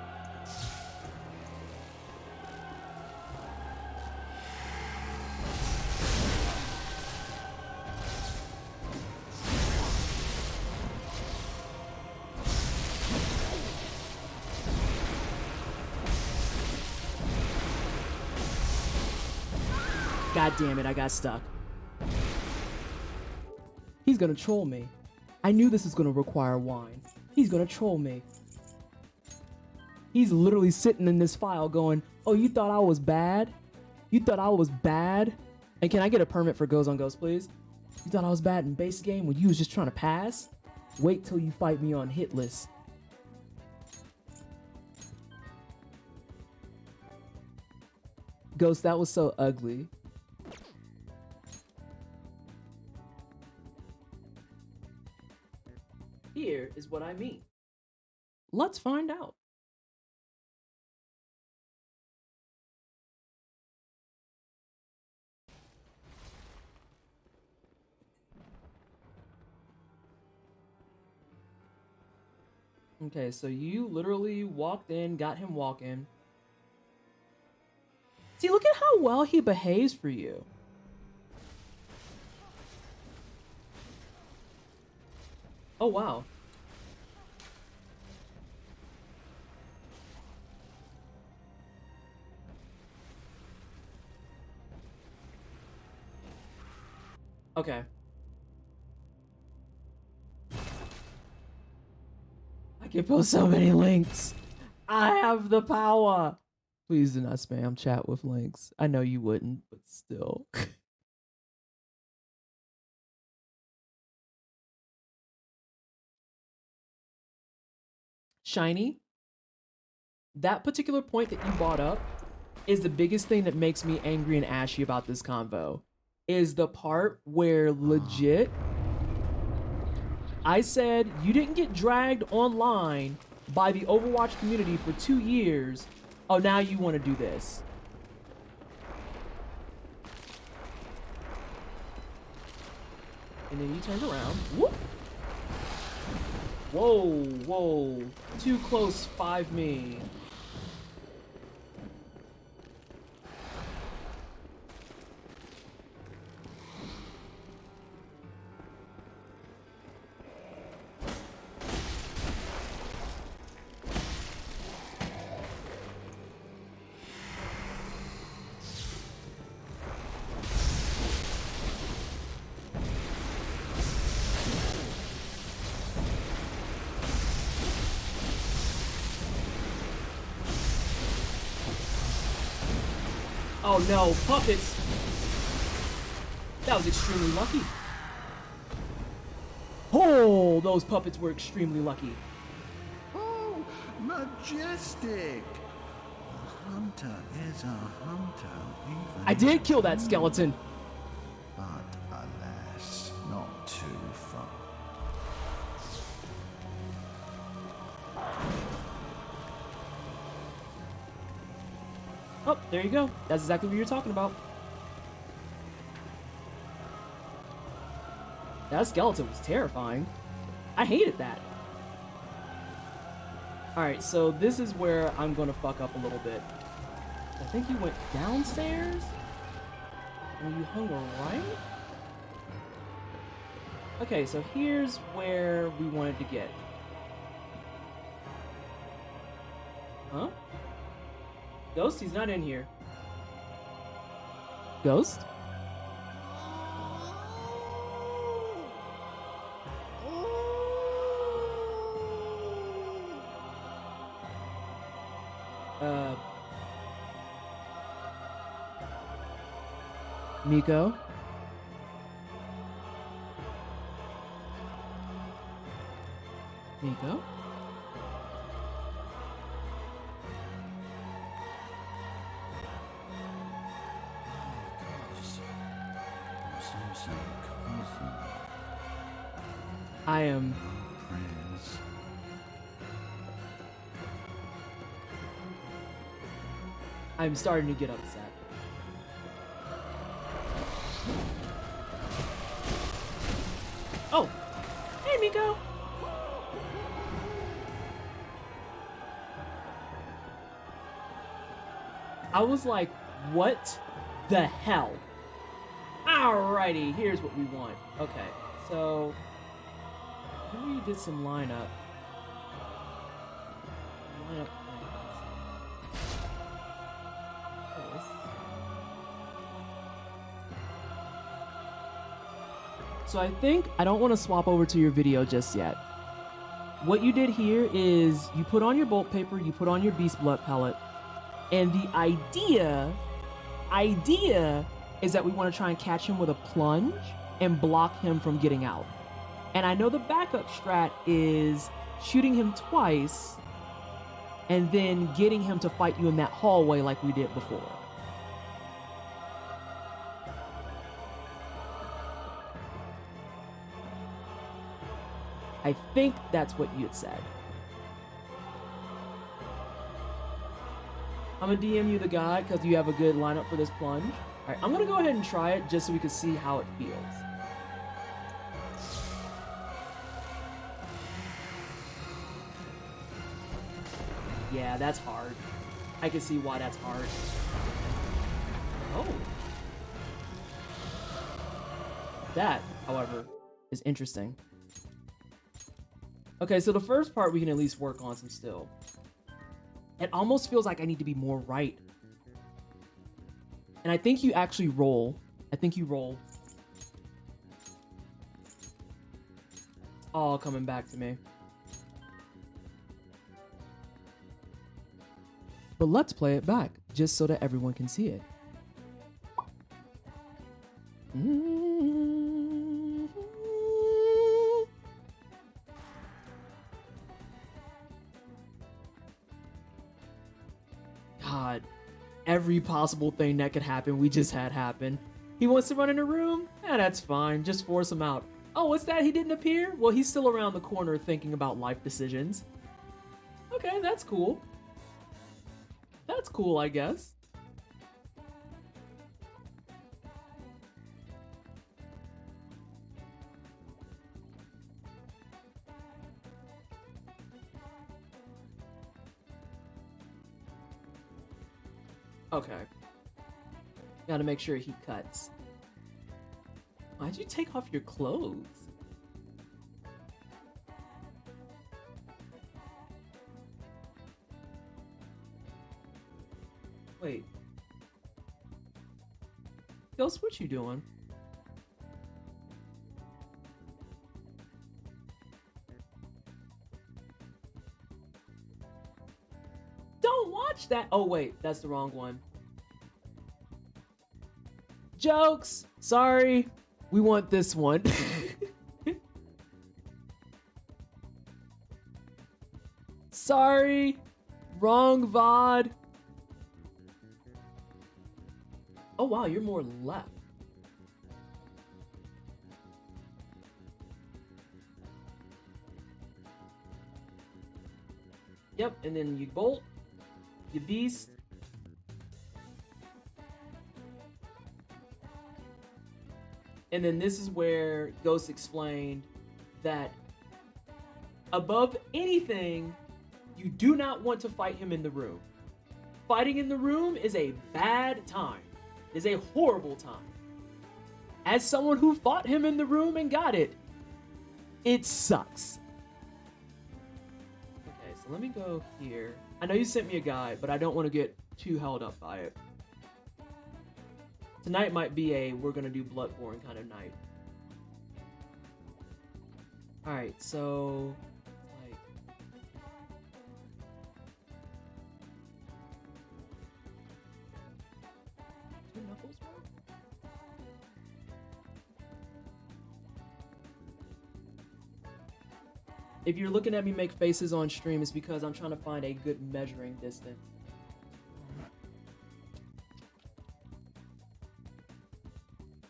A: God damn it, I got stuck. He's gonna troll me. I knew this was gonna require wine. He's gonna troll me. He's literally sitting in this file going, oh, you thought I was bad? You thought I was bad? And can I get a permit for Goes on Ghost, please? You thought I was bad in base game when you was just trying to pass? Wait till you fight me on hit list. Ghost, that was so ugly. Here is what I mean. Let's find out. Okay, so you literally walked in, got him walking. See, look at how well he behaves for you. Oh, wow. Okay. I can post so many links. I have the power. Please do not spam chat with links. I know you wouldn't, but still. Shiny, that particular point that you brought up is the biggest thing that makes me angry and ashy about this convo. Is the part where legit I said you didn't get dragged online by the Overwatch community for 2 years. Oh, now you want to do this. And then you turned around. Whoop. Whoa, whoa. Too close, 5 me. Oh no, puppets! That was extremely lucky. Oh, those puppets were extremely lucky.
F: Oh, majestic! A hunter is a hunter, even.
A: I did kill that skeleton.
F: But alas, not too far.
A: Oh, there you go. That's exactly what you're talking about. That skeleton was terrifying. I hated that. Alright, so this is where I'm gonna fuck up a little bit. I think you went downstairs? And you hung a right? Okay, so here's where we wanted to get. Huh? Ghost? He's not in here. Ghost? Miko? Miko? I am... I'm starting to get upset. Oh! Hey, Miko! I was like, what the hell? Alrighty, here's what we want. Okay, so... maybe you did some lineup. Lineup plans. So I think I don't want to swap over to your video just yet. What you did here is you put on your bolt paper, you put on your beast blood pellet, and the idea is that we want to try and catch him with a plunge and block him from getting out. And I know the backup strat is shooting him twice and then getting him to fight you in that hallway like we did before. I think that's what you had said. I'm gonna DM you the guide because you have a good lineup for this plunge. All right, I'm gonna go ahead and try it just so we can see how it feels. Yeah, that's hard. I can see why that's hard. Oh. That, however, is interesting. Okay, so the first part we can at least work on some still. It almost feels like I need to be more right. And I think you actually roll. I think you roll. It's all coming back to me. But let's play it back, just so that everyone can see it. God, every possible thing that could happen, we just had happen. He wants to run in a room? Eh, that's fine, just force him out. Oh, what's that? He didn't appear? Well, he's still around the corner thinking about life decisions. Okay, that's cool. That's cool, I guess. Okay. Gotta make sure he cuts. Why'd you take off your clothes? Wait. Ghost, what you doing? Don't watch that! Oh wait, that's the wrong one. Jokes! Sorry. We want this one. Sorry. Wrong VOD. Oh wow, you're more left. Yep, and then you bolt, you beast, And then this is where Ghost explained that above anything, you do not want to fight him in the room. Fighting in the room is a bad time. It is a horrible time. As someone who fought him in the room and got it, it sucks. Okay, so let me go here. I know you sent me a guide, but I don't want to get too held up by it. Tonight might be a we're gonna do Bloodborne kind of night. Alright, so like two knuckles, bro? If you're looking at me make faces on stream, it's because I'm trying to find a good measuring distance.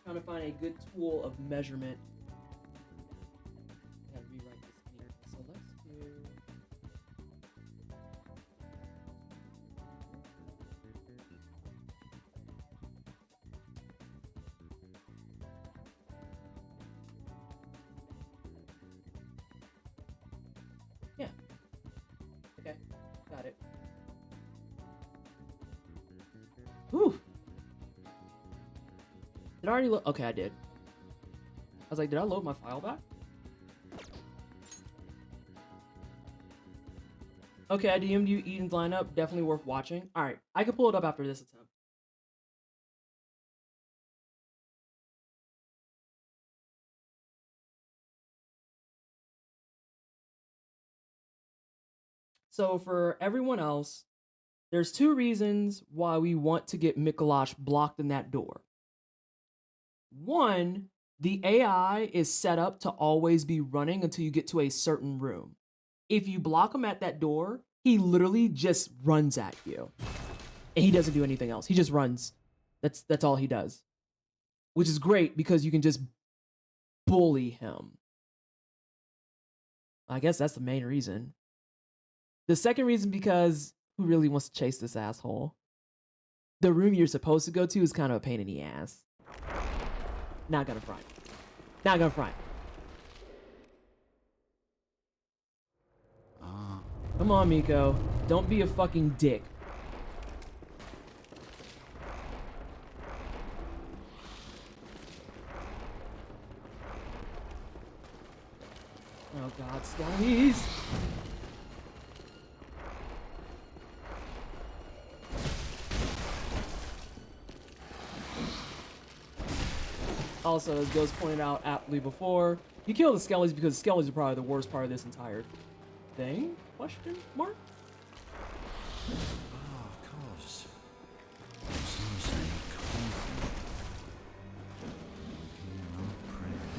A: Trying to find a good tool of measurement. I gotta rewrite this here. So let's do. Yeah. Okay. Got it. Whew. Did I already load? Okay, I did. I was like, did I load my file back? Okay, I DM'd you Eden's lineup. Definitely worth watching. Alright, I can pull it up after this attempt. So for everyone else, there's two reasons why we want to get Mikolash blocked in that door. One, the AI is set up to always be running until you get to a certain room. If you block him at that door, he literally just runs at you. And he doesn't do anything else. He just runs. That's all he does. Which is great because you can just bully him. I guess that's the main reason. The second reason, because who really wants to chase this asshole? The room you're supposed to go to is kind of a pain in the ass. Not gonna front. Not gonna front. Come on, Miko. Don't be a fucking dick. Oh god, skellies! Also, as Ghost pointed out aptly before, you kill the skellies because the skellies are probably the worst part of this entire thing? Question mark?
F: Oh, of course. Seems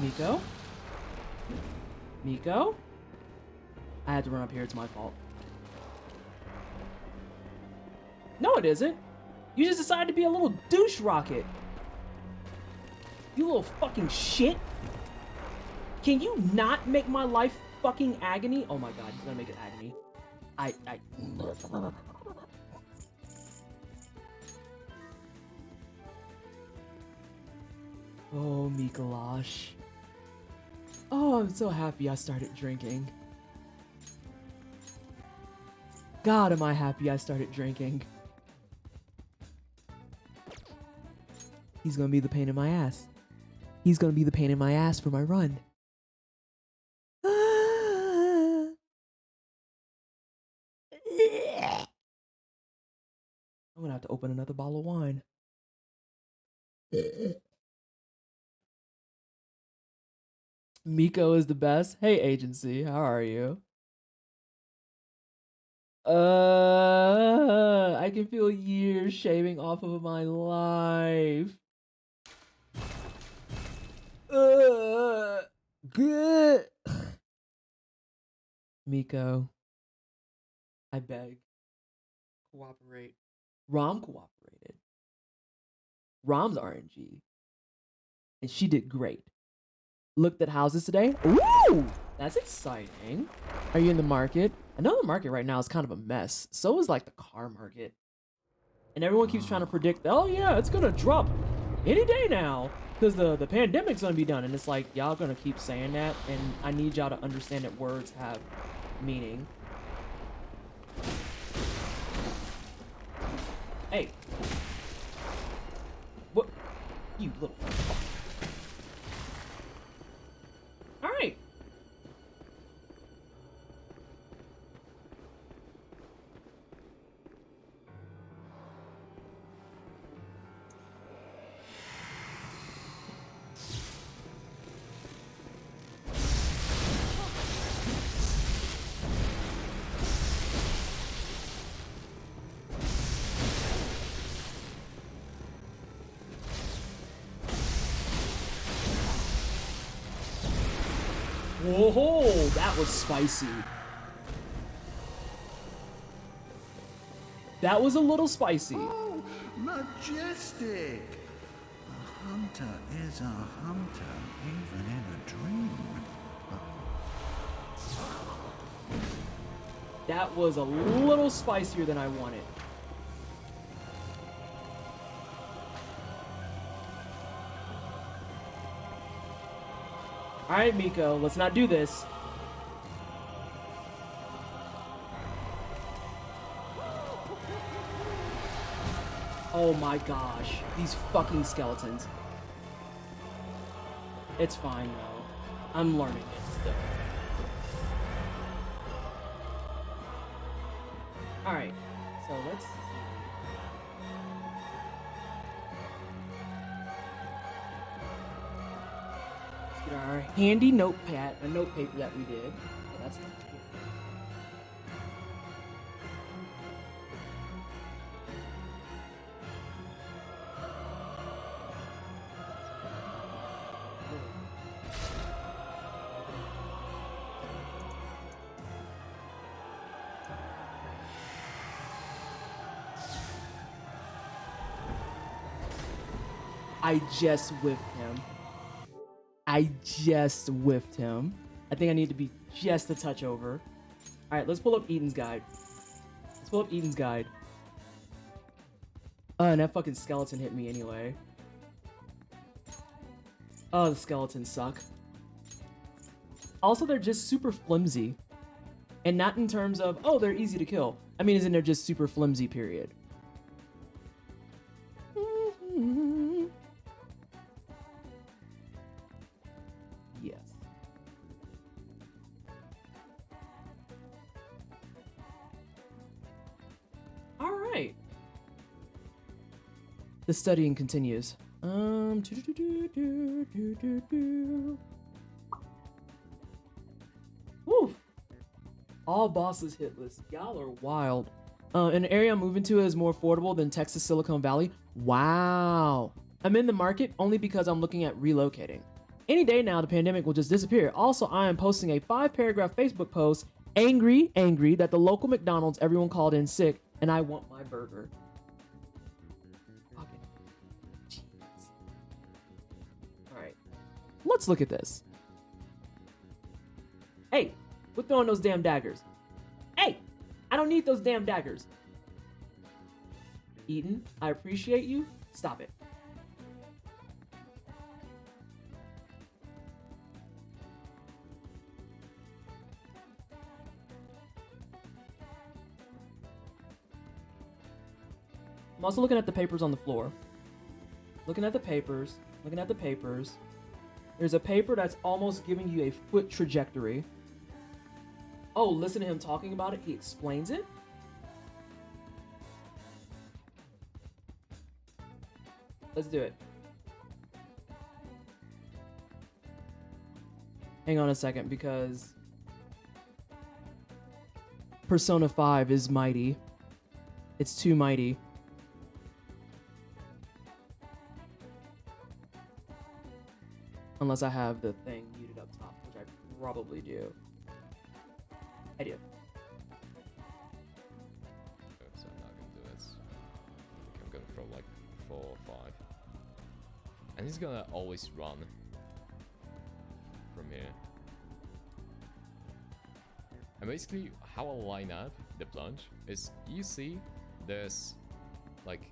F: like
A: Miko? Miko? I had to run up here, it's my fault. No, it isn't. You just decided to be a little douche rocket. You little fucking shit. Can you not make my life fucking agony? Oh my god, he's gonna make it agony. Oh, Mikolash. Oh, I'm so happy I started drinking. God, am I happy I started drinking. He's gonna be the pain in my ass. He's gonna be the pain in my ass for my run. I'm gonna have to open another bottle of wine. Miko is the best. Hey, agency, how are you? I can feel years shaving off of my life. Good. Miko, I beg, cooperate. Rom cooperated. Rom's RNG. And she did great. Looked at houses today. Ooh, that's exciting. Are you in the market? I know the market right now is kind of a mess. So is like the car market. And everyone keeps trying to predict, oh yeah, it's gonna drop any day now. Because the pandemic's gonna be done, and it's like, y'all gonna keep saying that, and I need y'all to understand that words have meaning. Hey. What? You little fuck. Alright. Whoa, that was spicy. That was a little spicy.
F: Oh, majestic! A hunter is a hunter, even in a dream.
A: That was a little spicier than I wanted. Alright, Miko, let's not do this. Oh my gosh, these fucking skeletons. It's fine though. I'm learning it still. Alright, so let's see. Let's get our handy notepad, a note paper that we did. Oh, that's not good. I just whiffed him. I just whiffed him. I think I need to be just a touch over. Alright, let's pull up Eden's guide. Let's pull up Eden's guide. And that fucking skeleton hit me anyway. Oh, the skeletons suck. Also, they're just super flimsy. And not in terms of, oh, they're easy to kill. I mean, isn't they're just super flimsy, period. Yes. All right. The studying continues. Woo. All bosses hitless. Y'all are wild. An area I'm moving to is more affordable than Texas Silicon Valley. Wow. I'm in the market only because I'm looking at relocating. Any day now, the pandemic will just disappear. Also, I am posting a 5-paragraph Facebook post, angry that the local McDonald's everyone called in sick, and I want my burger. Fucking jeez. All right, let's look at this. Hey, quit throwing those damn daggers. Hey, I don't need those damn daggers. Eden, I appreciate you. Stop it. I'm also looking at the papers on the floor. Looking at the papers. There's a paper that's almost giving you a foot trajectory. Oh, listen to him talking about it. He explains it. Let's do it. Hang on a second, because Persona 5 is mighty. It's too mighty. Unless I have the thing muted up top, which I probably do. I do.
G: So I'm not gonna do it. I think I'm gonna throw like 4 or 5. And he's gonna always run from here. And basically, how I line up the plunge is, you see, there's like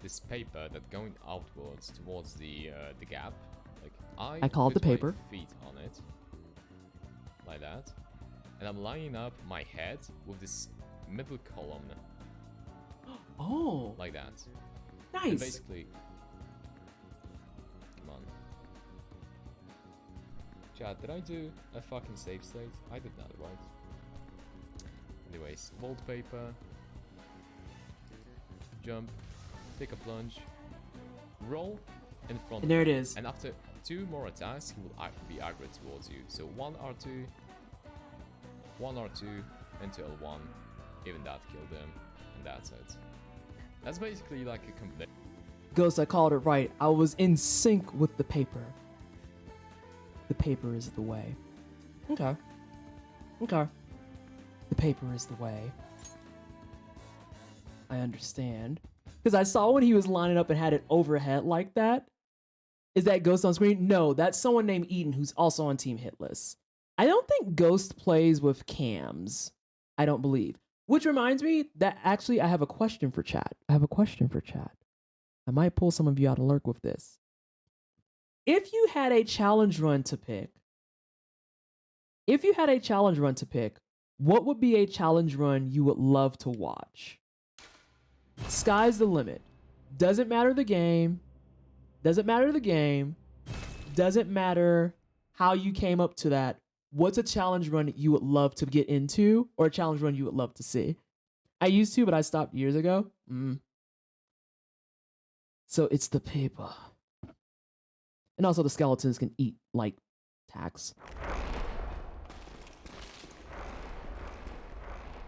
G: this paper that going outwards towards the gap. Like
A: I call it
G: put
A: the paper.
G: my feet on it, like that, and I'm lining up my head with this middle column,
A: Oh,
G: like that. And
A: nice.
G: basically, come on. Chat, did I do a fucking save state? I did that, right? Anyways, wallpaper. Jump, take a plunge, roll in front
A: And there
G: of
A: it
G: him.
A: is.
G: And after 2 more attacks, he will be aggro towards you. So 1 R2, 1 R2 until 1. Even that killed him, and that's it. That's basically like a complete.
A: Ghost, I called it right. I was in sync with the paper. The paper is the way. Okay. Okay. The paper is the way. I understand. Because I saw when he was lining up and had it overhead like that. Is that Ghost on screen? No, that's someone named Eden who's also on Team Hitless. I don't think Ghost plays with cams. I don't believe. Which reminds me that actually I have a question for chat. I might pull some of you out of lurk with this. If you had a challenge run to pick, what would be a challenge run you would love to watch? Sky's the limit. Doesn't matter the game. Doesn't matter how you came up to that. What's a challenge run you would love to get into, or a challenge run you would love to see? I used to, but I stopped years ago. So it's the paper. And also the skeletons can eat, like, tacks.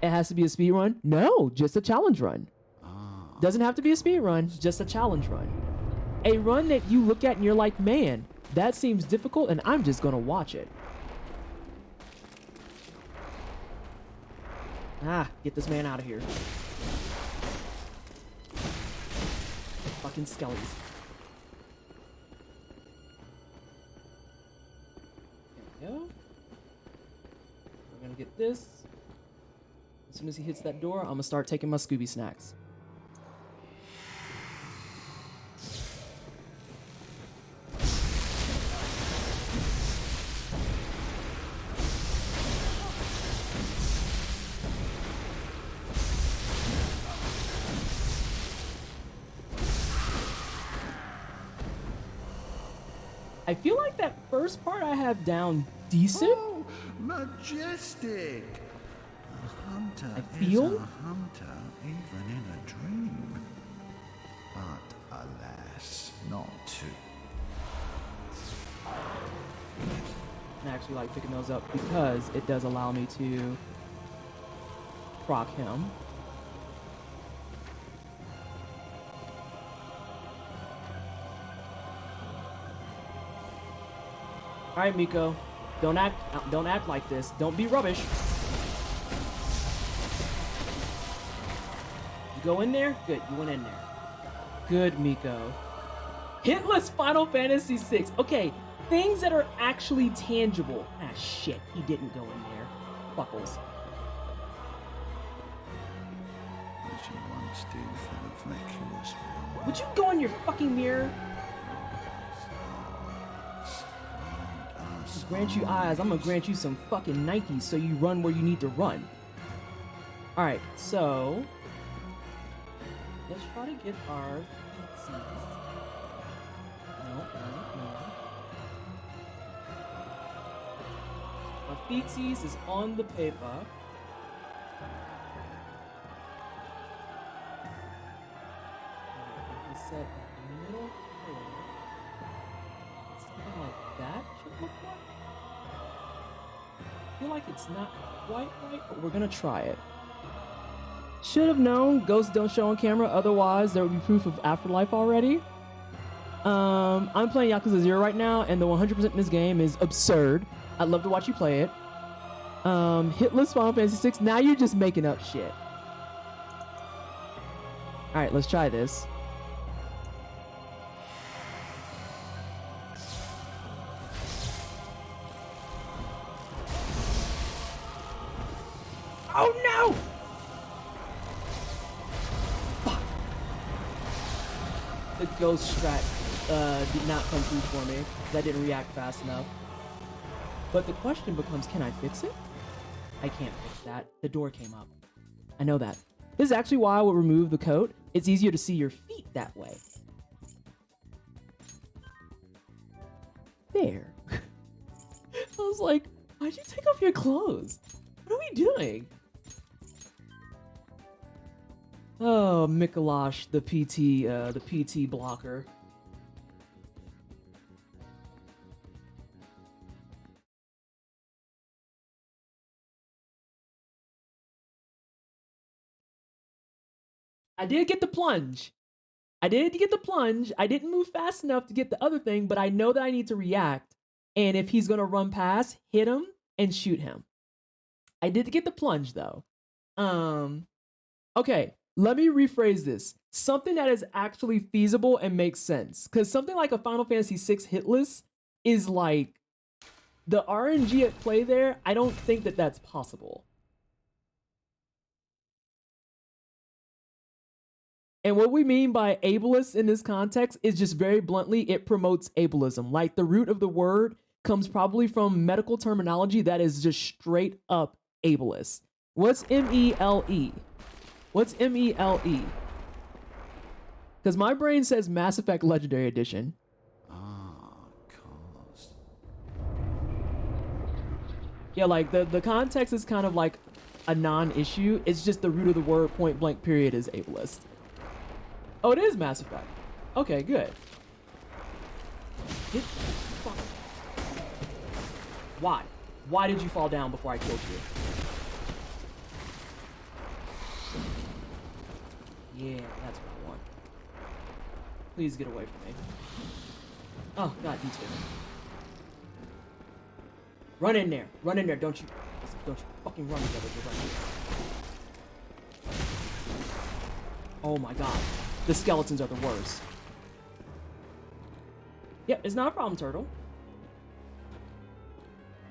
A: It has to be a speed run? No, just a challenge run. Doesn't have to be a speed run, just a challenge run. A run that you look at and you're like, man, that seems difficult and I'm just gonna watch it. Get this man out of here. Fucking skellies. There we go. We're gonna get this. As soon as he hits that door, I'm gonna start taking my Scooby snacks. I feel like that first part I have down decent.
F: Oh, majestic! A hunter
A: I
F: is
A: feel?
F: a hunter, even in a dream. But alas, not to.
A: I actually like picking those up because it does allow me to proc him. All right, Miko, don't act like this. Don't be rubbish. You go in there? Good, you went in there. Good, Miko. Hitless Final Fantasy VI. Okay, things that are actually tangible. Shit, he didn't go in there. Buckles.
F: As you once did for the vacuous one.
A: Would you go in your fucking mirror? Grant you eyes, I'm gonna grant you some fucking Nikes so you run where you need to run. Alright, so let's try to get our feetsies. No. Our feetsies is on the paper. Alright, we set middle color. Something like that should look like. I feel like it's not quite right, but we're gonna try it. Should have known ghosts don't show on camera, otherwise there would be proof of afterlife already. I'm playing Yakuza 0 right now, and the 100% in this game is absurd. I'd love to watch you play it. Hitless Final Fantasy 6, now you're just making up shit. Alright, let's try this. Oh no! Fuck. ghost strat did not come through for me because I didn't react fast enough. But the question becomes, can I fix it? I can't fix that. The door came up. I know that. This is actually why I would remove the coat. It's easier to see your feet that way. There. I was like, why'd you take off your clothes? What are we doing? Oh, Mikolash, the PT blocker. I did get the plunge. I didn't move fast enough to get the other thing, but I know that I need to react. And if he's gonna run past, hit him and shoot him. I did get the plunge though. Okay, let me rephrase this. Something that is actually feasible and makes sense. Because something like a Final Fantasy VI hit list is like the RNG at play there. I don't think that that's possible. And what we mean by ableist in this context is just very bluntly, it promotes ableism. Like the root of the word comes probably from medical terminology that is just straight up ableist. What's M-E-L-E? What's M-E-L-E? Because my brain says Mass Effect Legendary Edition.
F: Cause.
A: Yeah, like the context is kind of like a non-issue. It's just the root of the word point blank period is ableist. Oh, it is Mass Effect. Okay, good. Fuck. Why? Why did you fall down before I killed you? Yeah, that's what I want. Please get away from me. Oh, God, you too. Run in there. Run in there. Don't you fucking run together. You're right here. Oh my God. The skeletons are the worst. Yep, it's not a problem, turtle.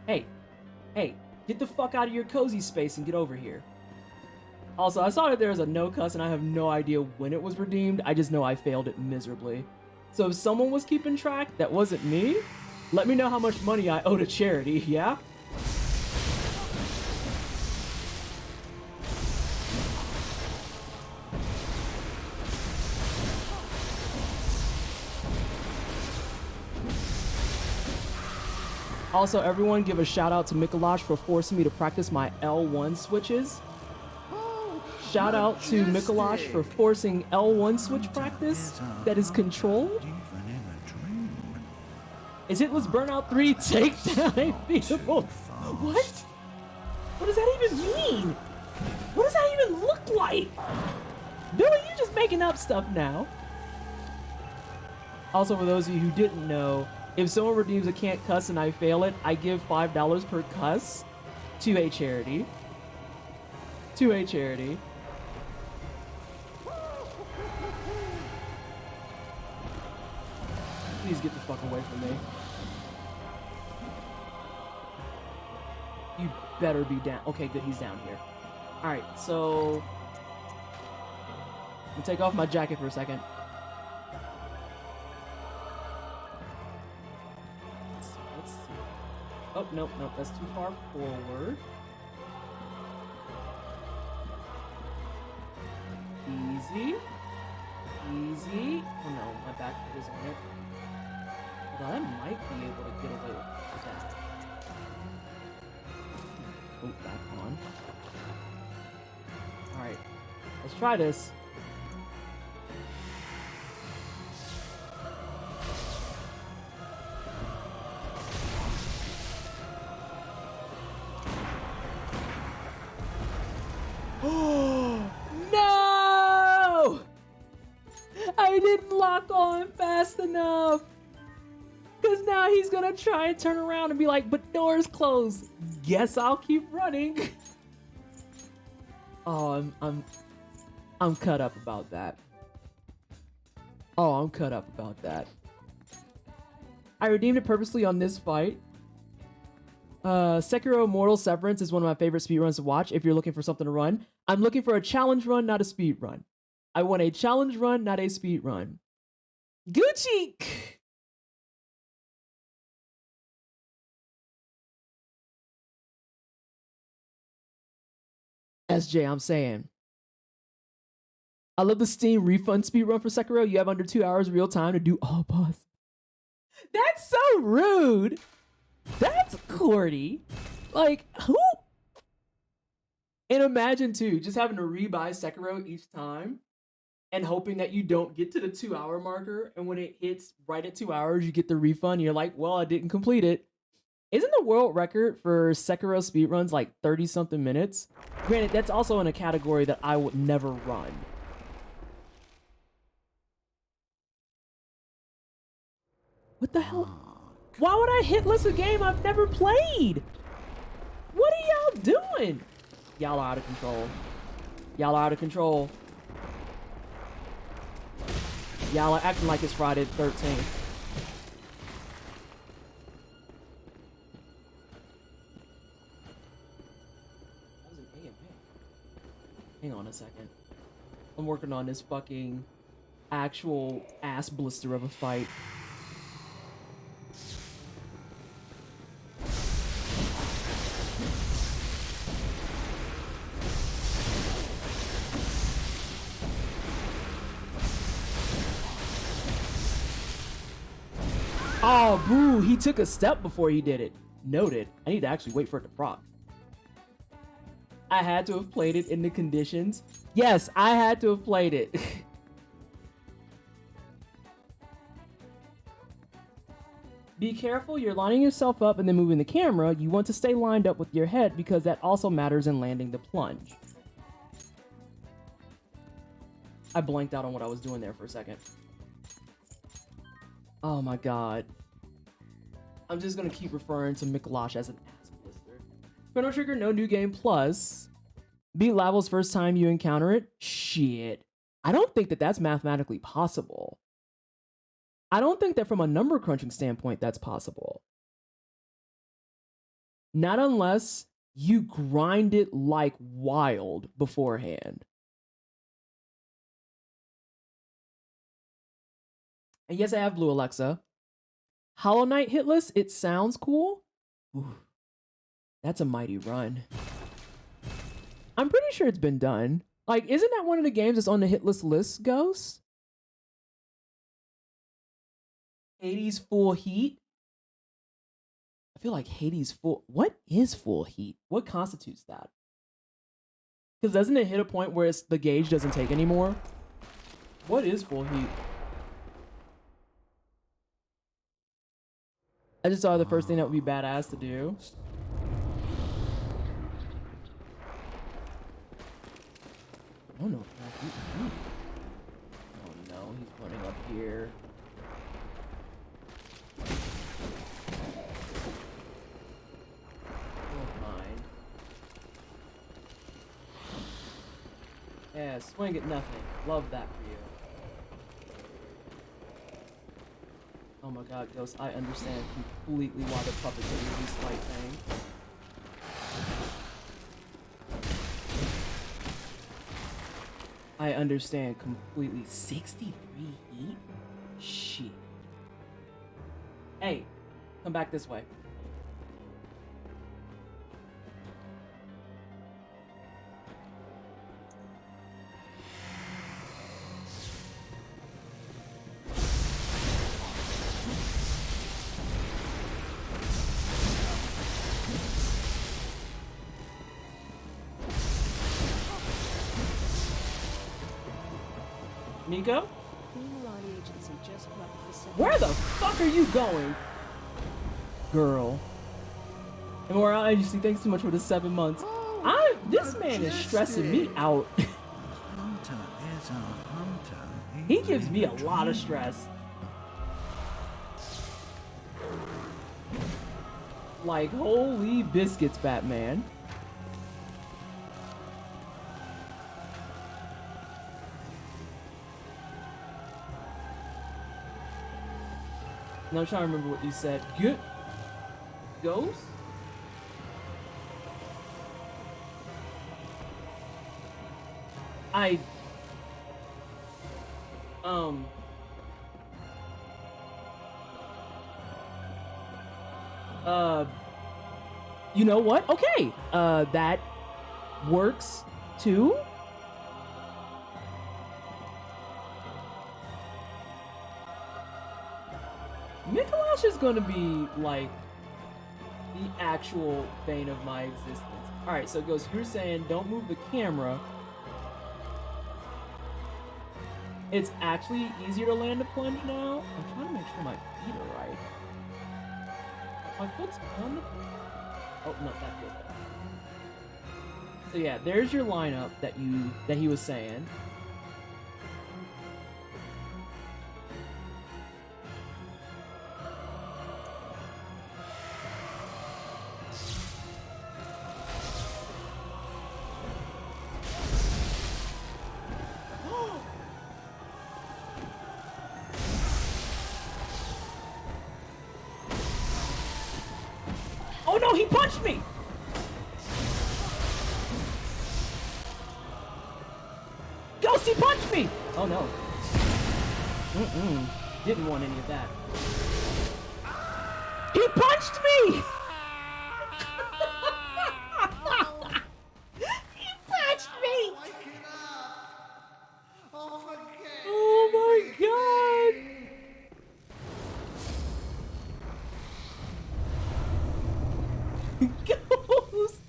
A: Hey, get the fuck out of your cozy space and get over here. Also, I saw that there was a no cuss and I have no idea when it was redeemed. I just know I failed it miserably. So if someone was keeping track that wasn't me, let me know how much money I owe to charity, yeah? Also, everyone give a shout out to Mikolash for forcing me to practice my L1 switches. Shout out to Mikolash for forcing L1 switch practice that is controlled.
F: Even in a dream.
A: Is Hitless Burnout 3 takedown feasible? What? What does that even mean? What does that even look like? Billy, you're just making up stuff now. Also, for those of you who didn't know, if someone redeems a can't cuss and I fail it, I give $5 per cuss to a charity. To a charity. Please get the fuck away from me. You better be down. Okay, good, he's down here. Alright, so... I'm gonna take off my jacket for a second. Let's see. Oh, nope, that's too far forward. Easy. Easy. Oh no, my back is on it. Although I might be able to get away with that. Oh, back on. Alright, let's try this. No! I didn't lock on fast enough. Because now he's gonna try and turn around and be like, but door's closed. Guess I'll keep running. Oh, I'm cut up about that. Oh, I'm cut up about that. I redeemed it purposely on this fight. Sekiro Mortal Severance is one of my favorite speedruns to watch if you're looking for something to run. I'm looking for a challenge run, not a speed run. I want a challenge run, not a speed run. Gucci. SJ, I'm saying. I love the Steam refund speedrun for Sekiro. You have under 2 hours real time to do all boss. That's so rude. That's corny. Like, who? And imagine, too, just having to rebuy Sekiro each time and hoping that you don't get to the 2 hour marker. And when it hits right at 2 hours, you get the refund. You're like, well, I didn't complete it. Isn't the world record for Sekiro speedruns like 30 something minutes? Granted, that's also in a category that I would never run. What the hell? Why would I hitless a game I've never played? What are y'all doing? Y'all are out of control. Y'all are out of control. Y'all are acting like it's Friday the 13th. That was an AMA. Hang on a second. I'm working on this fucking actual ass blister of a fight. Oh, boo, he took a step before he did it. Noted. I need to actually wait for it to proc. I had to have played it in the conditions. Yes, I had to have played it. Be careful, you're lining yourself up and then moving the camera. You want to stay lined up with your head because that also matters in landing the plunge. I blanked out on what I was doing there for a second. Oh my god. I'm just gonna keep referring to Mikolash as an ass blister. Chrono Trigger, no new game plus. Beat Laval's first time you encounter it? Shit. I don't think that that's mathematically possible. I don't think that from a number crunching standpoint that's possible. Not unless you grind it like wild beforehand. And yes, I have Blue Alexa. Hollow Knight hitless, it sounds cool. Ooh, that's a mighty run. I'm pretty sure it's been done. Like, isn't that one of the games that's on the hitless list, Ghost? Hades Full Heat? I feel like Hades Full... What is Full Heat? What constitutes that? Because doesn't it hit a point where the gauge doesn't take anymore? What is Full Heat? I just saw the first thing that would be badass to do. Oh no. Oh no, he's running up here. Oh mine. Yeah, swing at nothing. Love that for you. Oh my god, Ghost, I understand completely why the puppets are doing this fight thing. I understand completely. 63 heat? Shit. Hey, come back this way. Nico? Where the fuck are you going? Girl. And Morale Agency, thanks so much for the 7 months. This man is stressing me out.
F: Hunter is a hunter.
A: He gives me a lot of stress. Like, holy biscuits, Batman. Now I'm trying to remember what you said. Good. Ghost? You know what? Okay. That works too. Mikolash is gonna be like the actual bane of my existence. Alright, so it goes, you're saying don't move the camera. It's actually easier to land a plunge now. I'm trying to make sure my feet are right. My foot's on the... Oh, no, that feels better. So yeah, there's your lineup that he was saying. Oh no, he punched me! Ghosty punched me! Oh no. Didn't want any of that. He punched me! He punched me! Oh my god! Ghost!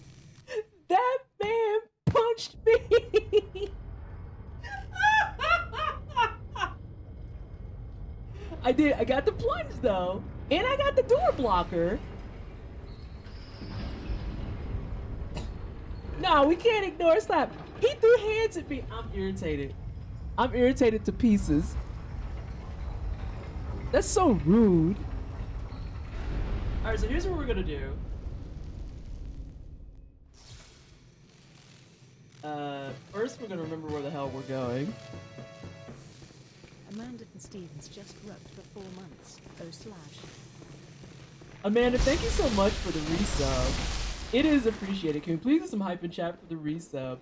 A: That man punched me! I did. I got the plunge though, and I got the door blocker. No, we can't ignore slap. He threw hands at me. I'm irritated. I'm irritated to pieces. That's so rude. All right, so here's what we're gonna do. First we're gonna remember where the hell we're going.
C: Amanda and Stevens just wrote for 4 months. /.
A: Amanda, thank you so much for the resub. It is appreciated. Can we please get some hype in chat for the resub?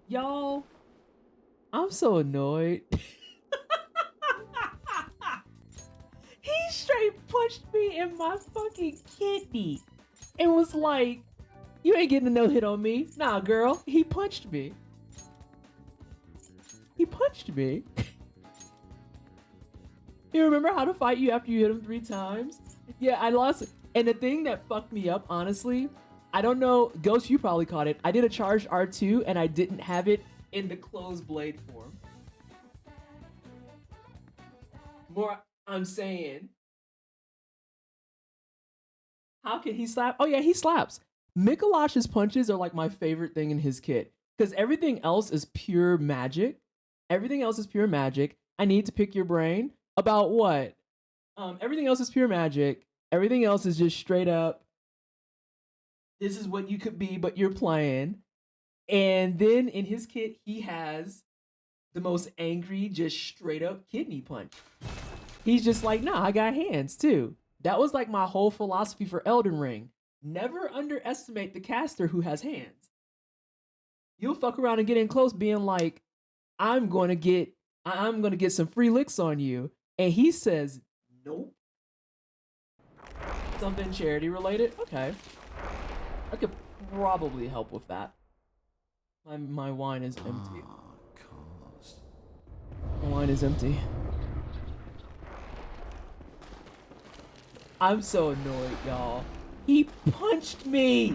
A: Y'all, I'm so annoyed. He straight punched me in my fucking kidney. It was like, you ain't getting a no hit on me. Nah, girl, he punched me. He punched me. You remember how to fight you after you hit him 3 times? Yeah, I lost it. And the thing that fucked me up, honestly, I don't know, Ghost, you probably caught it. I did a charged R2 and I didn't have it in the closed blade form. More, I'm saying. How can he slap? Oh yeah, he slaps. Mikolash's punches are like my favorite thing in his kit. Because everything else is pure magic. Everything else is pure magic. I need to pick your brain about what? Everything else is pure magic. Everything else is just straight up. This is what you could be, but you're playing. And then in his kit, he has the most angry, just straight up kidney punch. He's just like, nah, I got hands too. That was like my whole philosophy for Elden Ring. Never underestimate the caster who has hands. You'll fuck around and get in close being like, I'm gonna get some free licks on you. And he says, nope. Something charity related? Okay. I could probably help with that. My wine is empty. My wine is empty. I'm so annoyed, y'all. He punched me!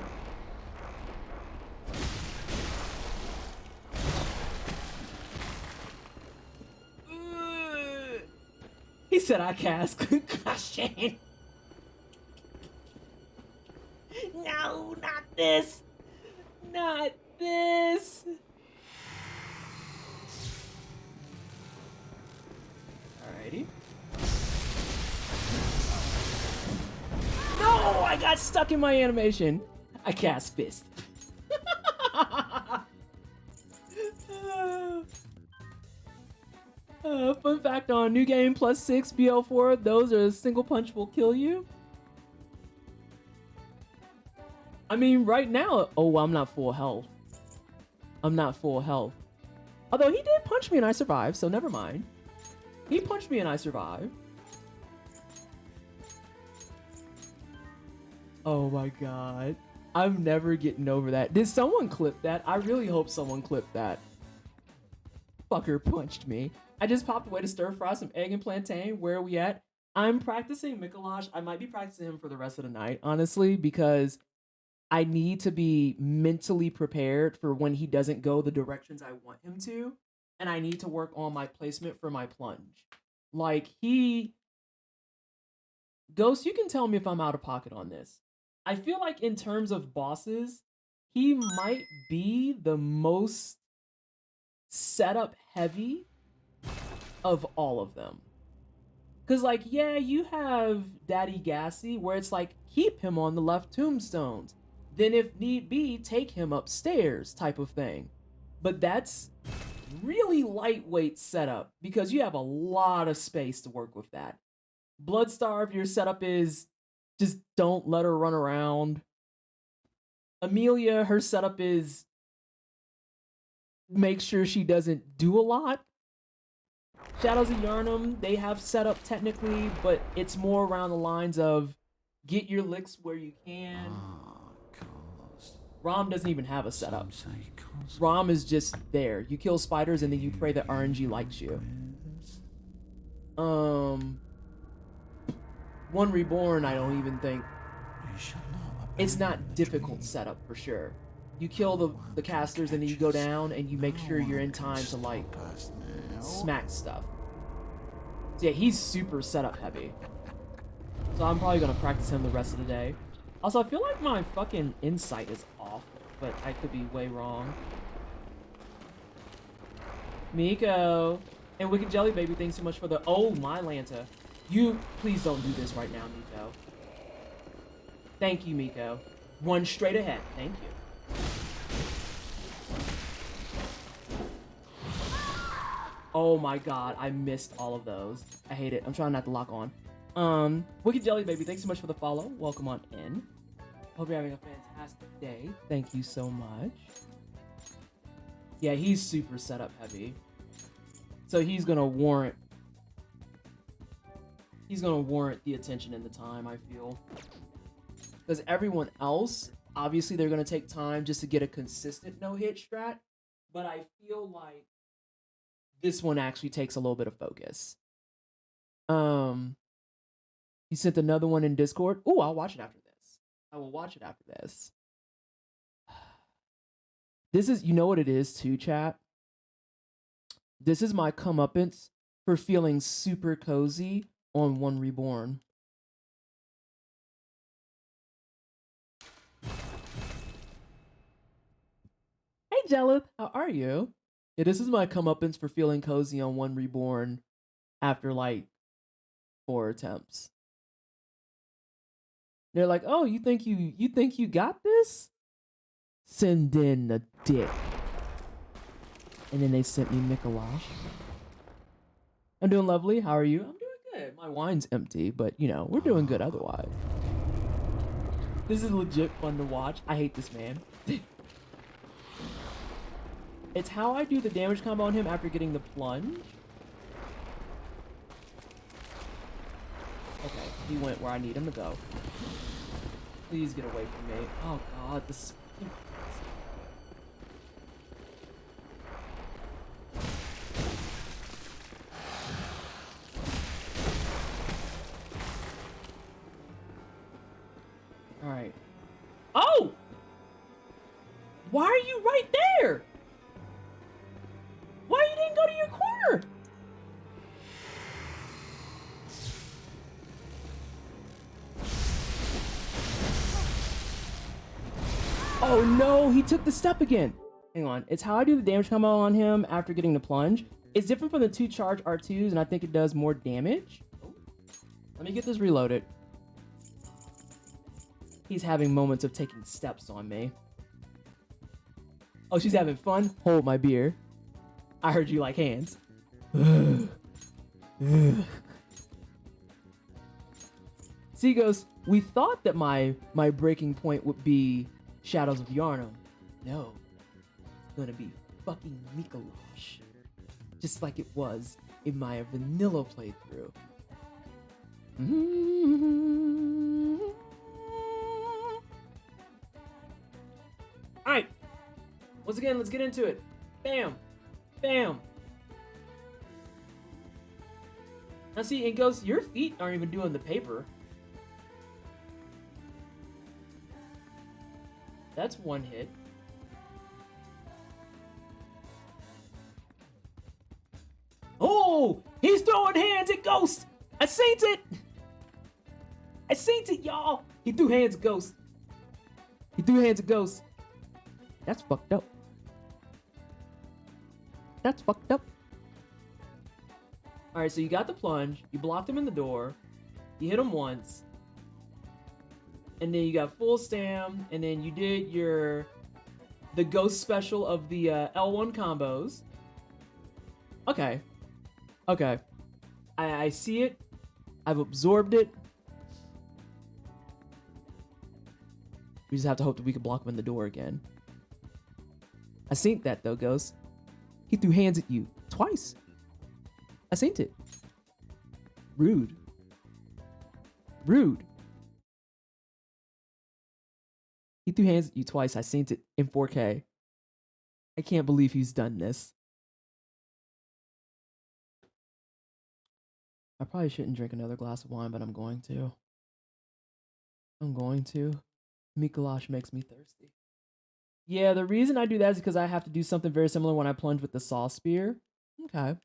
A: He said I cast concussion. No, not this. Not this. Alrighty. No, I got stuck in my animation. I cast fist. Fun fact on New Game +6 BL4, those are single punch will kill you. I mean, right now, oh, I'm not full health. I'm not full health. Although he did punch me and I survived, so never mind. He punched me and I survived. Oh my god. I'm never getting over that. Did someone clip that? I really hope someone clipped that. Fucker punched me. I just popped away to stir fry some egg and plantain. Where are we at? I'm practicing Mikolash. I might be practicing him for the rest of the night, honestly, because I need to be mentally prepared for when he doesn't go the directions I want him to. And I need to work on my placement for my plunge. Like, Ghost, you can tell me if I'm out of pocket on this. I feel like in terms of bosses, he might be the most setup heavy of all of them. Cause like, yeah, you have Daddy Gassy where it's like, keep him on the left tombstones. Then if need be, take him upstairs type of thing. But that's really lightweight setup because you have a lot of space to work with that. Bloodstarved, your setup is just don't let her run around. Amelia, her setup is make sure she doesn't do a lot. Shadows of Yarnum, they have setup technically, but it's more around the lines of get your licks where you can. Rom doesn't even have a setup. Rom is just there. You kill spiders and then you pray that RNG likes you. One Reborn, I don't even think. It's not difficult setup for sure. You kill the casters and then you go down and you make sure you're in time to like smack stuff. So yeah, he's super setup heavy. So I'm probably gonna practice him the rest of the day. Also, I feel like my fucking insight is off, but I could be way wrong. Miko and Wicked Jelly Baby, thanks so much for the my Lanta. You please don't do this right now, Miko. Thank you, Miko. One straight ahead. Thank you. Oh my god, I missed all of those. I hate it. I'm trying not to lock on. Wicked Jelly Baby, thanks so much for the follow. Welcome on in. Hope you're having a fantastic day. Thank you so much. Yeah, he's super setup heavy. So he's gonna warrant the attention and the time, I feel. Because everyone else, obviously they're gonna take time just to get a consistent no-hit strat. But I feel like this one actually takes a little bit of focus. You sent another one in Discord. Oh, I'll watch it after this. I will watch it after this. This is, you know what it is too, chat? This is my comeuppance for feeling super cozy on One Reborn. Hey, Jelith, how are you? Yeah, this is my comeuppance for feeling cozy on One Reborn after like 4 attempts. They're like, oh, you think you got this? Send in the dick. And then they sent me Mikolash. I'm doing lovely. How are you? I'm doing good. My wine's empty, but you know, we're doing good otherwise. This is legit fun to watch. I hate this man. It's how I do the damage combo on him after getting the plunge. Okay, he went where I need him to go. Please get away from me. Oh god, this... Alright. Oh! Why are you right there? Why you didn't go to your corner? Oh no, he took the step again. Hang on, it's how I do the damage combo on him after getting the plunge. It's different from the 2 charge R2s, and I think it does more damage. Let me get this reloaded. He's having moments of taking steps on me. Oh, she's having fun? Hold my beer. I heard you like hands. See, Ghost, we thought that my breaking point would be Shadows of Yarnum. No, it's gonna be fucking Mikolash. Just like it was in my vanilla playthrough. All right. Once again, let's get into it. Bam. Bam. Now see, it goes, your feet aren't even doing the paper. That's one hit. Oh, he's throwing hands at Ghost. I seen it. I seen it, y'all. He threw hands at Ghost. He threw hands at Ghost. That's fucked up. That's fucked up. All right, so you got the plunge. You blocked him in the door. You hit him once. And then you got full stam. And then you did the ghost special of the L1 combos. Okay. Okay. I see it. I've absorbed it. We just have to hope that we can block him in the door again. I seen that though, Ghost. He threw hands at you twice. I seen it. Rude. Rude. He threw hands at you twice. I seen it in 4K. I can't believe he's done this. I probably shouldn't drink another glass of wine, but I'm going to. I'm going to. Mikolash makes me thirsty. Yeah, the reason I do that is because I have to do something very similar when I plunge with the saw spear. Okay.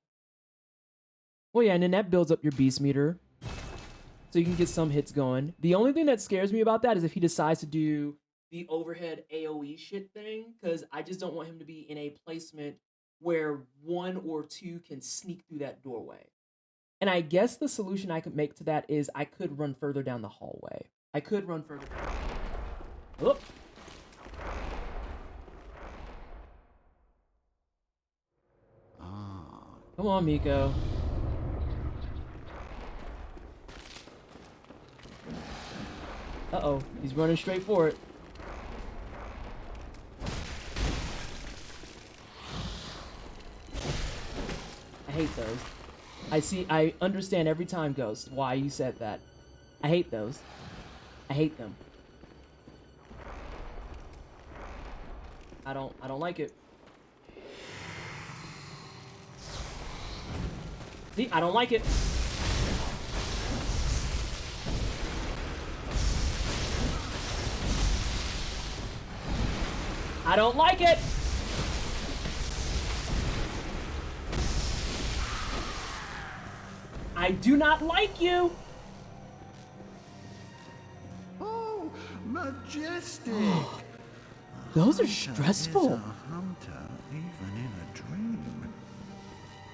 A: Well, yeah, and then that builds up your beast meter. So you can get some hits going. The only thing that scares me about that is if he decides to do the overhead AoE shit thing, because I just don't want him to be in a placement where one or two can sneak through that doorway. And I guess the solution I could make to that is I could run further down the hallway. I could run further down. Whoop. Come on, Miko. Uh-oh, he's running straight for it. I hate those. I understand every time, Ghost, why you said that. I hate those. I hate them. I don't like it. See, I don't like it. I don't like it. I do not like you.
F: Oh, majestic!
A: Those are
F: Hunter
A: stressful.
F: is a hunter, even in a dream.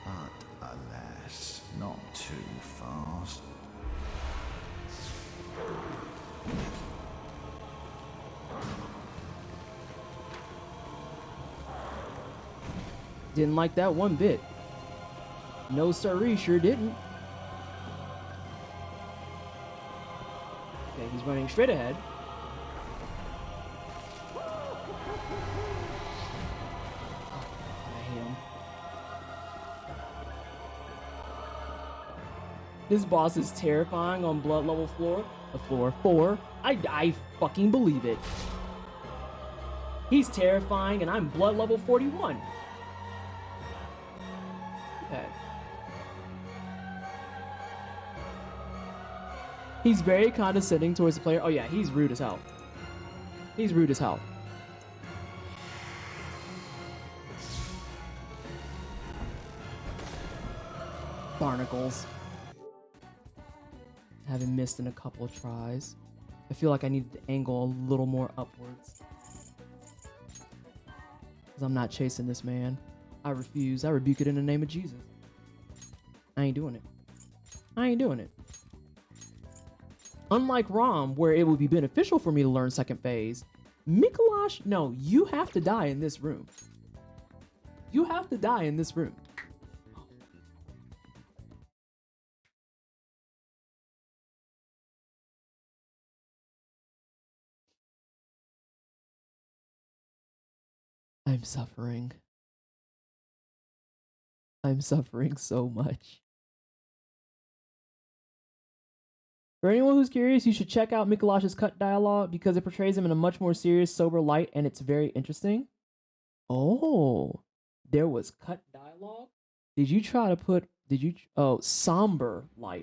F: But alas, not too fast.
A: Didn't like that one bit. No siree, sure didn't. Okay, he's running straight ahead. I hate him. This boss is terrifying on blood level floor. Floor 4. I fucking believe it. He's terrifying and I'm blood level 41. Okay. He's very condescending towards the player. Oh yeah, he's rude as hell. He's rude as hell. Barnacles. Haven't missed in a couple of tries. I feel like I needed to angle a little more upwards. Because I'm not chasing this man. I refuse. I rebuke it in the name of Jesus. I ain't doing it. I ain't doing it. Unlike Rom, where it would be beneficial for me to learn second phase, Mikolash, no, you have to die in this room. You have to die in this room. I'm suffering. I'm suffering so much. For anyone who's curious, you should check out Mikolash's cut dialogue because it portrays him in a much more serious, sober light, and it's very interesting. Oh, there was cut dialogue? Did you try to put, somber light.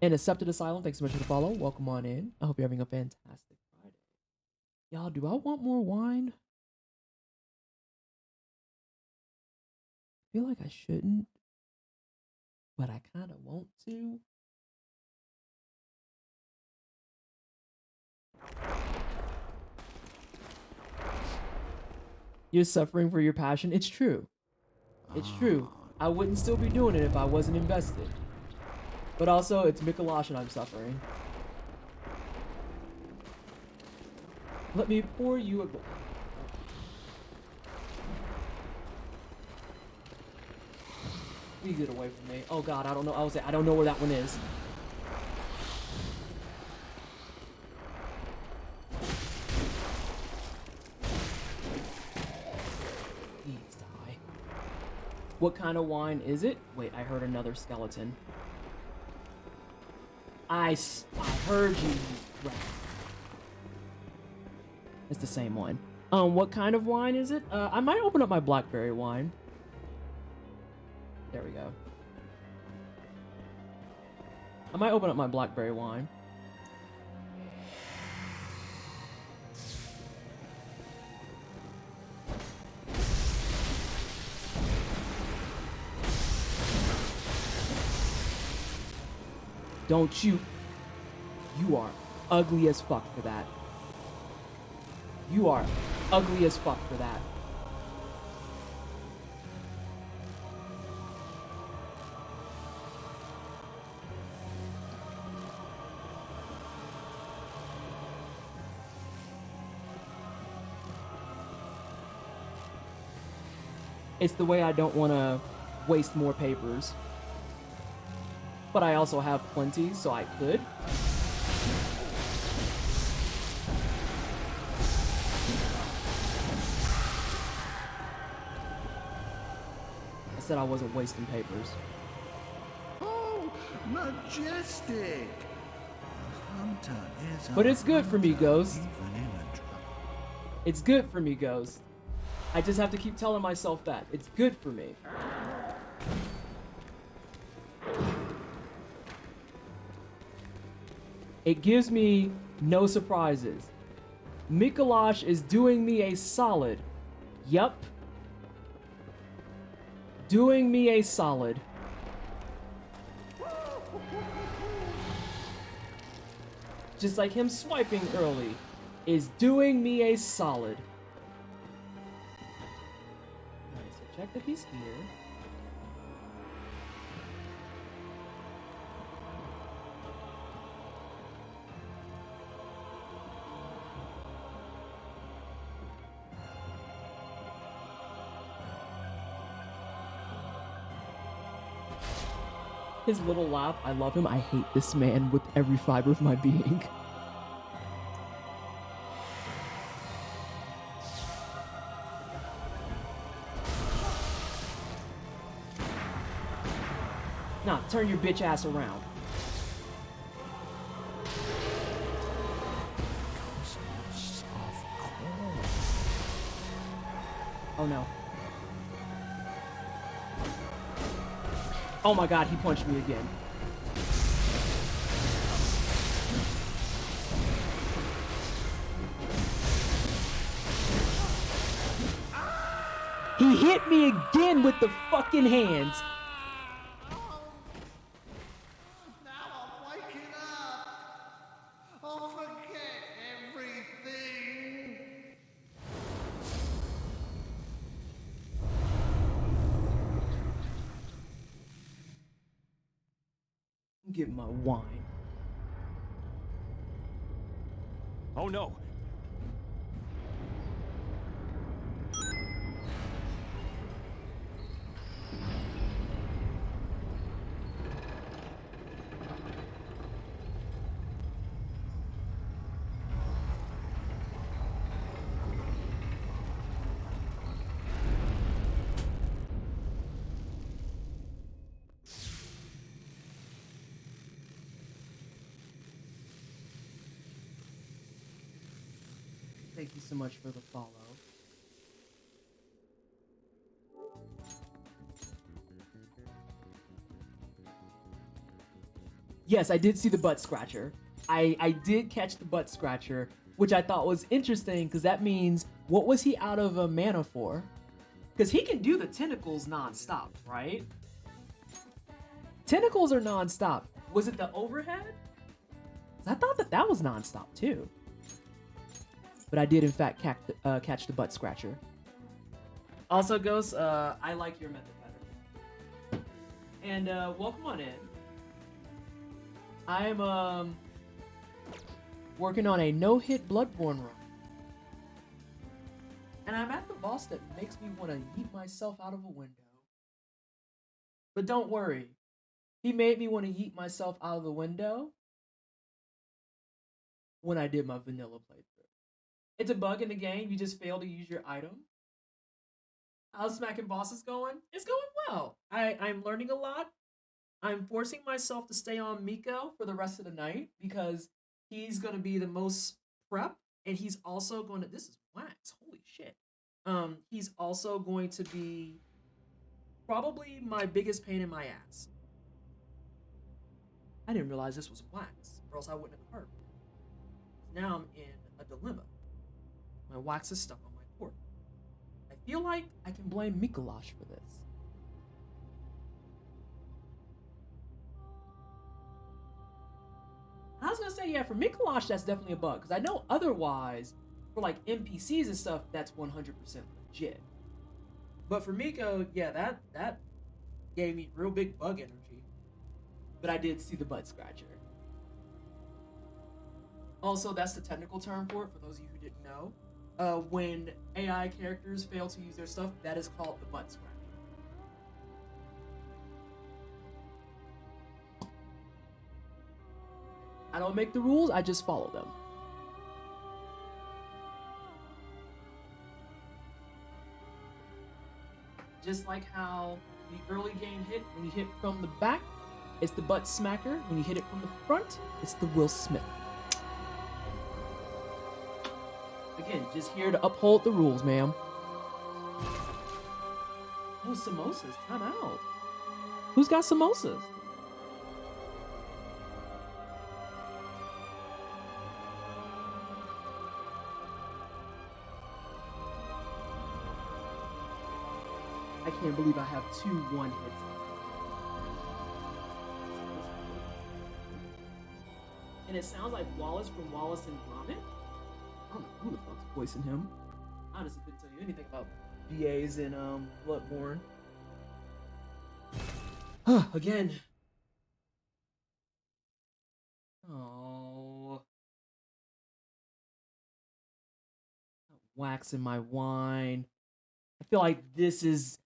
A: And Accepted Asylum, thanks so much for the follow. Welcome on in. I hope you're having a fantastic Friday. Y'all, do I want more wine? I feel like I shouldn't, but I kind of want to. You're suffering for your passion. It's true. It's true. I wouldn't still be doing it if I wasn't invested. But also, it's Mikolash and I'm suffering. Let me pour you a... You get away from me. Oh god, I don't know. I don't know where that one is. Please die. What kind of wine is it? Wait, I heard another skeleton. I heard you. Right. It's the same one. What kind of wine is it? I might open up my blackberry wine. There we go. I might open up my blackberry wine. Don't you... You are ugly as fuck for that. You are ugly as fuck for that. It's the way I don't want to waste more papers. But I also have plenty, so I could. I said I wasn't wasting papers.
F: Oh, majestic! A hunter is a
A: But it's good for me,
F: hunter,
A: Ghost.
F: even in a drought.
A: It's good for me, Ghost. I just have to keep telling myself that. It's good for me. It gives me no surprises. Mikolash is doing me a solid. Yup. Doing me a solid. Just like him swiping early is doing me a solid. Alright, so check that he's here. His little laugh, I love him. I hate this man with every fiber of my being. Nah, turn your bitch ass around. Oh no. Oh my god, he punched me again. He hit me again with the fucking hands.
F: Now I'm waking up. I'll forget everything.
A: Get my wine.
E: Oh no!
A: Thank you so much for the follow. Yes, I did see the butt scratcher. I did catch the butt scratcher, which I thought was interesting because that means, what was he out of a mana for? Because he can do the tentacles non-stop, right? Tentacles are non-stop. Was it the overhead? 'Cause I thought that was non-stop too. But I did in fact catch the butt scratcher. Also, Ghost, I like your method better. And welcome on in. I'm working on a no-hit Bloodborne run. And I'm at the boss that makes me want to yeet myself out of a window. But don't worry. He made me want to yeet myself out of the window when I did my vanilla playthrough. It's a bug in the game. You just fail to use your item. How's smacking bosses going? It's going well. I'm learning a lot. I'm forcing myself to stay on Miko for the rest of the night because he's going to be the most prep, and he's also going to... This is wax. Holy shit. He's also going to be probably my biggest pain in my ass. I didn't realize this was wax, or else I wouldn't have carved it. Now I'm in a dilemma. My wax is stuck on my port. I feel like I can blame Mikolash for this. I was gonna say, yeah, for Mikolash, that's definitely a bug, because I know otherwise, for like NPCs and stuff, that's 100% legit. But for Miko, yeah, that gave me real big bug energy. But I did see the butt scratcher. Also, that's the technical term for it, for those of you who didn't know. When AI characters fail to use their stuff, that is called the butt scratcher. I don't make the rules, I just follow them. Just like how the early game hit, when you hit from the back, it's the butt smacker. When you hit it from the front, it's the Will Smith. Again, just here to uphold the rules, ma'am. Oh, samosas, time out. Who's got samosas? I can't believe I have 2 one-hits. And it sounds like Wallace from Wallace and Gromit. I don't know who the fuck's voicing him. I honestly couldn't tell you anything about BAs in Bloodborne. Again. Oh. Wax in my wine. I feel like this is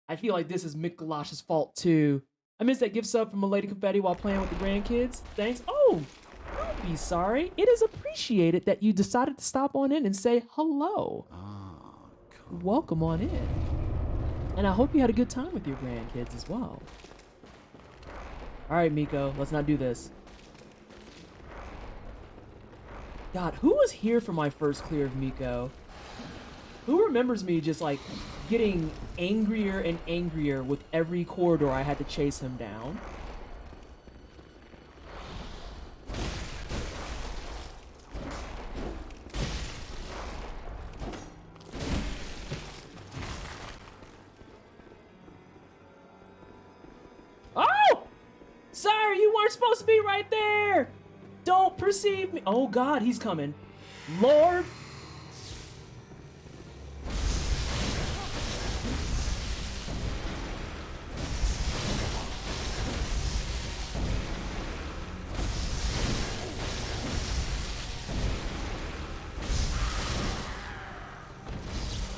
A: Mikolash's fault too. I missed that gift sub from a lady confetti while playing with the grandkids. Thanks. Oh, don't be sorry. It is appreciated that you decided to stop on in and say hello.
F: Cool.
A: Welcome on in. And I hope you had a good time with your grandkids as well. All right, Miko, let's not do this. God, who was here for my first clear of Miko? Who remembers me just like getting angrier and angrier with every corridor I had to chase him down? Oh! Sire, you weren't supposed to be right there! Don't perceive me. Oh God, he's coming. Lord!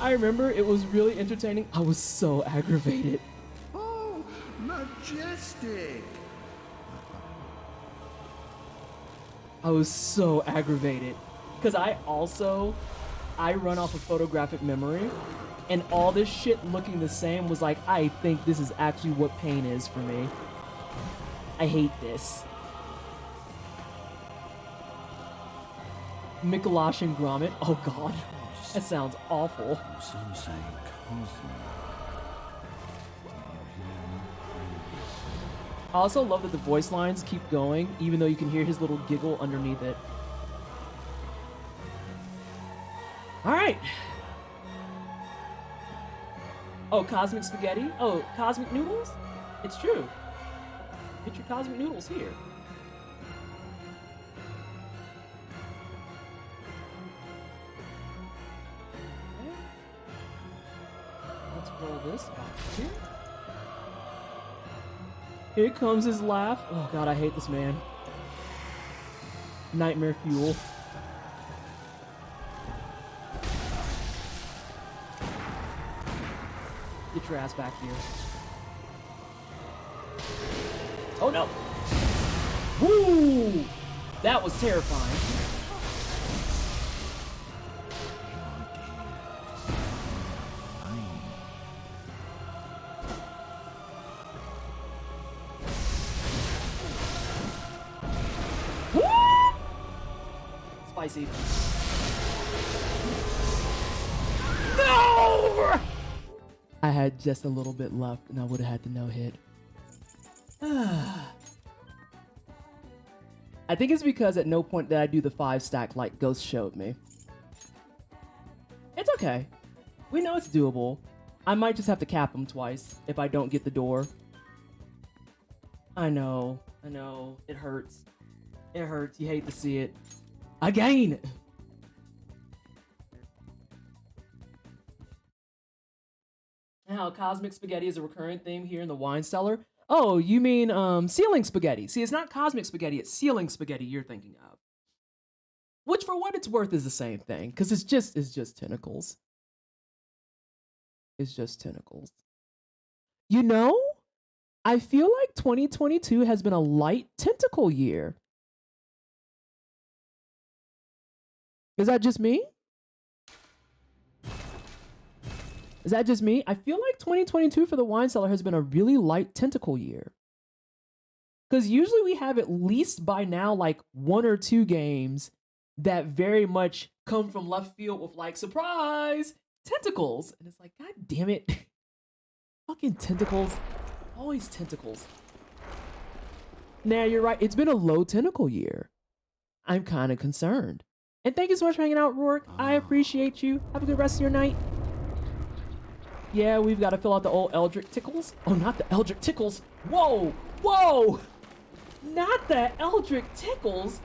A: I remember it was really entertaining. I was so aggravated.
F: Oh, majestic!
A: I was so aggravated. Because I run off of photographic memory. And all this shit looking the same was like, I think this is actually what pain is for me. I hate this. Mikolash and Gromit. Oh god. That sounds awful.
F: Some say Cosmo.
A: I also love that the voice lines keep going, even though you can hear his little giggle underneath it. Alright. Oh, cosmic spaghetti? Oh, cosmic noodles? It's true. Get your cosmic noodles here. Okay. Let's roll this out here. Here comes his laugh. Oh god, I hate this man. Nightmare fuel. Get your ass back here. Oh no! Woo! That was terrifying. Woo! Spicy. No! I had just a little bit left and I would have had the no hit. I think it's because at no point did I do the 5 stack like Ghost showed me. It's okay. We know it's doable. I might just have to cap him twice if I don't get the door. I know. It hurts. It hurts. You hate to see it. Again! How cosmic spaghetti is a recurring theme here in the wine cellar. Oh, you mean ceiling spaghetti. See, it's not cosmic spaghetti, it's ceiling spaghetti you're thinking of. Which for what it's worth is the same thing, because it's just tentacles. It's just tentacles. You know, I feel like 2022 has been a light tentacle year. Is that just me? Is that just me? I feel like 2022 for the wine cellar has been a really light tentacle year. Because usually we have at least by now like 1 or 2 games that very much come from left field with like, surprise, tentacles. And it's like, god damn it. Fucking tentacles. Always tentacles. Nah, you're right. It's been a low tentacle year. I'm kind of concerned. And thank you so much for hanging out, Rourke. I appreciate you. Have a good rest of your night. Yeah, we've got to fill out the old Eldritch Tickles. Oh, not the Eldritch Tickles. Whoa, whoa. Not the Eldritch Tickles.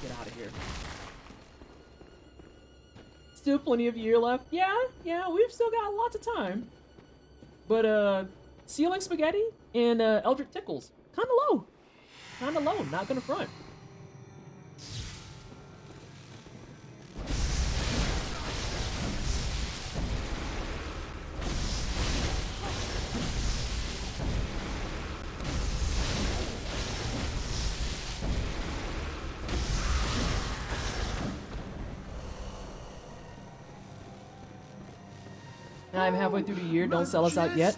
A: Get out of here. Still plenty of year left. Yeah, we've still got lots of time. But, ceiling spaghetti and Eldritch Tickles. Kind of low. Kind of low, not gonna front. I'm halfway through the year, don't sell us out yet.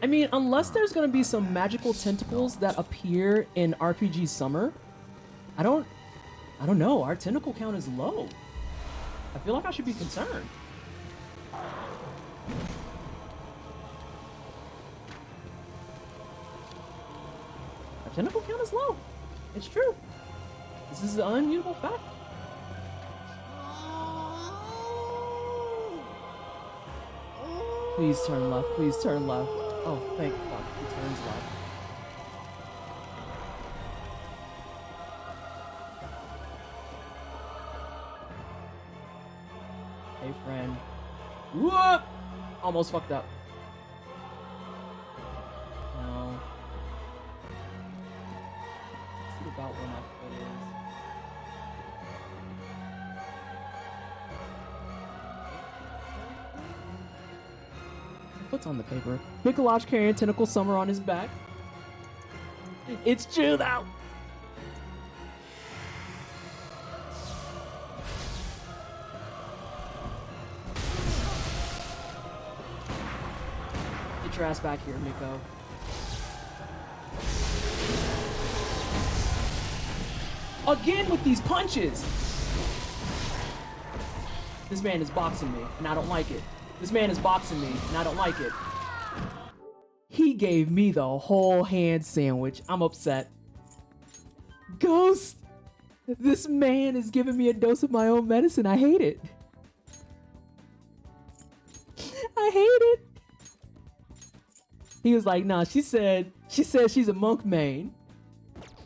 A: I mean, unless there's gonna be some magical tentacles that appear in RPG Summer, I don't know, our tentacle count is low. I feel like I should be concerned. Our tentacle count is low. It's true. This is an unimmutable fact. Please turn left. Please turn left. Oh, thank fuck. He turns left. Hey, friend. Whoop! Almost fucked up. No. Let's see about where my foot is. What's on the paper? Mikolash carrying tentacle summer on his back. It's true though. Get your ass back here, Miko. Again with these punches. This man is boxing me, and I don't like it. This man is boxing me, and I don't like it. He gave me the whole hand sandwich. I'm upset. Ghost! This man is giving me a dose of my own medicine. I hate it. I hate it. He was like, nah, she said she's a monk main.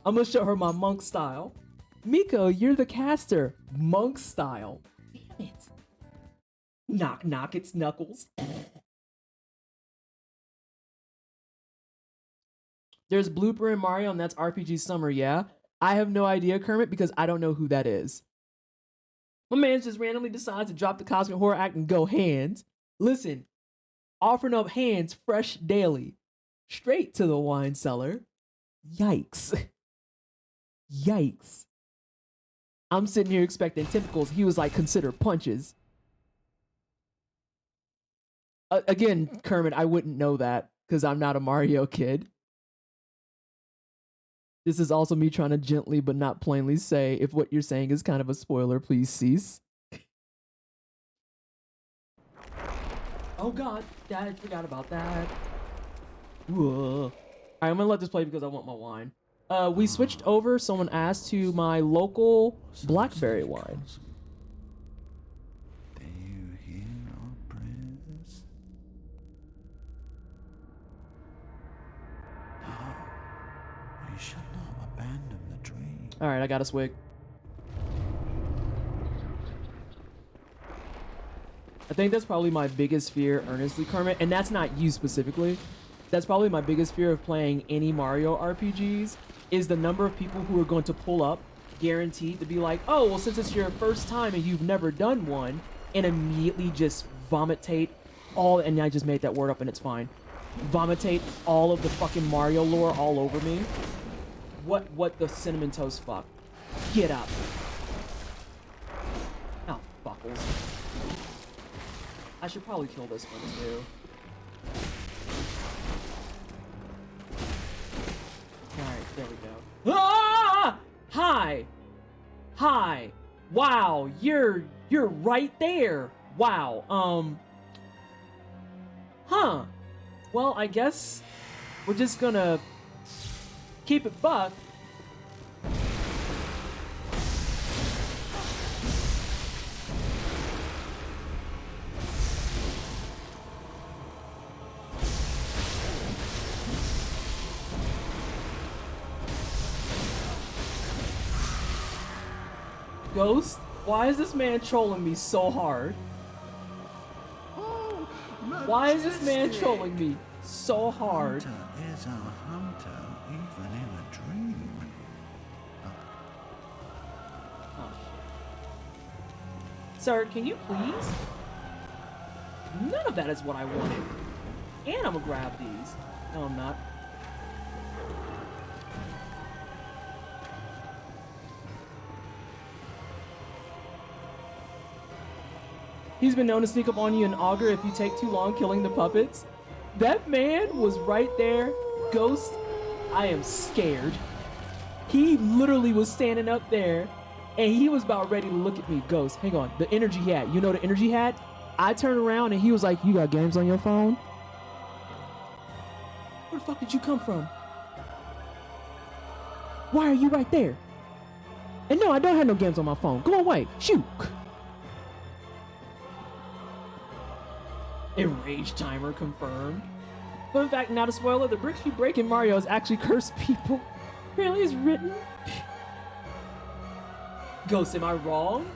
A: I'm gonna show her my monk style. Miko, you're the caster. Monk style. Damn it. Knock, knock, it's Knuckles. There's Blooper in Mario, and that's RPG Summer, yeah? I have no idea, Kermit, because I don't know who that is. My man just randomly decides to drop the Cosmic Horror Act and go hands. Listen, offering up hands fresh daily. Straight to the wine cellar. Yikes. Yikes. I'm sitting here expecting tentacles. He was like, consider punches. Again, Kermit, I wouldn't know that because I'm not a Mario kid. This is also me trying to gently but not plainly say, if what you're saying is kind of a spoiler, please cease. Oh god, Dad, I forgot about that. Whoa. Alright, I'm gonna let this play because I want my wine. We switched over, someone asked, to my local blackberry wine.
F: Do you hear our prayers? No, we shall not abandon the dream.
A: Alright, I got a swig. I think that's probably my biggest fear, earnestly, Kermit, and that's not you specifically. That's probably my biggest fear of playing any Mario RPGs, is the number of people who are going to pull up, guaranteed to be like, oh, well, since it's your first time and you've never done one, and immediately just vomitate all, and I just made that word up and it's fine. Vomitate all of the fucking Mario lore all over me. What the cinnamon toast fuck? Get up. Oh, buckles. I should probably kill this one too. Alright, there we go. Ah! Hi! Hi! Wow, you're right there! Wow, Huh. Well, I guess we're just gonna keep it buck. Ghost, why is this man trolling me so hard?
F: Oh,
A: Why is this man
F: majestic.
A: trolling me so hard?
F: Hunter is a hunter, even in a dream.
A: Oh, shit. Sir, can you please? None of that is what I wanted. And I'm gonna grab these. No, I'm not. He's been known to sneak up on you and augur if you take too long killing the puppets. That man was right there. Ghost, I am scared. He literally was standing up there and he was about ready to look at me. Ghost, hang on. The energy hat. You know the energy hat? I turned around and he was like, you got games on your phone? Where the fuck did you come from? Why are you right there? And no, I don't have no games on my phone. Go away. Shoot. Enrage timer confirmed. But in fact, not a spoiler, the bricks you break in Mario is actually cursed people. Apparently it's written. Ghost, am I wrong?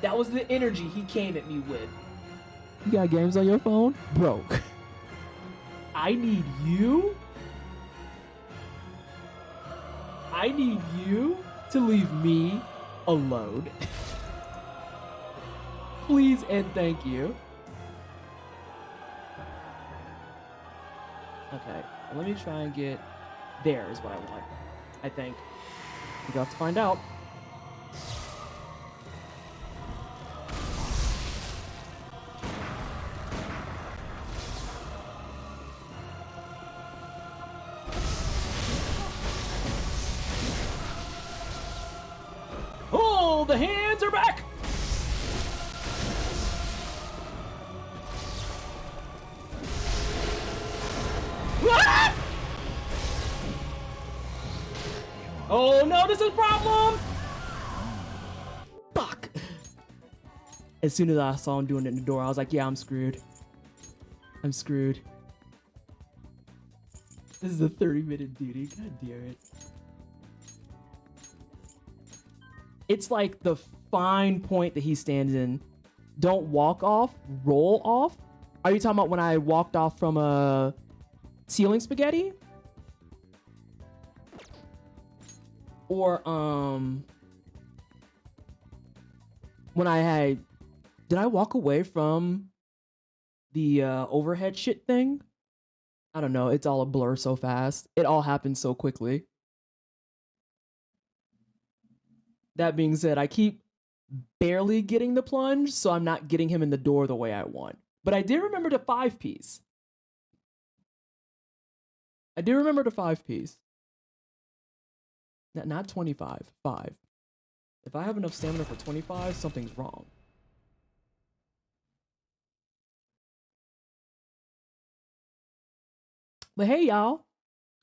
A: That was the energy he came at me with. You got games on your phone? Broke. I need you? I need you to leave me alone. Please and thank you. Okay, let me try and get... There is what I want, I think. We'll have to find out. Oh, the hands are back! Ah! Oh no, this is a problem! Fuck! As soon as I saw him doing it in the door, I was like, yeah, I'm screwed. I'm screwed. This is a 30-minute duty. God damn it. It's like the fine point that he stands in. Don't walk off, roll off. Are you talking about when I walked off from a ceiling spaghetti? Or when I had, did I walk away from the overhead shit thing? I don't know, it's all a blur so fast. It all happened so quickly. That being said, I keep barely getting the plunge, so I'm not getting him in the door the way I want. But I did remember the 5-piece. I do remember the 5-piece. Not 25, 5. If I have enough stamina for 25, something's wrong. But hey, y'all.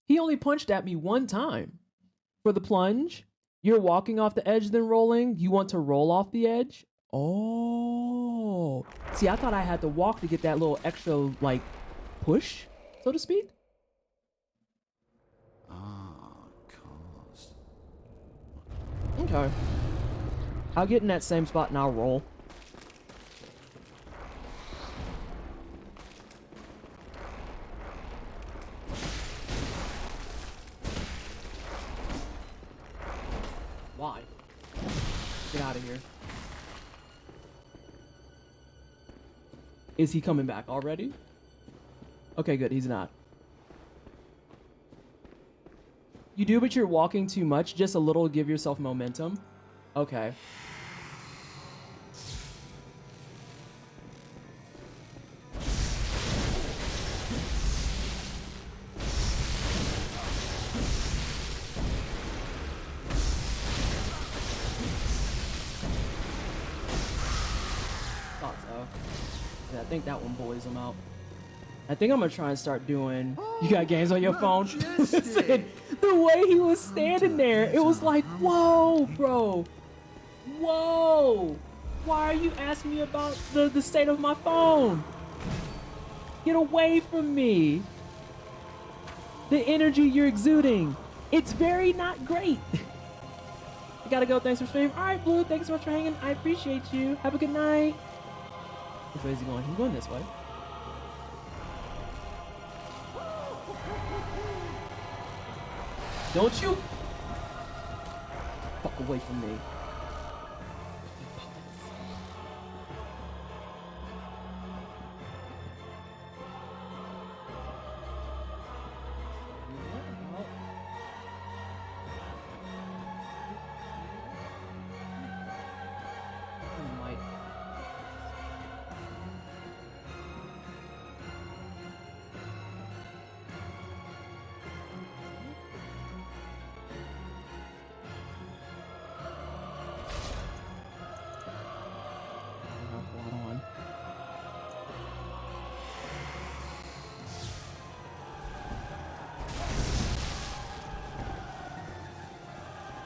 A: He only punched at me one time. For the plunge, you're walking off the edge then rolling. You want to roll off the edge? Oh. See, I thought I had to walk to get that little extra, like, push, so to speak.
F: Cars.
A: Okay. I'll get in that same spot and I'll roll. Why? Get out of here. Is he coming back already? Okay, good. He's not. You do, but you're walking too much. Just a little, give yourself momentum. Okay. Thought so. Yeah, I think that one boys him out. I think I'm gonna try and start doing. You got games on your phone? Listen, the way he was standing there, it was like, whoa, bro. Whoa. Why are you asking me about the state of my phone? Get away from me. The energy you're exuding, it's very not great. I gotta go. Thanks for streaming. All right, Blue. Thanks so much for hanging. I appreciate you. Have a good night. Which way is he going? He's going this way. Don't you fuck away from me.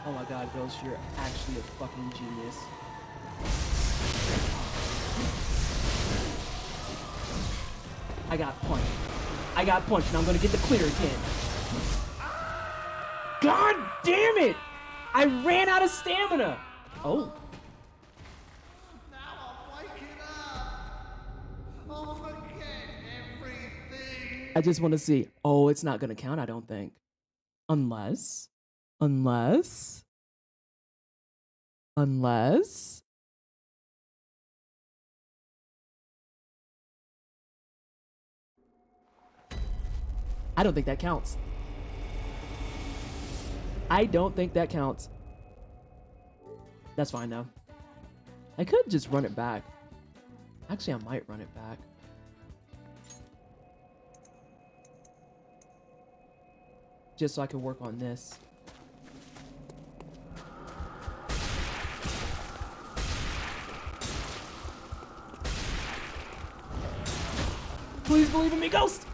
A: Oh my god, Ghost, you're actually a fucking genius. I got punched. I got punched, and I'm gonna get the clear again. God damn it! I ran out of stamina! Oh.
F: Now I'm waking up. I'll forget everything.
A: I just want to see. Oh, it's not gonna count, I don't think. Unless... I don't think that counts. I don't think that counts. That's fine though. I could just run it back. Actually, I might run it back. Just so I can work on this. Please believe in me, Ghost!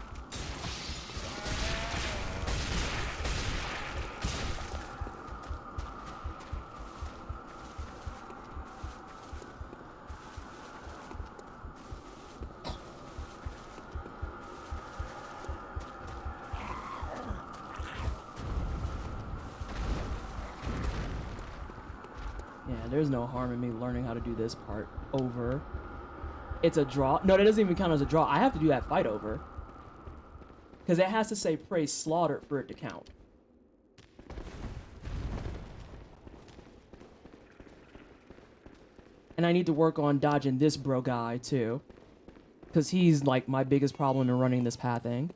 A: Yeah, there's no harm in me learning how to do this part over. It's a draw. No, that doesn't even count as a draw. I have to do that fight over. Because it has to say prey slaughtered for it to count. And I need to work on dodging this bro guy, too. Because he's, like, my biggest problem in running this pathing.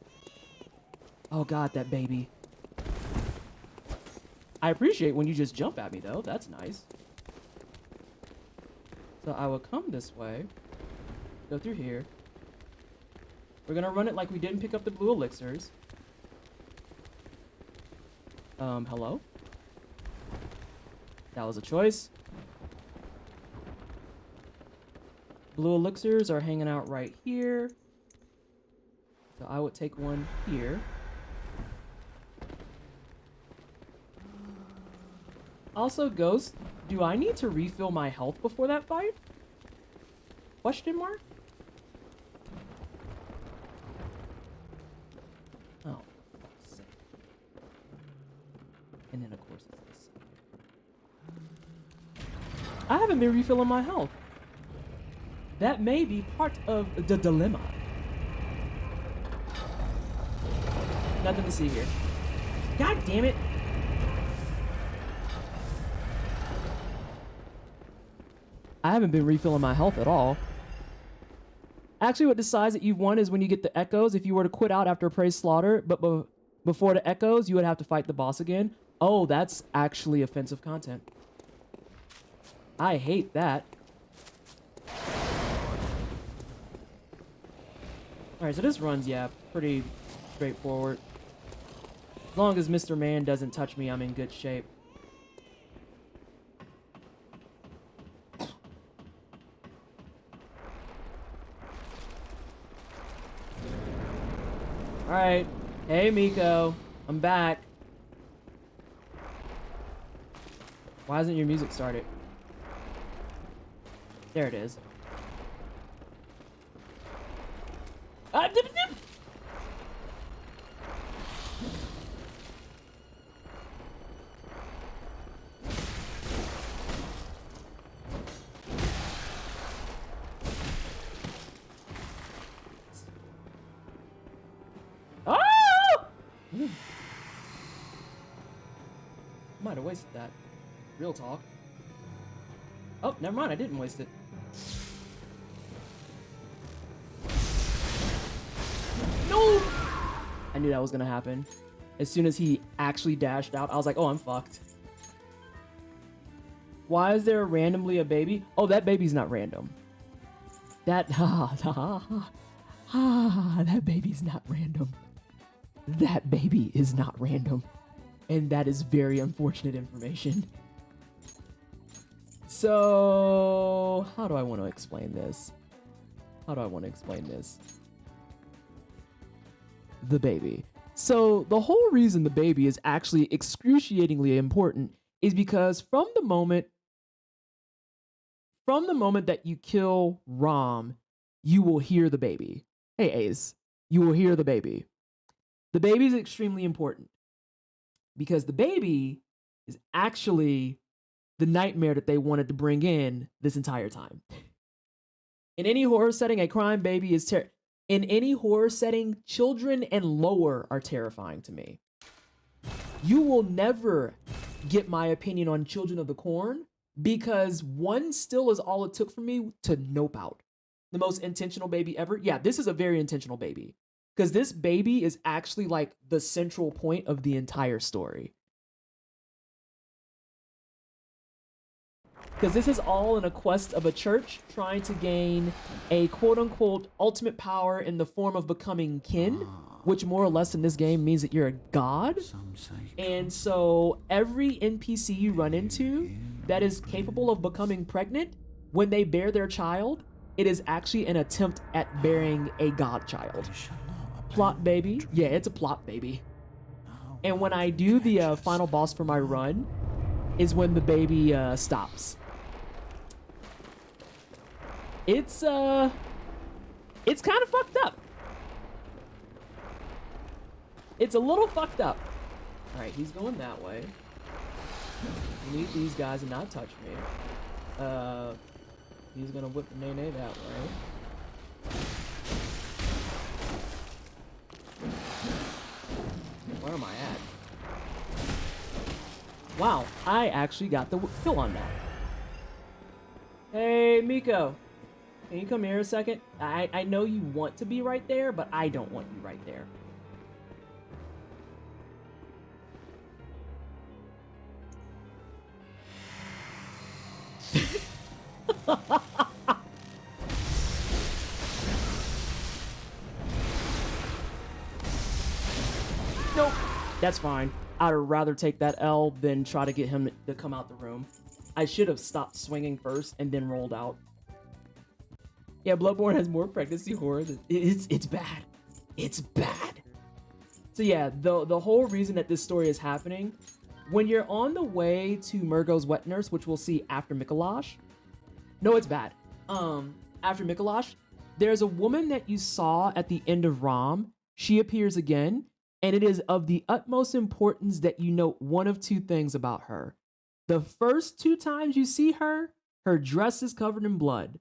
A: Oh, God, that baby. I appreciate when you just jump at me, though. That's nice. So I will come this way. Go through here. We're gonna run it like we didn't pick up the blue elixirs. Hello? That was a choice. Blue elixirs are hanging out right here. So I would take one here. Also, Ghost, do I need to refill my health before that fight? Question mark? Oh, for fuck's sake. And then, of course, it's this. I haven't been refilling my health. That may be part of the dilemma. Nothing to see here. God damn it! I haven't been refilling my health at all. Actually, what decides that you've won is when you get the echoes. If you were to quit out after a prey slaughter, but before the echoes, you would have to fight the boss again. Oh, that's actually offensive content. I hate that. Alright, so this runs, yeah, pretty straightforward. As long as Mr. Man doesn't touch me, I'm in good shape. Alright. Hey, Miko. I'm back. Why hasn't your music started? There it is. Dip, dip. Might have wasted that. Real talk. Oh, never mind. I didn't waste it. No! I knew that was gonna happen. As soon as he actually dashed out, I was like, oh, I'm fucked. Why is there randomly a baby? Oh, that baby's not random. That that baby's not random. That baby is not random. And that is very unfortunate information. So, how do I want to explain this? The baby. So, the whole reason the baby is actually excruciatingly important is because from the moment that you kill Rom, you will hear the baby. Hey, Ace, you will hear the baby. The baby is extremely important because the baby is actually the nightmare that they wanted to bring in this entire time. In any horror setting, a crying baby is in any horror setting, children and lower are terrifying to me. You will never get my opinion on Children of the Corn because one still is all it took for me to nope out. The most intentional baby ever. Yeah, this is a very intentional baby because this baby is actually like the central point of the entire story. Because this is all in a quest of a church trying to gain a quote-unquote ultimate power in the form of becoming kin, which more or less in this game means that you're a god. And so every NPC you run into that is capable of becoming pregnant, when they bear their child, It is actually an attempt at burying a godchild. Plot baby. Yeah, it's a plot baby. And when I do the final boss for my run, is when the baby stops. It's kind of fucked up. It's a little fucked up. All right, he's going that way. Leave these guys and not touch me. He's gonna whip the nay that way. Where am I at? Wow, I actually got the kill on that. Hey, Miko. Can you come here a second? I know you want to be right there, but I don't want you right there. Nope. That's fine. I'd rather take that L than try to get him to come out the room. I should have stopped swinging first and then rolled out. Yeah, Bloodborne has more pregnancy horror. It's bad. It's bad. So yeah, the whole reason that this story is happening, when you're on the way to Murgo's wet nurse, which we'll see after Mikolash. No, it's bad. After Mikolash, there's a woman that you saw at the end of Rom. She appears again, and it is of the utmost importance that you note one of two things about her. The first 2 times you see her, her dress is covered in blood.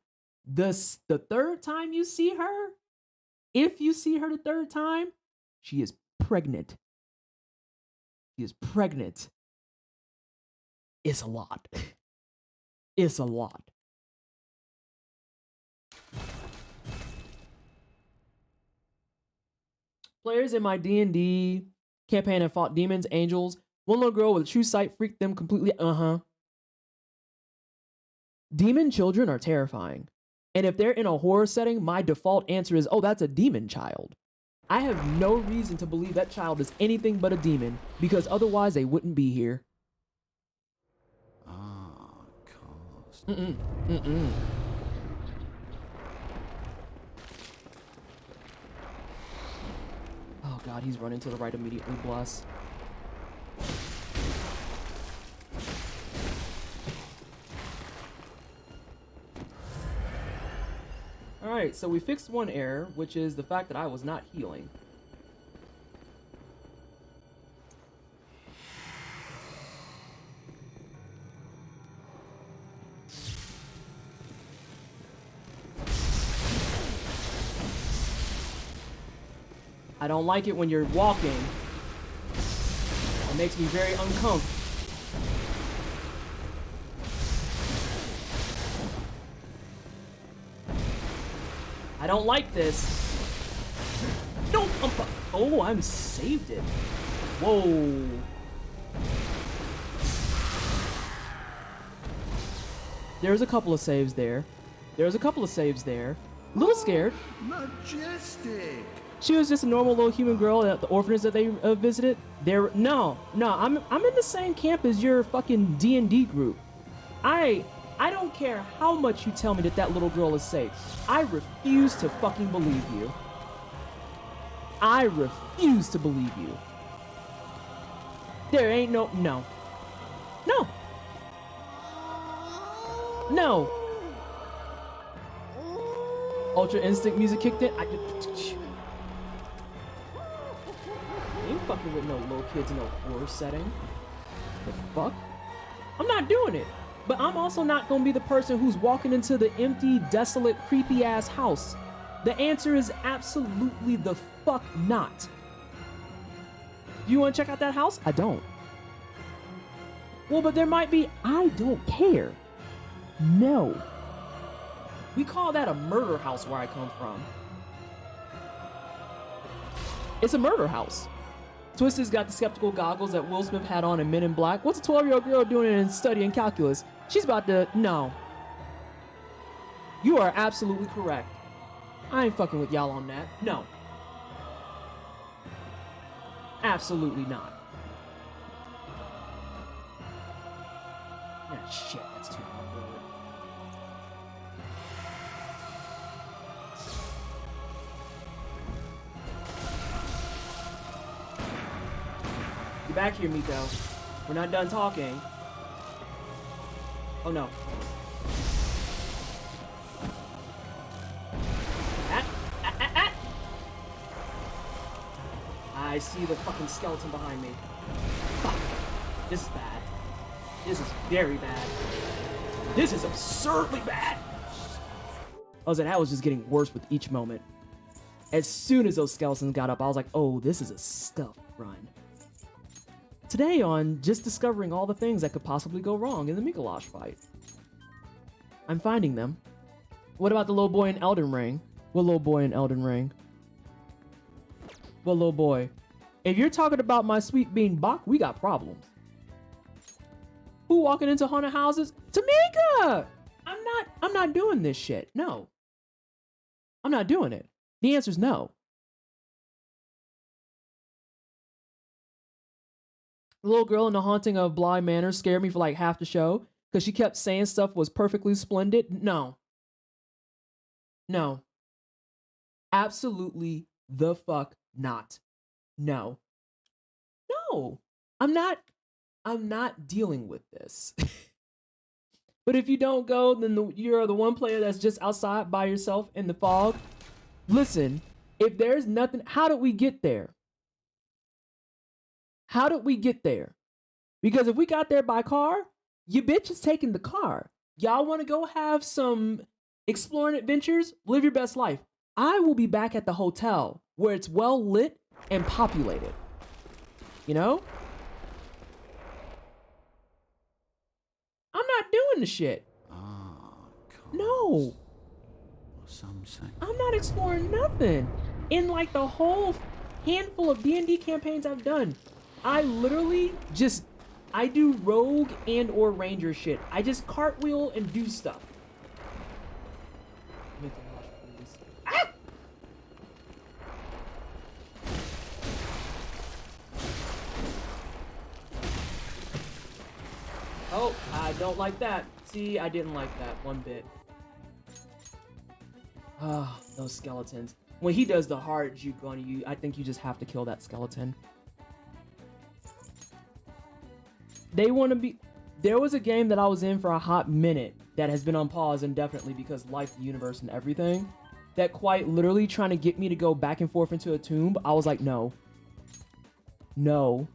A: The third time you see her, if you see her the third time, she is pregnant. She is pregnant. It's a lot. It's a lot. Players in my D&D campaign have fought demons, angels. One little girl with a true sight freaked them completely. Demon children are terrifying. And if they're in a horror setting, my default answer is, oh, that's a demon child. I have no reason to believe that child is anything but a demon, because otherwise they wouldn't be here.
F: Cost.
A: Oh god, he's running to the right immediately, bless. Alright, so we fixed one error, which is the fact that I was not healing. I don't like it when you're walking. It makes me very uncomfortable. I don't like this. No! Oh, I'm saved it. Whoa. There's a couple of saves there. There's a couple of saves there. A little scared.
F: Majestic.
A: She was just a normal little human girl at the orphanage that they visited. No, I'm in the same camp as your fucking D&D group. I don't care how much you tell me that little girl is safe. I refuse to fucking believe you. I refuse to believe you. There ain't no. Ultra Instinct music kicked in. I ain't fucking with no little kids in no horror setting. The fuck? I'm not doing it. But I'm also not gonna be the person who's walking into the empty, desolate, creepy ass house. The answer is absolutely the fuck not. Do you wanna check out that house? I don't. Well, but there might be. I don't care. No. We call that a murder house where I come from. It's a murder house. Twisted's got the skeptical goggles that Will Smith had on in Men in Black. What's a 12-year-old girl doing in studying calculus? She's about to... No. You are absolutely correct. I ain't fucking with y'all on that. No. Absolutely not. Ah, shit, that's too far forward. back here, Miko. We're not done talking. Oh no. I see the fucking skeleton behind me. Fuck. This is bad. This is very bad. This is absurdly bad. I was like, that was just getting worse with each moment. As soon as those skeletons got up, I was like, oh, this is a stuff run. Today on just discovering all the things that could possibly go wrong in the Mikolash fight. I'm finding them. What about the little boy in Elden Ring? What little boy in Elden Ring? What little boy? If you're talking about my sweet bean Bach, we got problems. Who walking into haunted houses? Tamika! I'm not doing this shit. No. I'm not doing it. The answer is no. The little girl in the haunting of Bly Manor scared me for like half the show because she kept saying stuff was perfectly splendid. No. No. Absolutely the fuck not. No. No. I'm not dealing with this. But if you don't go, then you're the one player that's just outside by yourself in the fog. Listen, if there's nothing, how did we get there? How did we get there? Because if we got there by car, your bitch is taking the car. Y'all want to go have some exploring adventures? Live your best life. I will be back at the hotel where it's well lit and populated. You know? I'm not doing the shit. No.
F: Some say.
A: I'm not exploring nothing. In like the whole handful of D&D campaigns I've done, I literally just, I do rogue and or ranger shit. I just cartwheel and do stuff. Ah! Oh, I don't like that. See, I didn't like that one bit. Ah, those skeletons. When he does the hard juke on you, I think you just have to kill that skeleton. They want to be... There was a game that I was in for a hot minute that has been on pause indefinitely because life, the universe, and everything. That quite literally trying to get me to go back and forth into a tomb. I was like, no. No.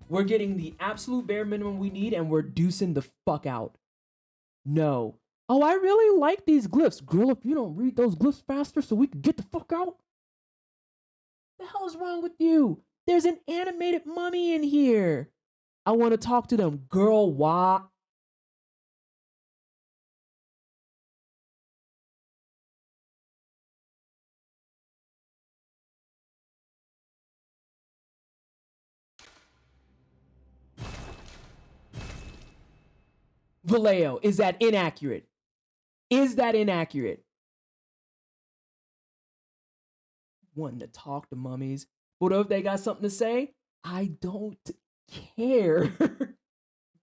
A: We're getting the absolute bare minimum we need and we're deucing the fuck out. No. Oh, I really like these glyphs. Girl, if you don't read those glyphs faster so we can get the fuck out. The hell is wrong with you? There's an animated mummy in here. I want to talk to them. Girl, why? Vallejo, is that inaccurate? Is that inaccurate? Wanting to talk to mummies. What if they got something to say? I don't care.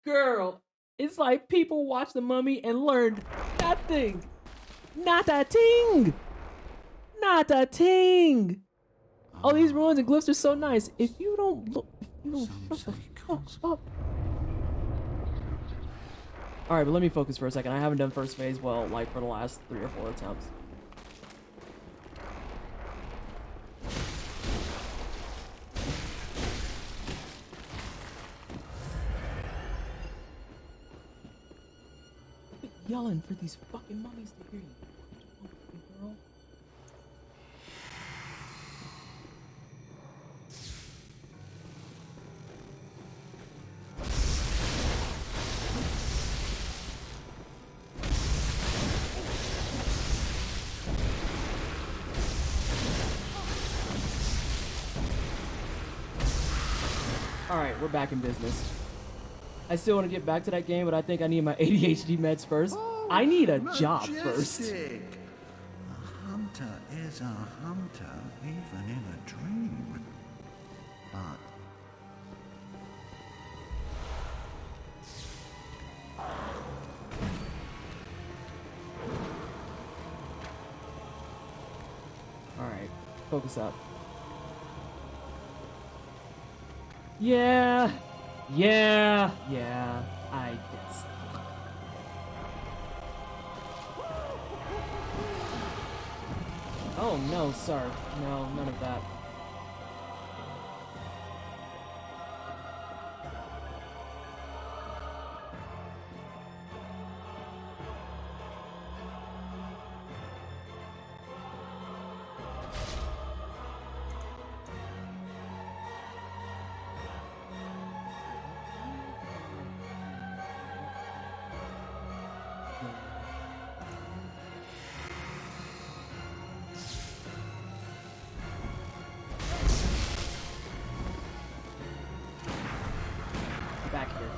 A: Girl, it's like people watch the mummy and learned nothing. Not a ting. Not a ting. All these ruins and glyphs are so nice. If you don't look, if you don't shut the fuck up. All right, but let me focus for a second. I haven't done first phase well, like for the last 3 or 4 attempts. Quit yelling for these fucking mummies to hear you. Girl. Alright, we're back in business. I still want to get back to that game, but I think I need my ADHD meds first.
F: Oh,
A: I need a job first.
F: majestic. A hunter is a hunter, even in a dream. But
A: Alright, focus up. Yeah. Yeah. Yeah. I guess. Oh no, sir. No, none of that. Back here.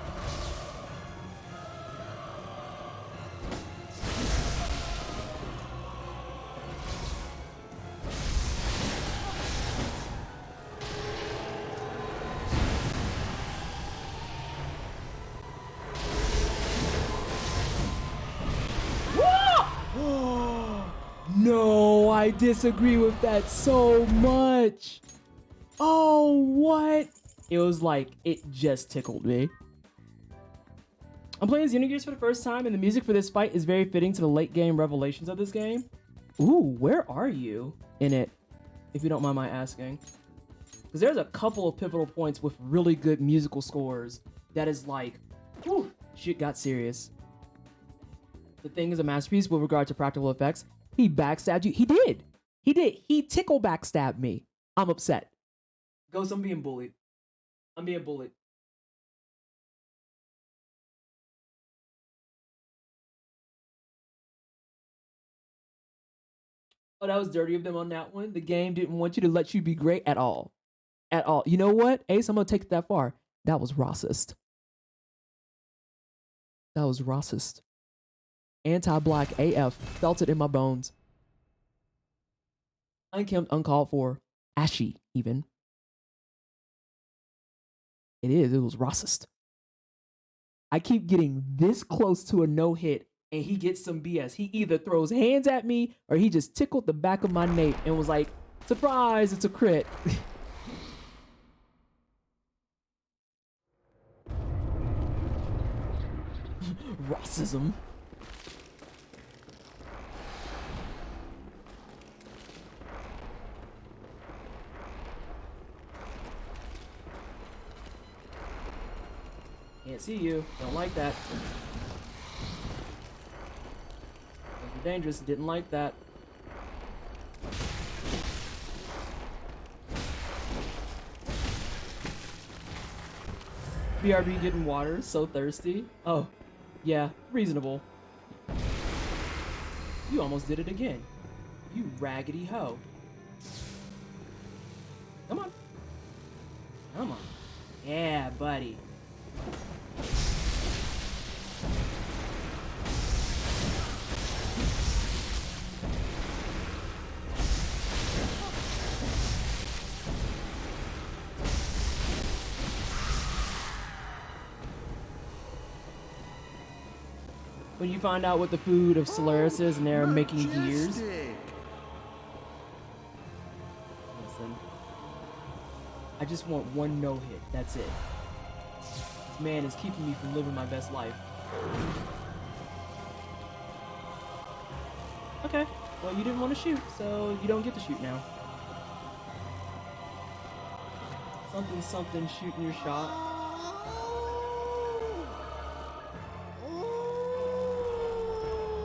A: No, I disagree with that so much. Oh, what? It was like, it just tickled me. I'm playing Xenogears for the first time, and the music for this fight is very fitting to the late game revelations of this game. Ooh, where are you in it? If you don't mind my asking. Because there's a couple of pivotal points with really good musical scores that is like, whew, shit got serious. The thing is a masterpiece with regard to practical effects. He backstabbed you. He did. He did. He tickle backstabbed me. I'm upset. Ghost, I'm being bullied. I'm being bullied. Oh, that was dirty of them on that one. The game didn't want you to let you be great at all. At all. You know what, Ace? I'm going to take it that far. That was racist. That was racist. Anti-black AF. Felt it in my bones. Unkempt, uncalled for. Ashy, even. It is. It was racist. I keep getting this close to a no-hit, and he gets some BS. He either throws hands at me, or he just tickled the back of my nape and was like, surprise, it's a crit. Racism. Can't see you. Don't like that. Those are dangerous. Didn't like that. BRB getting water. So thirsty. Oh, yeah. Reasonable. You almost did it again. You raggedy hoe. Come on. Come on. Yeah, buddy. When you find out what the food of Solaris is and they're making gears.
F: Majestic.
A: Listen. I just want one no-hit. That's it. This man is keeping me from living my best life. Okay. Well, you didn't want to shoot, so you don't get to shoot now. Something, something, shooting your shot.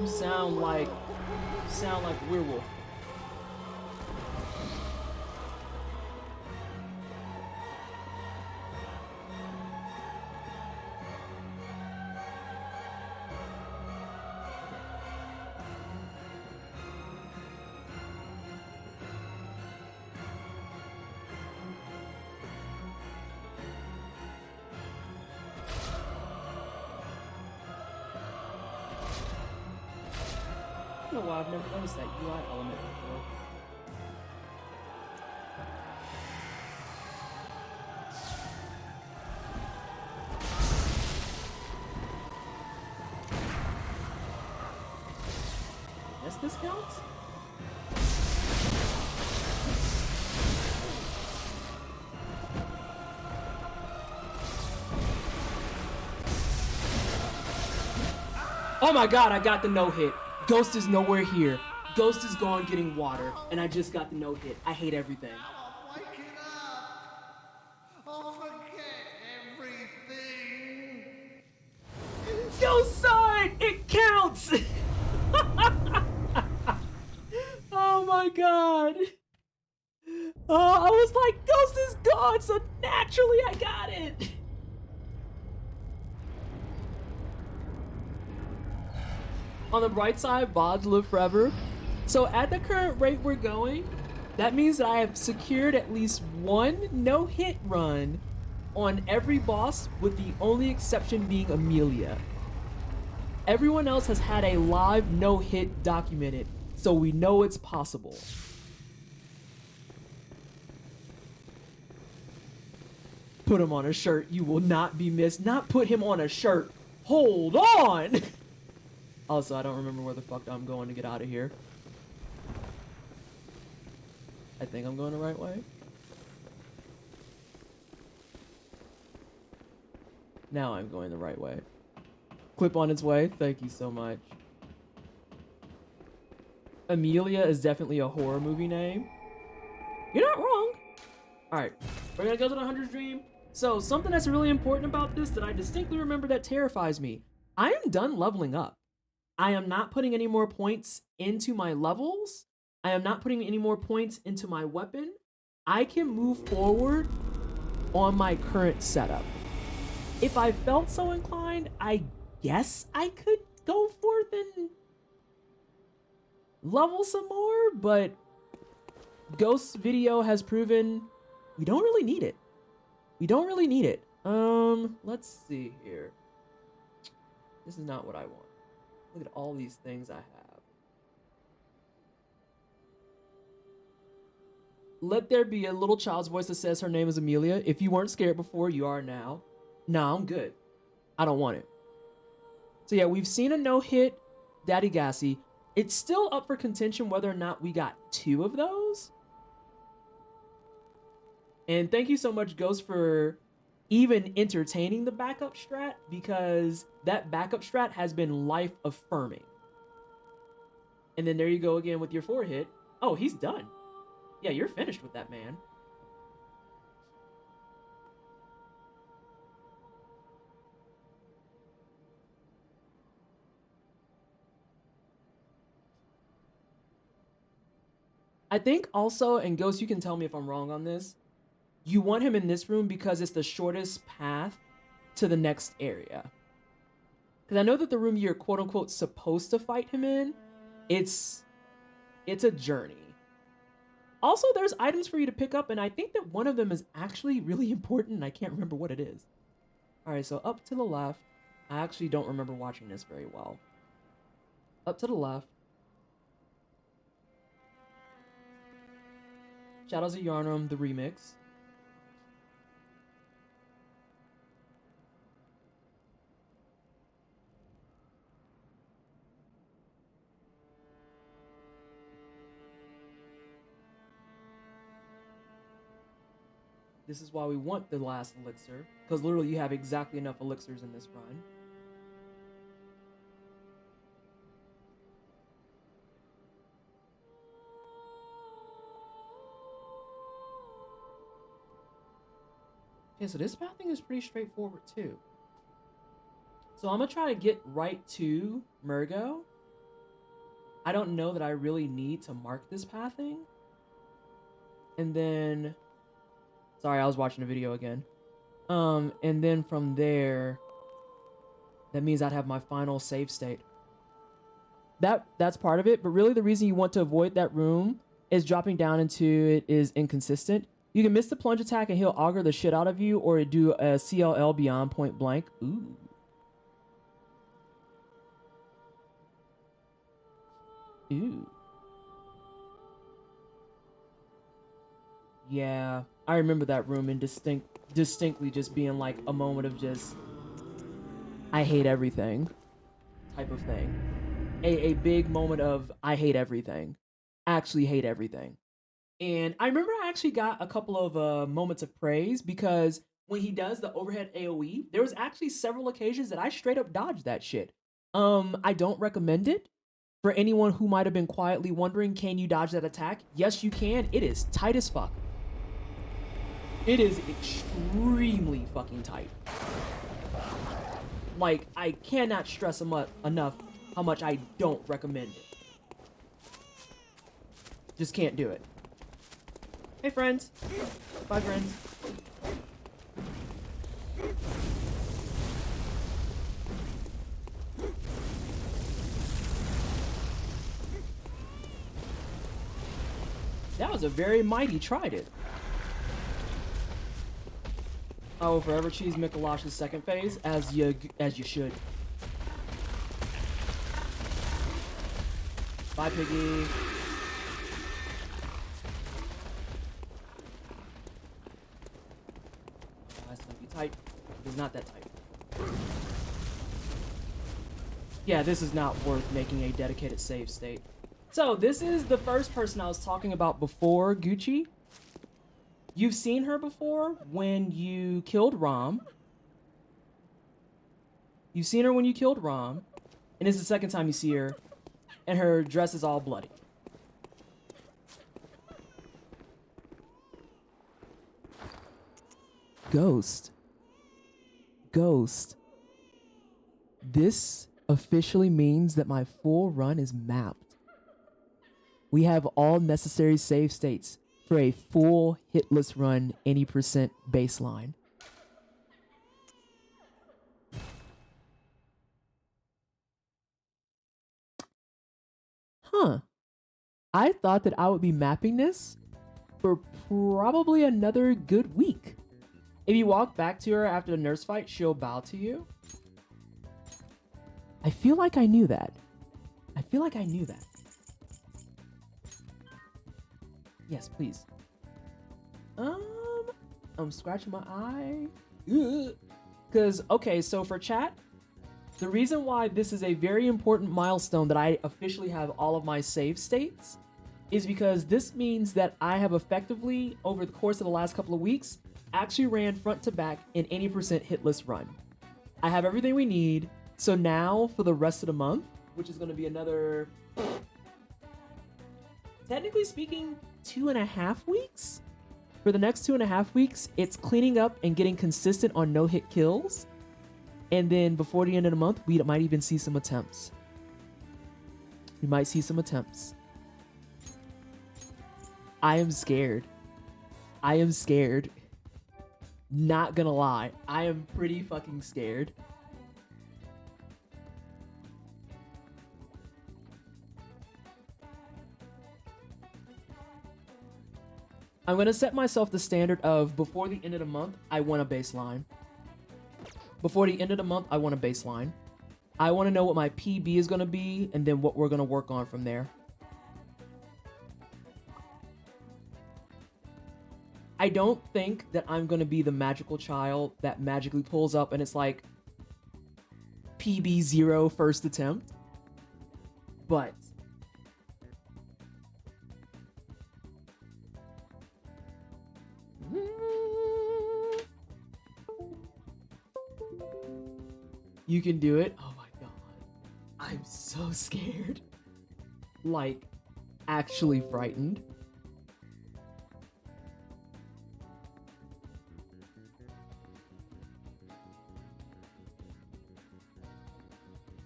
A: You sound like a werewolf. I don't know why I've never noticed that UI element before. I guess this counts? Oh my god, I got the no-hit. Ghost is nowhere here. Ghost is gone getting water, and I just got the no-hit. I hate everything.
F: Wake it up! I'll forget everything!
A: Ghost saw it! It counts! Oh my god. Oh, I was like, Ghost is gone, so naturally I got it. On the bright side, bods live forever. So at the current rate we're going, that means that I have secured at least one no-hit run on every boss, with the only exception being Amelia. Everyone else has had a live no-hit documented, so we know it's possible. Put him on a shirt. You will not be missed. Not put him on a shirt. Hold on! Also, I don't remember where the fuck I'm going to get out of here. I think I'm going the right way. Now I'm going the right way. Clip on its way. Thank you so much. Amelia is definitely a horror movie name. You're not wrong. Alright, we're gonna go to the 100 Dream. So, something that's really important about this that I distinctly remember that terrifies me. I am done leveling up. I am not putting any more points into my levels. I am not putting any more points into my weapon. I can move forward on my current setup. If I felt so inclined, I guess I could go forth and level some more, but Ghost's video has proven we don't really need it. We don't really need it. Let's see here. This is not what I want. Look at all these things I have. Let there be a little child's voice that says her name is Amelia. If you weren't scared before, you are now. Nah, I'm good. I don't want it. So yeah, we've seen a no-hit Daddy Gassy. It's still up for contention whether or not we got 2 of those. And thank you so much, Ghost, for even entertaining the backup strat, because that backup strat has been life-affirming. And then there you go again with your 4-hit. Oh, he's done. Yeah, you're finished with that, man. I think also, and Ghost, you can tell me if I'm wrong on this, you want him in this room because it's the shortest path to the next area. Because I know that the room you're quote-unquote supposed to fight him in, it's a journey. Also, there's items for you to pick up, and I think that one of them is actually really important, and I can't remember what it is. Alright, so up to the left. I actually don't remember watching this very well. Up to the left. Shadows of Yarnum, the remix. This is why we want the last elixir, because literally you have exactly enough elixirs in this run. Okay, so this pathing is pretty straightforward too. So I'm gonna try to get right to Murgo. I don't know that I really need to mark this pathing. And then, sorry, I was watching a video again. And then from there, that means I'd have my final save state. That's part of it, but really the reason you want to avoid that room is dropping down into it is inconsistent. You can miss the plunge attack and he'll auger the shit out of you, or do a CLL beyond point blank. Ooh. Ooh. Yeah, I remember that room and distinctly just being like a moment of just, I hate everything type of thing. A big moment of, I hate everything. Actually hate everything. And I remember I actually got a couple of moments of praise, because when he does the overhead AoE, there was actually several occasions that I straight up dodged that shit. I don't recommend it. For anyone who might have been quietly wondering, can you dodge that attack? Yes, you can. It is tight as fuck. It is extremely fucking tight. Like, I cannot stress enough how much I don't recommend it. Just can't do it. Hey, friends. Bye, friends. That was a very mighty tried it. I will forever choose Mikolash's second phase, as you should. Bye, Piggy. That's gonna be tight. It's not that tight. Yeah, this is not worth making a dedicated save state. So, this is the first person I was talking about before Gucci. You've seen her before when you killed Rom. You've seen her when you killed Rom. And it's the second time you see her. And her dress is all bloody. Ghost. Ghost. This officially means that my full run is mapped. We have all necessary save states for a full hitless run, any percent baseline. Huh. I thought that I would be mapping this for probably another good week. If you walk back to her after the nurse fight, she'll bow to you. I feel like I knew that. I feel like I knew that. Yes, please. I'm scratching my eye. Because, okay, so for chat, the reason why this is a very important milestone that I officially have all of my save states is because this means that I have effectively, over the course of the last couple of weeks, actually ran front to back in any percent hitless run. I have everything we need. So now for the rest of the month, which is going to be another, technically speaking, 2.5 weeks. For the next 2.5 weeks, it's cleaning up and getting consistent on no-hit kills. And then before the end of the month, we might even see some attempts. We might see some attempts. I am scared. I am scared. Not gonna lie. I am pretty fucking scared. I'm going to set myself the standard of before the end of the month, I want a baseline. Before the end of the month, I want a baseline. I want to know what my PB is going to be and then what we're going to work on from there. I don't think that I'm going to be the magical child that magically pulls up and it's like PB 0 first attempt. But you can do it. Oh my god. I'm so scared. Like, actually frightened.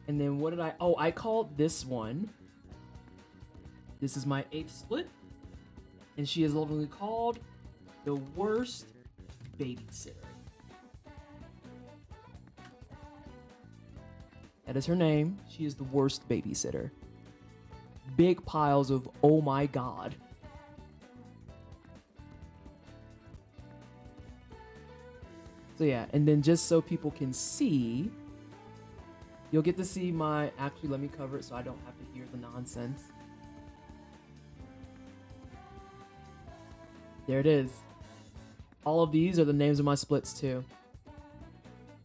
A: And then what did I... Oh, I called this one. This is my 8th split. And she is lovingly called the worst babysitter. That is her name. She is the worst babysitter. Big piles of oh my god. So yeah, and then just so people can see, you'll get to see my... Actually, let me cover it so I don't have to hear the nonsense. There it is. All of these are the names of my splits too.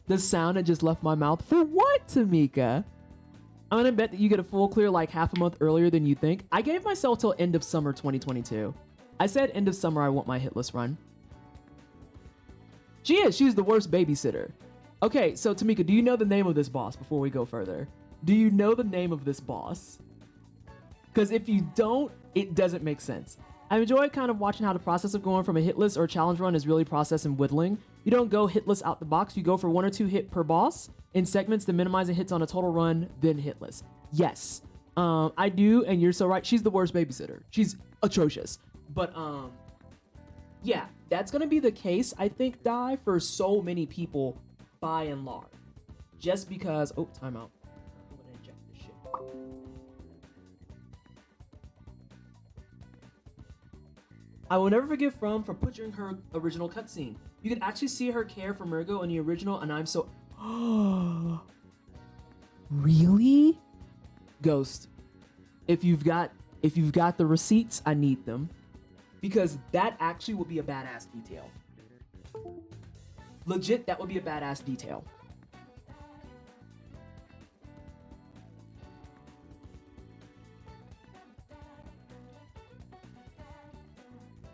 A: The sound that just left my mouth. For what, Tamika? I'm gonna bet that you get a full clear like half a month earlier than you think. I gave myself till end of summer 2022. I said end of summer I want my hitless run. She is. She's the worst babysitter. Okay, so Tamika, do you know the name of this boss before we go further? Do you know the name of this boss? Because if you don't, it doesn't make sense. I enjoy kind of watching how the process of going from a hitless or challenge run is really process and whittling. You don't go hitless out the box. You go for 1 or 2 hit per boss in segments to minimize the hits on a total run, then hitless. Yes, I do, and you're so right. She's the worst babysitter. She's atrocious. But yeah, that's gonna be the case, I think, Dai, for so many people by and large. Just because, oh, timeout. I'm gonna inject this shit. I will never forgive From for butchering her original cutscene. You can actually see her care for Murgo in the original, and I'm so... Really? Ghost, if you've got the receipts, I need them. Because that actually would be a badass detail. Legit, that would be a badass detail.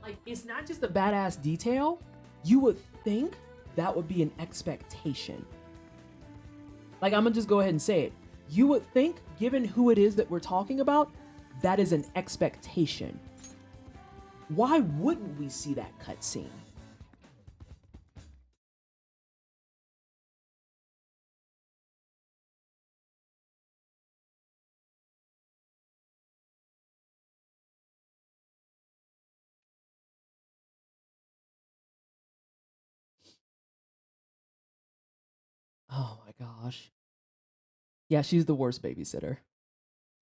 A: Like, it's not just a badass detail. You would think that would be an expectation. Like, I'm gonna just go ahead and say it. You would think, given who it is that we're talking about, that is an expectation. Why wouldn't we see that cutscene? Oh my gosh. Yeah, she's the worst babysitter.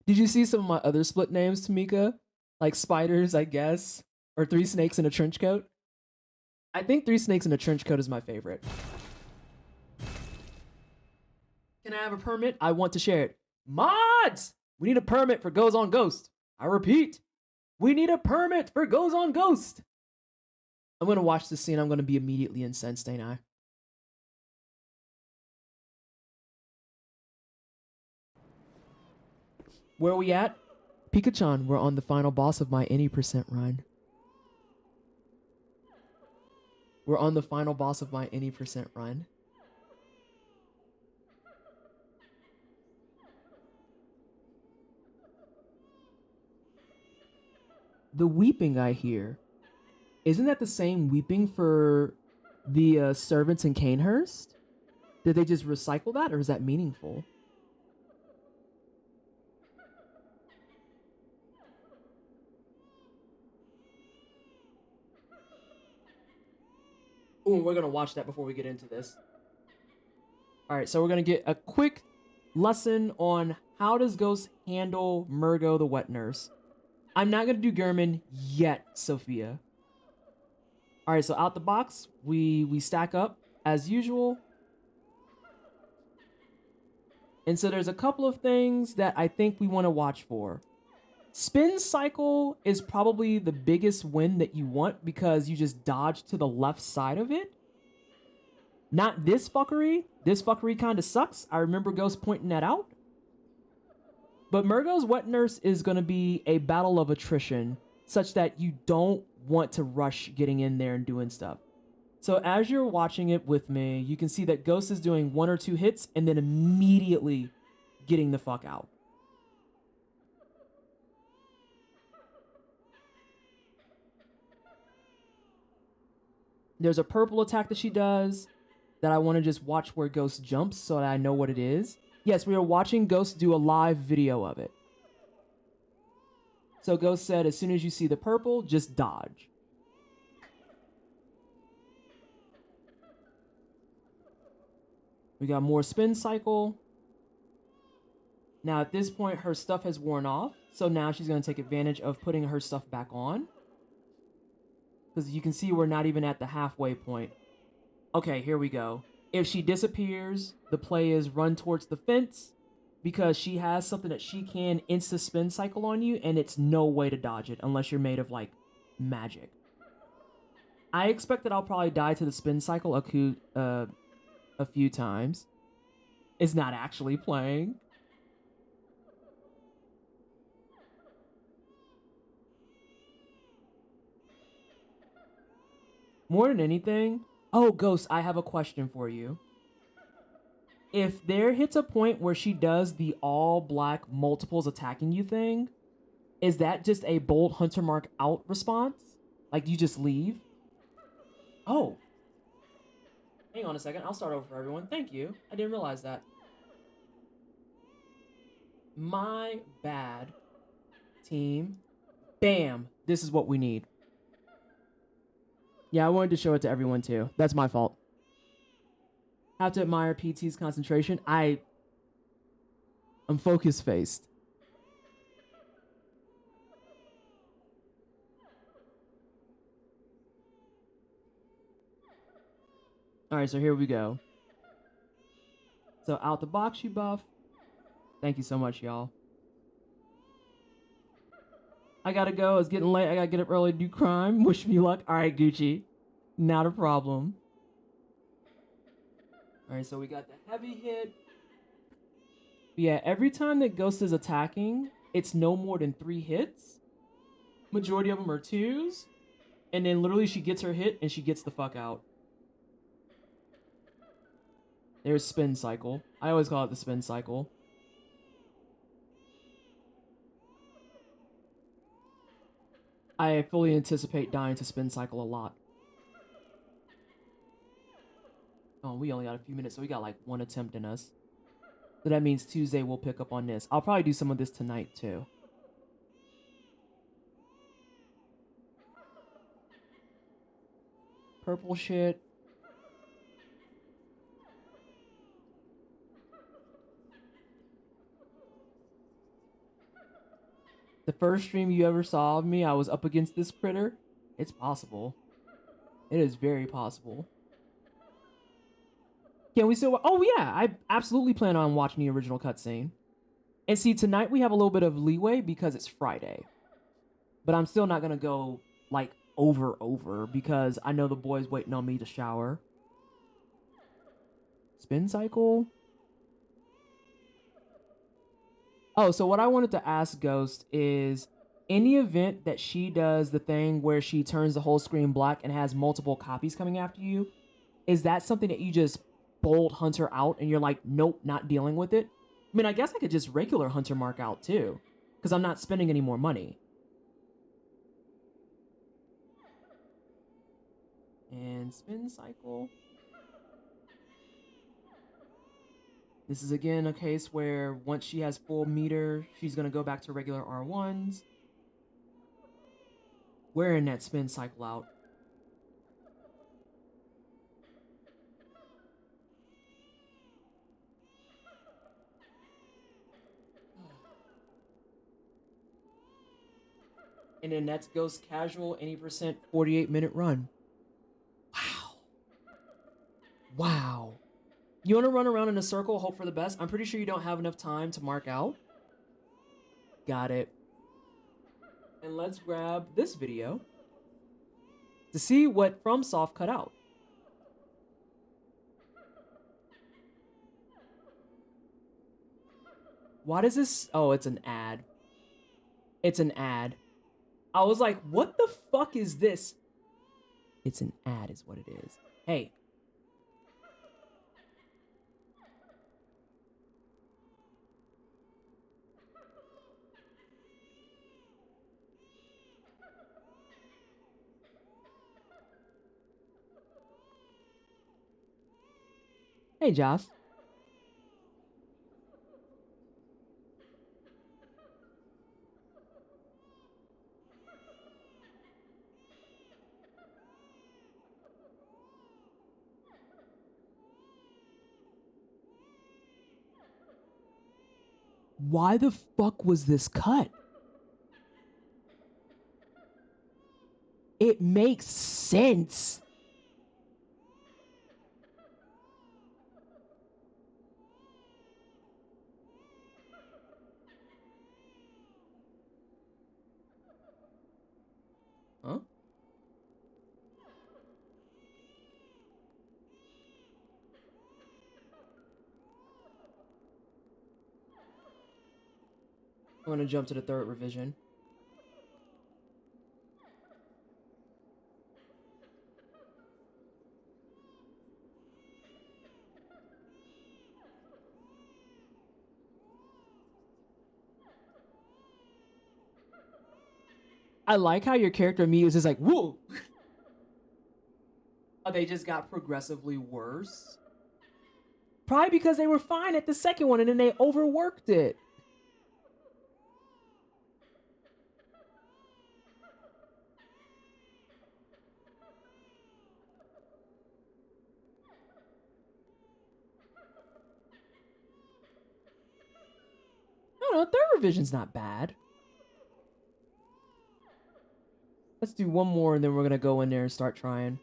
A: Did you see some of my other split names, Tamika? Like spiders, I guess? Or 3 snakes in a trench coat? I think 3 snakes in a trench coat is my favorite. Can I have a permit? I want to share it. Mods! We need a permit for Goes on Ghost. I repeat, we need a permit for Goes on Ghost. I'm gonna watch this scene. I'm gonna be immediately incensed, ain't I? Where are we at? Pikachu, we're on the final boss of my any percent run. We're on the final boss of my any percent run. The weeping I hear, isn't that the same weeping for the servants in Canehurst? Did they just recycle that, or is that meaningful? Ooh, we're gonna watch that before we get into this. All right, so we're gonna get a quick lesson on how does Ghost handle Murgo the wet nurse. I'm not gonna do German yet, Sophia. All right, so out the box, we stack up as usual. And so there's a couple of things that I think we want to watch for. Spin cycle is probably the biggest win that you want because you just dodge to the left side of it. Not this fuckery. This fuckery kind of sucks. I remember Ghost pointing that out. But Murgo's wet nurse is going to be a battle of attrition such that you don't want to rush getting in there and doing stuff. So as you're watching it with me, you can see that Ghost is doing 1 or 2 hits and then immediately getting the fuck out. There's a purple attack that she does that I want to just watch where Ghost jumps so that I know what it is. Yes, we are watching Ghost do a live video of it. So Ghost said, as soon as you see the purple, just dodge. We got more spin cycle. Now at this point, her stuff has worn off. So now she's going to take advantage of putting her stuff back on. Because you can see we're not even at the halfway point. Okay, here we go. If she disappears, the play is run towards the fence because she has something that she can insta spin cycle on you, and it's no way to dodge it unless you're made of like magic. I expect that I'll probably die to the spin cycle a few times. It's not actually playing. More than anything, oh, Ghost, I have a question for you. if there hits a point where she does the all black multiples attacking you thing, is that just a bold hunter mark out response? Like you just leave? Oh. Hang on a second. I'll start over for everyone. Thank you. I didn't realize that. My bad. Team. Bam. This is what we need. Yeah, I wanted to show it to everyone too. That's my fault. Have to admire PT's concentration. I'm focus faced. Alright, so here we go. So out the box you buff. Thank you so much, y'all. I gotta go. It's getting late. I gotta get up early to do crime. Wish me luck. Alright, Gucci. Not a problem. Alright, so we got the heavy hit. Yeah, every time that Ghost is attacking, it's no more than 3 hits. Majority of them are 2s. And then literally she gets her hit and she gets the fuck out. There's spin cycle. I always call it the spin cycle. I fully anticipate dying to spin cycle a lot. Oh, we only got a few minutes, so we got like 1 attempt in us. So that means Tuesday we'll pick up on this. I'll probably do some of this tonight too. Purple shit. The first stream you ever saw of me, I was up against this critter. It's possible. It is very possible. Can we still... Oh, yeah. I absolutely plan on watching the original cutscene. And see, tonight we have a little bit of leeway because it's Friday. But I'm still not going to go, like, over, because I know the boy's waiting on me to shower. Spin cycle? Oh, so what I wanted to ask Ghost is, in the event that she does the thing where she turns the whole screen black and has multiple copies coming after you, is that something that you just bold Hunter out and you're like, nope, not dealing with it? I mean, I guess I could just regular Hunter mark out too, because I'm not spending any more money. And spin cycle. This is again a case where once she has full meter, she's going to go back to regular R1s. Wearing that spin cycle out. And then that's Ghost Casual, any percent, 48-minute run. Wow. Wow. You want to run around in a circle, hope for the best? I'm pretty sure you don't have enough time to mark out. Got it. And let's grab this video to see what FromSoft cut out. Why does this... Oh, it's an ad. It's an ad. I was like, what the fuck is this? It's an ad is what it is. Hey. Hey, Josh. Why the fuck was this cut? It makes sense. Huh? I'm gonna jump to the 3rd revision. I like how your character immediately is just like, whoa. Oh, they just got progressively worse. Probably because they were fine at the second one and then they overworked it. No, third revision's not bad. Let's do one more and then we're gonna go in there and start trying.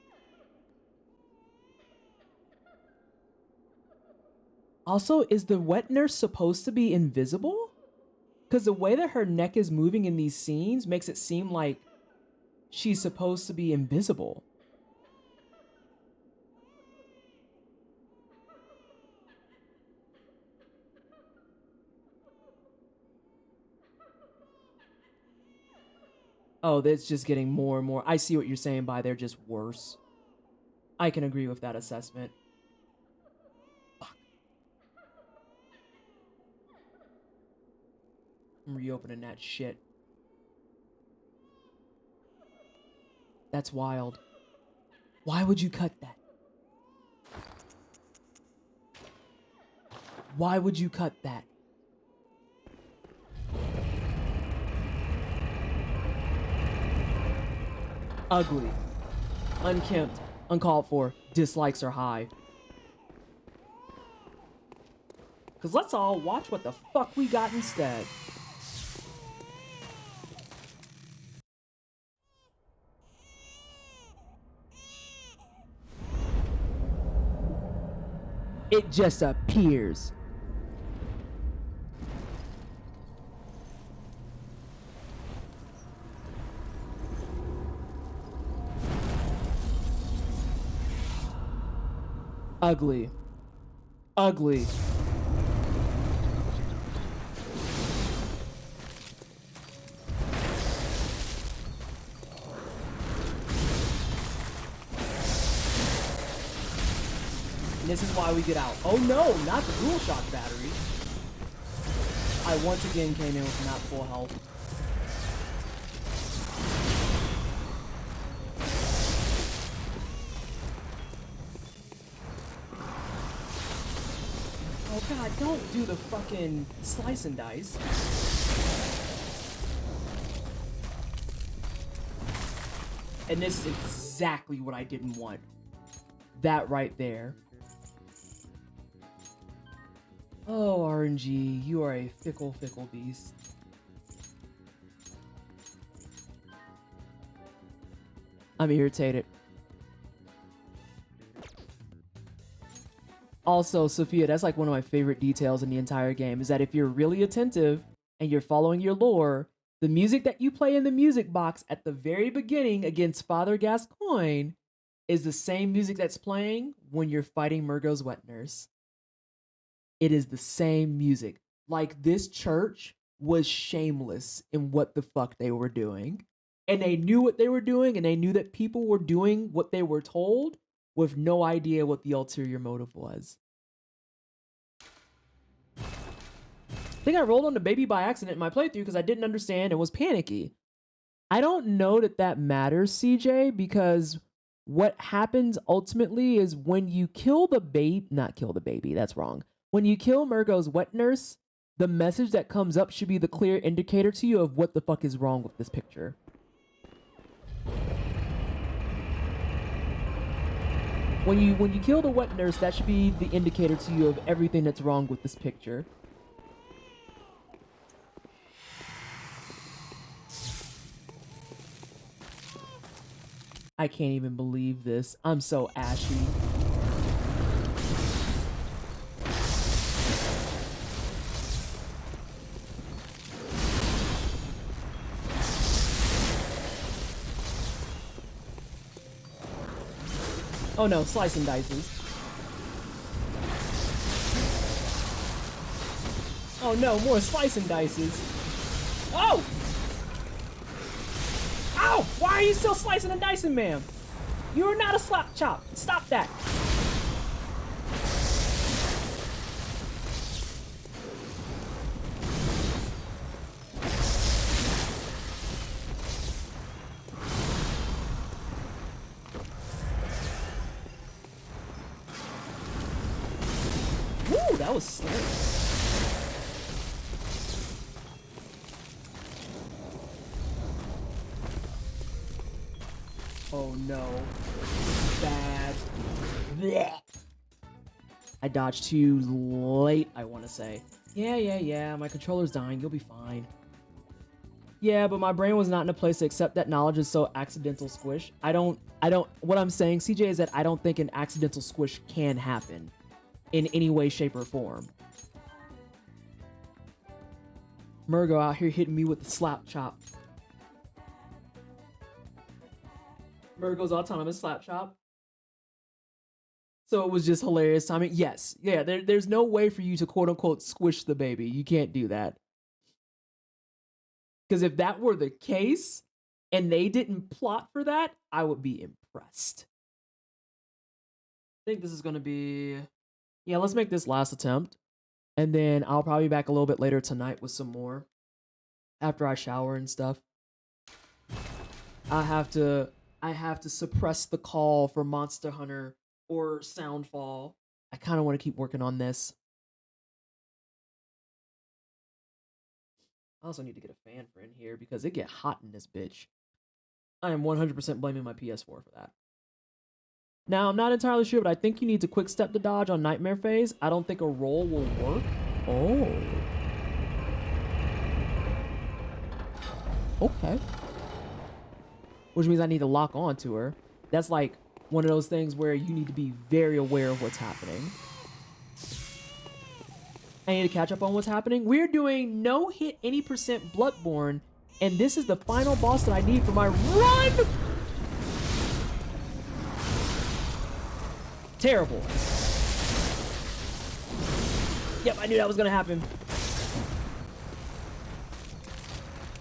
A: Also, is the wet nurse supposed to be invisible? Because the way that her neck is moving in these scenes makes it seem like she's supposed to be invisible. Oh, that's just getting more and more. I see what you're saying by they're just worse. I can agree with that assessment. Fuck. I'm reopening that shit. That's wild. Why would you cut that? Why would you cut that? Ugly. Unkempt. Uncalled for. Dislikes are high. Because let's all watch what the fuck we got instead. It just appears. Ugly. Ugly. And this is why we get out. Oh no, not the dual shock battery. I once again came in with not full health. Oh god, don't do the fucking slice and dice. And this is exactly what I didn't want. That right there. Oh, RNG, you are a fickle, fickle beast. I'm irritated. Also, Sophia, that's like one of my favorite details in the entire game, is that if you're really attentive and you're following your lore, the music that you play in the music box at the very beginning against Father Gascoigne is the same music that's playing when you're fighting Murgo's wet nurse. It is the same music. Like, this church was shameless in what the fuck they were doing. And they knew what they were doing, and they knew that people were doing what they were told with no idea what the ulterior motive was. I think I rolled on the baby by accident in my playthrough because I didn't understand and was panicky. I don't know that that matters, CJ, because what happens ultimately is when you kill the baby, not kill the baby, that's wrong. When you kill Murgo's wet nurse, the message that comes up should be the clear indicator to you of what the fuck is wrong with this picture. When you kill the wet nurse, that should be the indicator to you of everything that's wrong with this picture. I can't even believe this. I'm so ashy. Oh no, slice and dices. Oh no, more slice and dices. Oh! Ow! Why are you still slicing and dicing, ma'am? You are not a slap chop. Stop that. that was scary. Oh no. Bad. Blech. I dodged too late, I want to say. Yeah. My controller's dying. You'll be fine. Yeah, but my brain was not in a place to accept that knowledge is so accidental squish. I don't, what I'm saying, CJ, is that I don't think an accidental squish can happen in any way, shape, or form. Murgo out here hitting me with the slap chop. Murgo's autonomous slap chop. So it was just hilarious timing. Yes. Yeah, there's no way for you to quote unquote squish the baby. You can't do that. Because if that were the case and they didn't plot for that, I would be impressed. I think this is going to be... Yeah, let's make this last attempt. And then I'll probably be back a little bit later tonight with some more. After I shower and stuff. I have to suppress the call for Monster Hunter or Soundfall. I kind of want to keep working on this. I also need to get a fan for in here because it get hot in this bitch. I am 100% blaming my PS4 for that. Now, I'm not entirely sure, but I think you need to quick step to dodge on Nightmare Phase. I don't think a roll will work. Oh. Okay. Which means I need to lock on to her. That's like one of those things where you need to be very aware of what's happening. I need to catch up on what's happening. We're doing no hit any percent Bloodborne, and this is the final boss that I need for my run! Terrible. Yep, I knew that was gonna happen.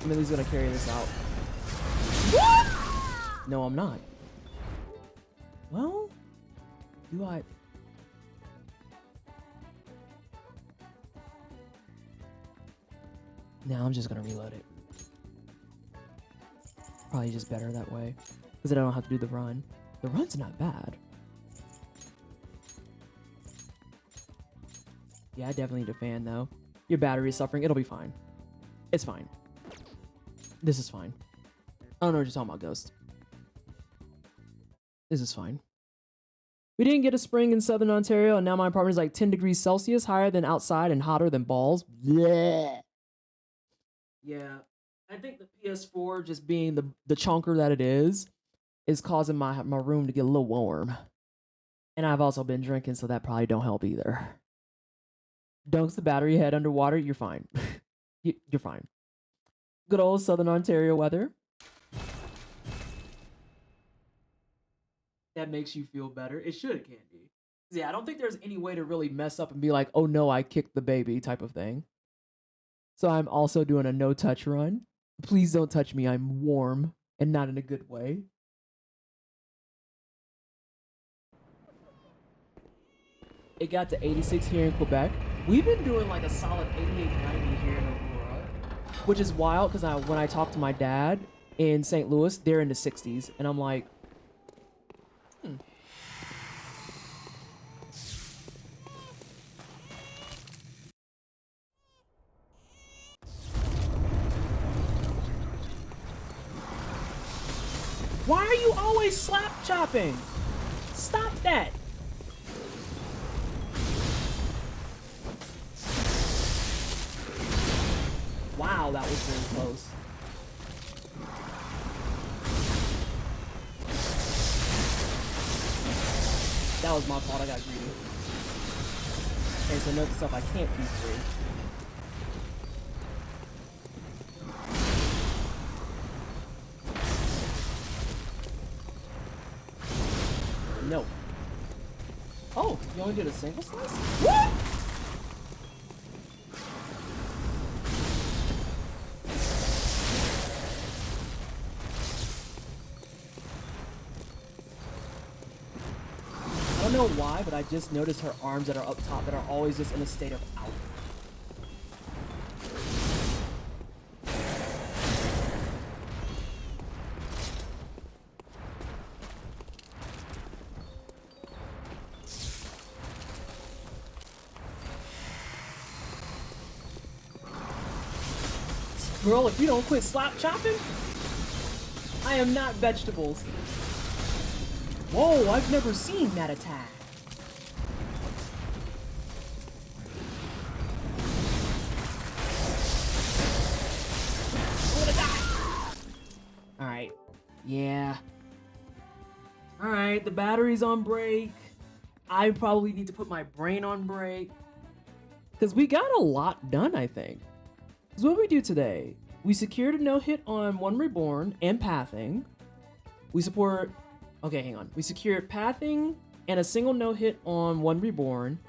A: Millie's gonna carry this out. What? No, I'm not. Well, do I... No, I'm just gonna reload it. Probably just better that way. Because then I don't have to do the run. The run's not bad. Yeah, I definitely need a fan though. Your battery is suffering. It'll be fine. It's fine. This is fine. I don't know what you're talking about, Ghost. This is fine. We didn't get a spring in Southern Ontario, and now my apartment is like 10 degrees Celsius, higher than outside and hotter than balls. Blech. Yeah, I think the PS4, just being the chunker that it is causing my room to get a little warm. And I've also been drinking, so that probably don't help either. Dunks the battery head underwater, you're fine. You're fine. Good old Southern Ontario weather. That makes you feel better. It should, Candy. Yeah, I don't think there's any way to really mess up and be like, oh no, I kicked the baby type of thing. So I'm also doing a no-touch run. Please don't touch me. I'm warm and not in a good way. It got to 86 here in Quebec. We've been doing like a solid 88, 90 here in Aurora, which is wild because when I talk to my dad in St. Louis, they're in the 60s, and I'm like, Why are you always slap chopping? Stop that. Wow, that was very close. That was my fault, I got greedy. Okay, so note the stuff I can't do free. No. Oh, you only did a single slice? What? I don't know why, but I just noticed her arms that are up top that are always just in a state of out. Girl, if you don't quit slap chopping, I am not vegetables. Whoa, I've never seen that attack. I'm gonna die. Alright. Yeah. Alright, the battery's on break. I probably need to put my brain on break. Because we got a lot done, I think. So what did we do today? We secured a no-hit on One Reborn and Pathing. We support... Okay, hang on. We secured Pathing and a single no-hit on One Reborn,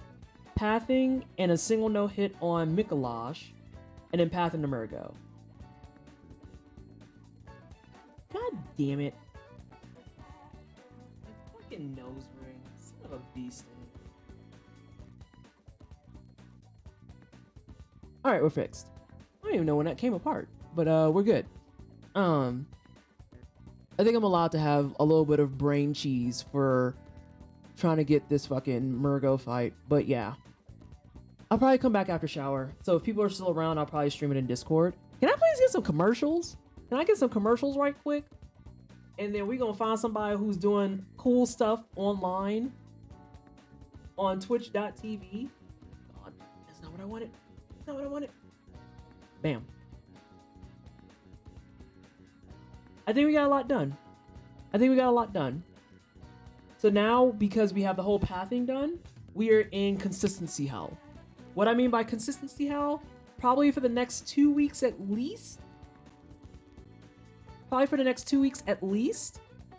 A: Pathing and a single no-hit on Mikolash, and then Pathing to Murgo. God damn it. My fucking nose ring. Son of a beast. Alright, we're fixed. I don't even know when that came apart, but we're good. I think I'm allowed to have a little bit of brain cheese for trying to get this fucking Murgo fight, but yeah. I'll probably come back after shower, so if people are still around, I'll probably stream it in Discord. Can I please get some commercials? Can I get some commercials right quick? And then we're gonna find somebody who's doing cool stuff online on twitch.tv. God, that's not what I wanted. That's not what I wanted. Bam. I think we got a lot done. So now, because we have the whole pathing done, we are in consistency hell. What I mean by consistency hell, probably for the next 2 weeks at least.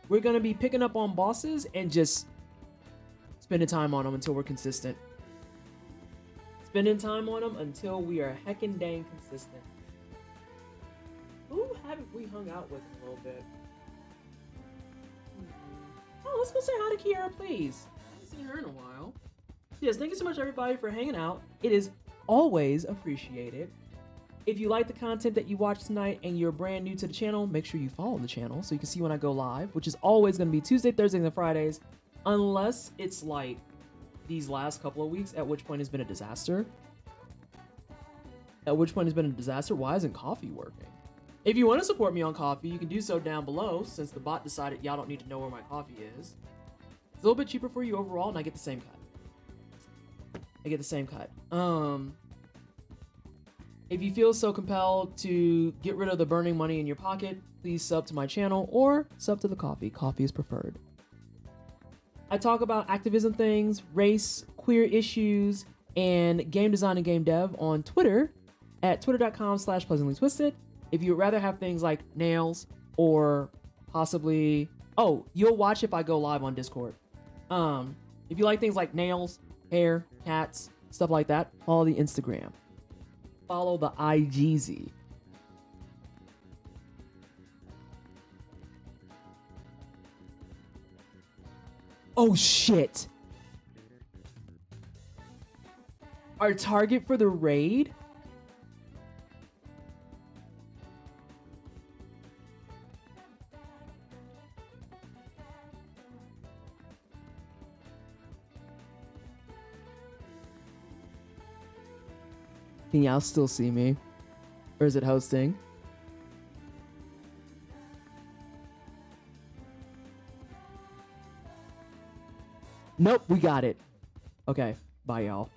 A: We're going to be picking up on bosses and just spending time on them until we're consistent. Spending time on them until we are heckin' dang consistent. Who haven't we hung out with in a little bit? Oh, let's go say hi to Kiara, please. I haven't seen her in a while. Yes, thank you so much, everybody, for hanging out. It is always appreciated. If you like the content that you watched tonight and you're brand new to the channel, make sure you follow the channel so you can see when I go live, which is always going to be Tuesday, Thursdays, and Fridays, unless it's like these last couple of weeks, at which point it's been a disaster. Why isn't coffee working? If you want to support me on coffee, you can do so down below, since the bot decided y'all don't need to know where my coffee is. It's a little bit cheaper for you overall, and I get the same cut. If you feel so compelled to get rid of the burning money in your pocket, please sub to my channel or sub to the coffee. Coffee is preferred. I talk about activism things, race, queer issues, and game design and game dev on Twitter at twitter.com/pleasantlytwisted. If you would rather have things like nails or possibly... Oh, you'll watch if I go live on Discord. If you like things like nails, hair, cats, stuff like that, follow the Instagram. Follow the IGZ. Oh shit! Our target for the raid? Can y'all still see me? Or is it hosting? Nope, we got it. Okay, bye y'all.